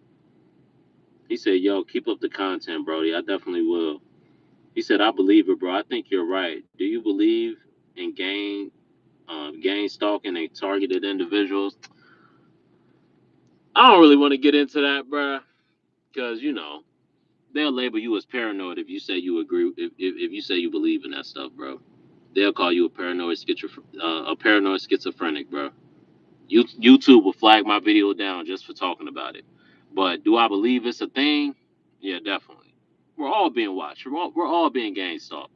He said, yo, keep up the content, Brody. I definitely will. He said, I believe it, bro. I think you're right. Do you believe in gang stalking and targeted individuals? I don't really want to get into that, bro, because, they'll label you as paranoid if you say you agree, if you say you believe in that stuff, bro. They'll call you a paranoid schizophrenic, bro. YouTube will flag my video down just for talking about it. But do I believe it's a thing? Yeah, definitely. We're all being watched. We're all being gang stalked,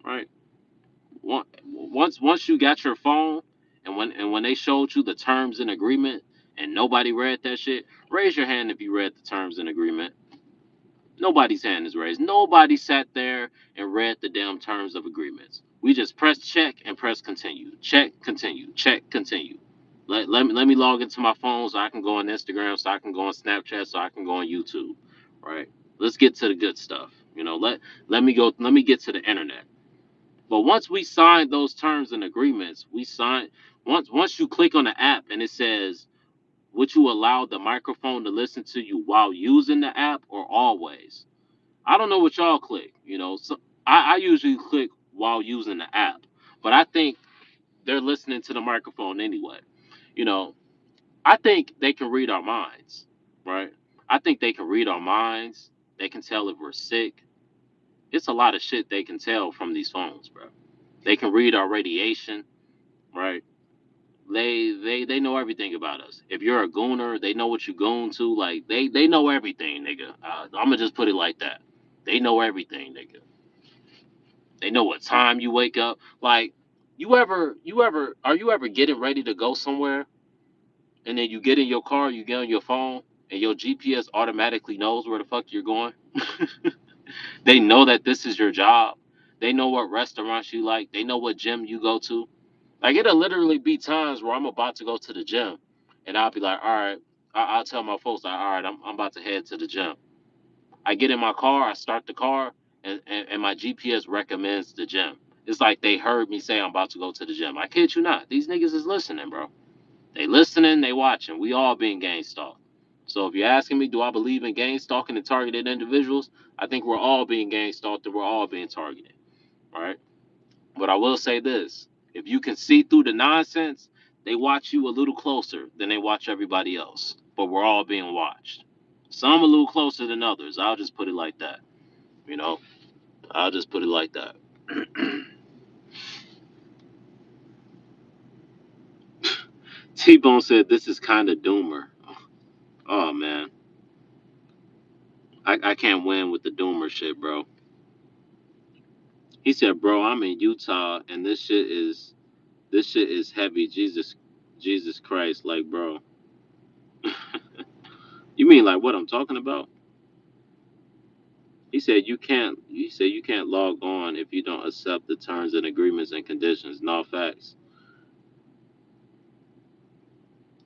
right? Once you got your phone, and when they showed you the terms and agreement, and nobody read that shit, raise your hand if you read the terms and agreement. Nobody's hand is raised. Nobody sat there and read the damn terms of agreements. We just press check and press continue. Check, continue. Check, continue. Let me log into my phone so I can go on Instagram, so I can go on Snapchat, so I can go on YouTube. Right? Let's get to the good stuff. Let me get to the internet. But once we sign those terms and agreements, once you click on the app and it says, would you allow the microphone to listen to you while using the app or always? I don't know what y'all click. So I usually click while using the app, but I think they're listening to the microphone anyway. You know, I think they can read our minds, right? I think they can read our minds. They can tell if we're sick. It's a lot of shit they can tell from these phones, bro. They can read our radiation, right? They know everything about us. If you're a gooner, they know what you goon to. Like they know everything, nigga. I'm gonna just put it like that. They know everything, nigga. They know what time you wake up. Like, are you ever getting ready to go somewhere, and then you get in your car, you get on your phone, and your GPS automatically knows where the fuck you're going? They know that this is your job. They know what restaurants you like. They know what gym you go to. Like, it'll literally be times where I'm about to go to the gym, and I'll be like, all right, I'll tell my folks, like, all right, I'm about to head to the gym. I get in my car, I start the car, and my GPS recommends the gym. It's like they heard me say I'm about to go to the gym. I kid you not. These niggas is listening, bro. They listening, they watching. We all being gang stalked. So if you're asking me, do I believe in gang stalking and targeted individuals? I think we're all being gang stalked and we're all being targeted. All right. But I will say this: if you can see through the nonsense, they watch you a little closer than they watch everybody else. But we're all being watched. Some a little closer than others. I'll just put it like that. You know, I'll just put it like that. T Bone said this is kind of doomer. Oh man, I can't win with the doomer shit, bro. He said, bro, I'm in Utah and this shit is heavy. Jesus Christ, like, bro. You mean like what I'm talking about? He said you can't log on if you don't accept the terms and agreements and conditions. No facts.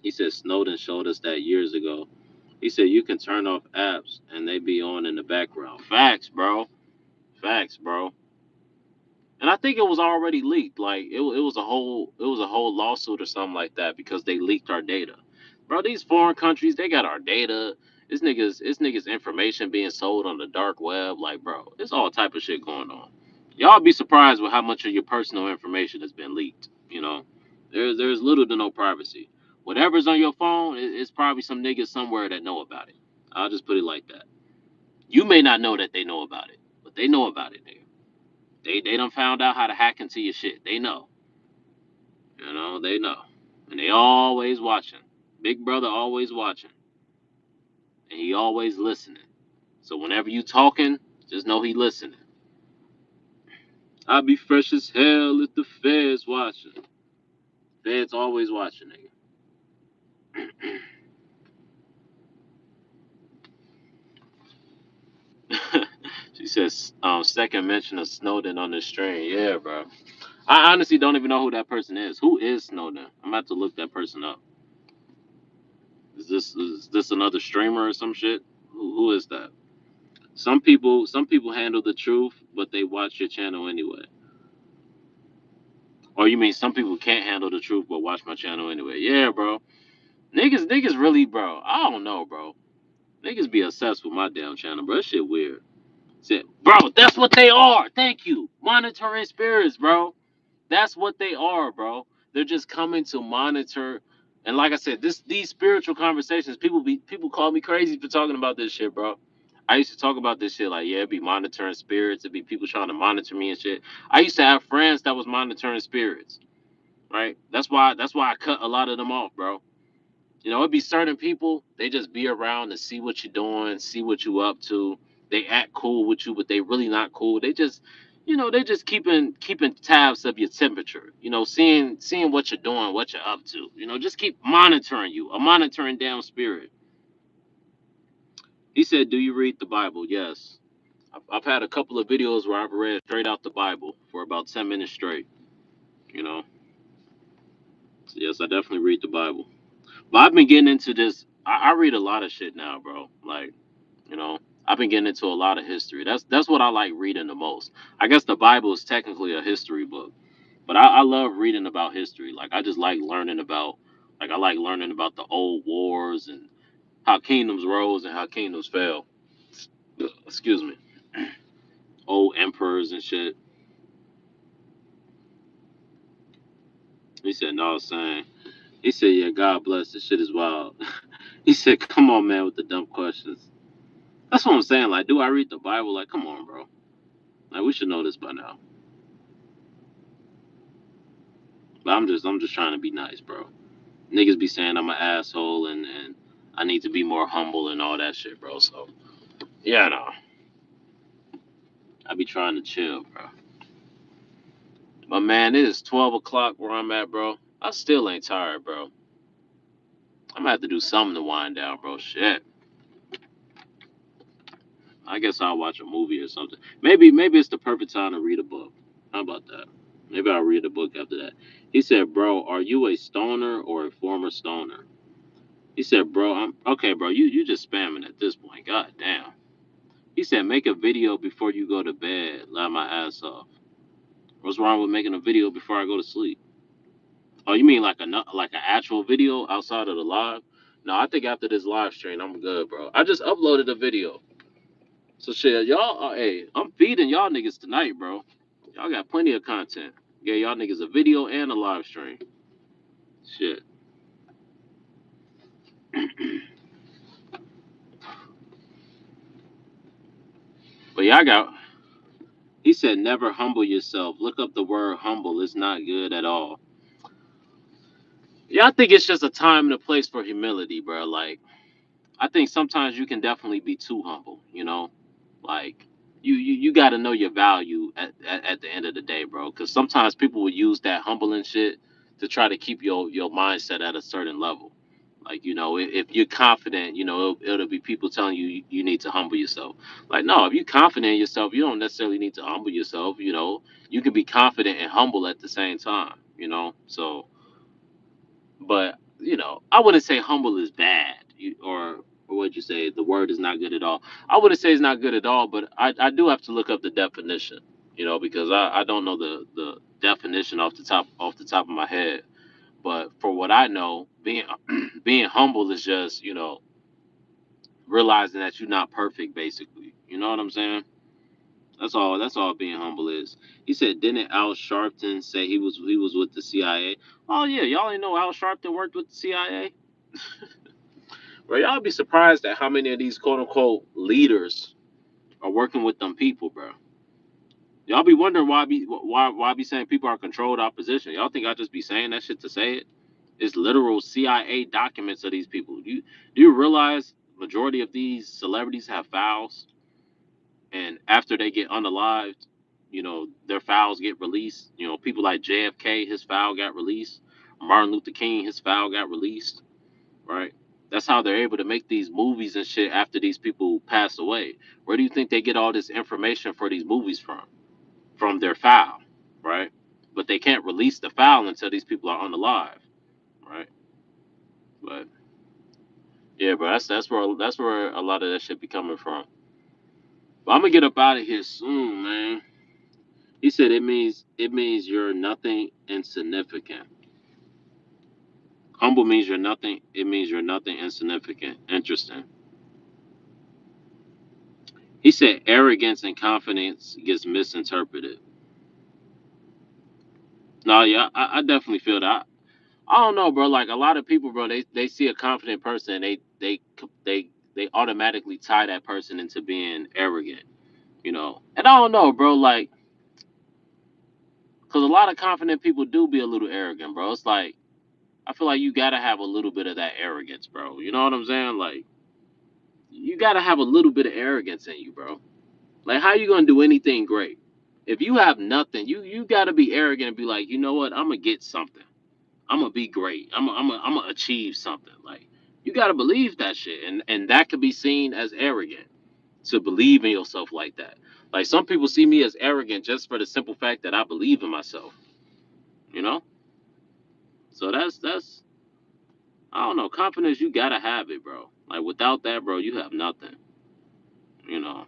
He said Snowden showed us that years ago. He said you can turn off apps and they be on in the background. Facts, bro. Facts, bro. And I think it was already leaked. Like it was a whole lawsuit or something like that because they leaked our data. Bro, these foreign countries, they got our data. This niggas information being sold on the dark web. Like, bro, it's all type of shit going on. Y'all be surprised with how much of your personal information has been leaked. There's little to no privacy. Whatever's on your phone, it's probably some niggas somewhere that know about it. I'll just put it like that. You may not know that they know about it, but they know about it, nigga. They done found out how to hack into your shit. They know. They know. And they always watching. Big brother always watching. And he always listening. So whenever you talking, just know he listening. I'll be fresh as hell if the feds watching. Feds always watching, nigga. She says, second mention of Snowden on this stream. Yeah, bro. I honestly don't even know who that person is. Who is Snowden? I'm about to look that person up. Is this another streamer or some shit? Who is that? Some people handle the truth, but they watch your channel anyway. Or you mean some people can't handle the truth but watch my channel anyway? Yeah, bro. Niggas really, bro. I don't know, bro. Niggas be obsessed with my damn channel, bro. That shit weird. Said, bro, that's what they are. Thank you. Monitoring spirits, bro. That's what they are, bro. They're just coming to monitor. And like I said, these spiritual conversations, people call me crazy for talking about this shit, bro. I used to talk about this shit like, yeah, it'd be monitoring spirits, it'd be people trying to monitor me and shit. I used to have friends that was monitoring spirits, right? That's why I cut a lot of them off, bro. It'd be certain people, they just be around to see what you're doing, see what you up to. They act cool with you, but they really not cool. They just keeping tabs of your temperature, seeing what you're doing, what you're up to. Just keep monitoring you, a monitoring damn spirit. He said, do you read the Bible? Yes. I've had a couple of videos where I've read straight out the Bible for about 10 minutes straight, you know. So yes, I definitely read the Bible. But I've been getting into this. I read a lot of shit now, bro. Like, You know, I've been getting into a lot of history. That's what I like reading the most. I guess the Bible is technically a history book, but I love reading about history. Like I just like learning about, like I like learning about the old wars and how kingdoms rose and how kingdoms fell. Excuse me, old emperors and shit. He said no, saying. He said yeah, God bless. This shit is wild. He said come on, man, with the dumb questions. That's what I'm saying. Like, do I read the Bible? Like, come on, bro. Like, we should know this by now. But I'm just trying to be nice, bro. Niggas be saying I'm an asshole and I need to be more humble and all that shit, bro. So yeah, no, I be trying to chill, bro. But man, it is 12 o'clock where I'm at, bro. I still ain't tired, bro. I'm gonna have to do something to wind down, bro. Shit. I guess I'll watch a movie or something. Maybe it's the perfect time to read a book. How about that? Maybe I'll read a book after that. He said, "Bro, are you a stoner or a former stoner?" He said, "Bro, I'm okay, bro. You just spamming at this point. God damn." He said, "Make a video before you go to bed. Laugh my ass off." What's wrong with making a video before I go to sleep? Oh, you mean like like an actual video outside of the live? No, I think after this live stream, I'm good, bro. I just uploaded a video. So shit, y'all. Hey, I'm feeding y'all niggas tonight, bro. Y'all got plenty of content. Yeah, y'all niggas a video and a live stream. Shit. But yeah, I got. He said, "Never humble yourself. Look up the word humble. It's not good at all." Yeah, I think it's just a time and a place for humility, bro. Like, I think sometimes you can definitely be too humble. Like, you got to know your value at the end of the day, bro. Because sometimes people will use that humbling shit to try to keep your mindset at a certain level. Like, if you're confident, it'll be people telling you need to humble yourself. Like, no, if you're confident in yourself, you don't necessarily need to humble yourself. You can be confident and humble at the same time. So, but I wouldn't say humble is bad, or what'd you say? The word is not good at all. I wouldn't say it's not good at all, but I do have to look up the definition, because I don't know the definition off the top of my head. But for what I know, being being humble is just realizing that you're not perfect, basically. You know what I'm saying? That's all being humble is. He said, didn't Al Sharpton say he was with the CIA? Oh yeah, y'all ain't know Al Sharpton worked with the CIA? Bro, y'all be surprised at how many of these quote unquote leaders are working with them people, bro. Y'all be wondering why I be saying people are controlled opposition. Y'all think I just be saying that shit to say it? It's literal CIA documents of these people. Do you realize majority of these celebrities have files, and after they get unalived, their files get released. People like JFK, his file got released. Martin Luther King, his file got released. Right? That's how they're able to make these movies and shit after these people pass away. Where do you think they get all this information for these movies from? From their file, right? but they can't release the file until these people are unalive, right? But yeah, bro, that's where a lot of that shit be coming from. But I'm gonna get up out of here soon, man. He said it means you're nothing insignificant. Humble means you're nothing. It means you're nothing insignificant. Interesting. He said arrogance and confidence gets misinterpreted. No, yeah, I definitely feel that. I don't know, bro. Like a lot of people, bro, they see a confident person, and they automatically tie that person into being arrogant, And I don't know, bro. Like, cause a lot of confident people do be a little arrogant, bro. It's like I feel like you gotta have a little bit of that arrogance, bro. You know what I'm saying? Like, you gotta have a little bit of arrogance in you, bro. Like, how you gonna do anything great if you have nothing? You gotta be arrogant and be like, you know what? I'm gonna get something. I'm gonna be great. I'm gonna achieve something. Like, you gotta believe that shit, and that could be seen as arrogant to believe in yourself like that. Like some people see me as arrogant just for the simple fact that I believe in myself. You know. So that's I don't know. Confidence, you gotta have it, bro. Like without that, bro, you have nothing. You know.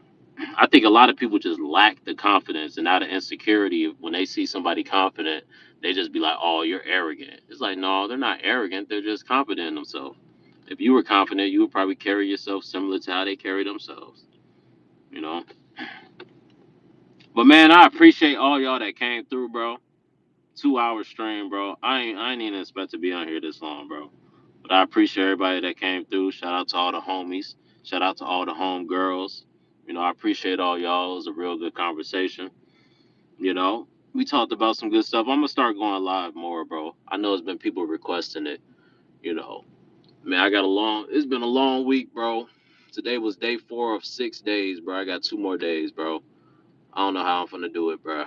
I think a lot of people just lack the confidence and out of insecurity. When they see somebody confident, they just be like, "Oh, you're arrogant." It's like, no, they're not arrogant. They're just confident in themselves. If you were confident, you would probably carry yourself similar to how they carry themselves. You know. But man, I appreciate all y'all that came through, bro. 2 hour stream, bro. I ain't even expect to be on here this long, bro. But I appreciate everybody that came through. Shout out to all the homies. Shout out to all the home girls. I appreciate all y'all. It was a real good conversation. You know, we talked about some good stuff. I'm gonna start going live more, bro. I know it's been people requesting it. You know, man, it's been a long week, bro. Today was day 4 of 6 days, bro. I got 2 more days, bro. I don't know how I'm gonna do it, bro.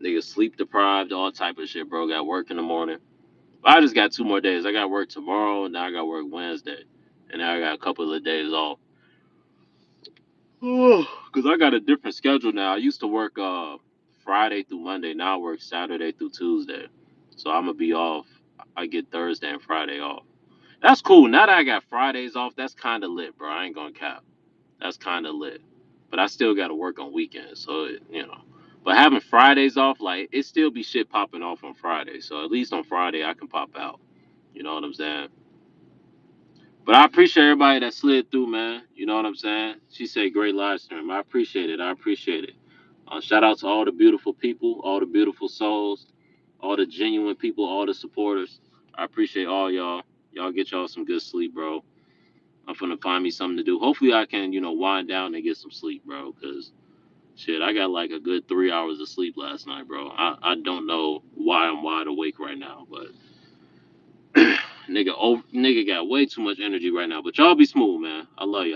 Nigga, sleep deprived, all type of shit, bro. Got work in the morning. I just got 2 more days. I got work tomorrow, and now I got work Wednesday, and now I got a couple of days off. Cause I got a different schedule now. I used to work Friday through Monday. Now I work Saturday through Tuesday. So I'm gonna be off. I get Thursday and Friday off. That's cool. Now that I got Fridays off, that's kind of lit, bro. I ain't gonna cap. That's kind of lit. But I still got to work on weekends, so But having Fridays off, like it still be shit popping off on Friday. So at least on Friday I can pop out. You know what I'm saying? But I appreciate everybody that slid through, man. You know what I'm saying? She said great live stream. I appreciate it. I appreciate it. Shout out to all the beautiful people, all the beautiful souls, all the genuine people, all the supporters. I appreciate all y'all. Y'all get y'all some good sleep, bro. I'm finna find me something to do. Hopefully I can, wind down and get some sleep, bro. Cause shit, I got like a good 3 hours of sleep last night, bro. I don't know why I'm wide awake right now, but nigga got way too much energy right now. But y'all be smooth, man. I love y'all.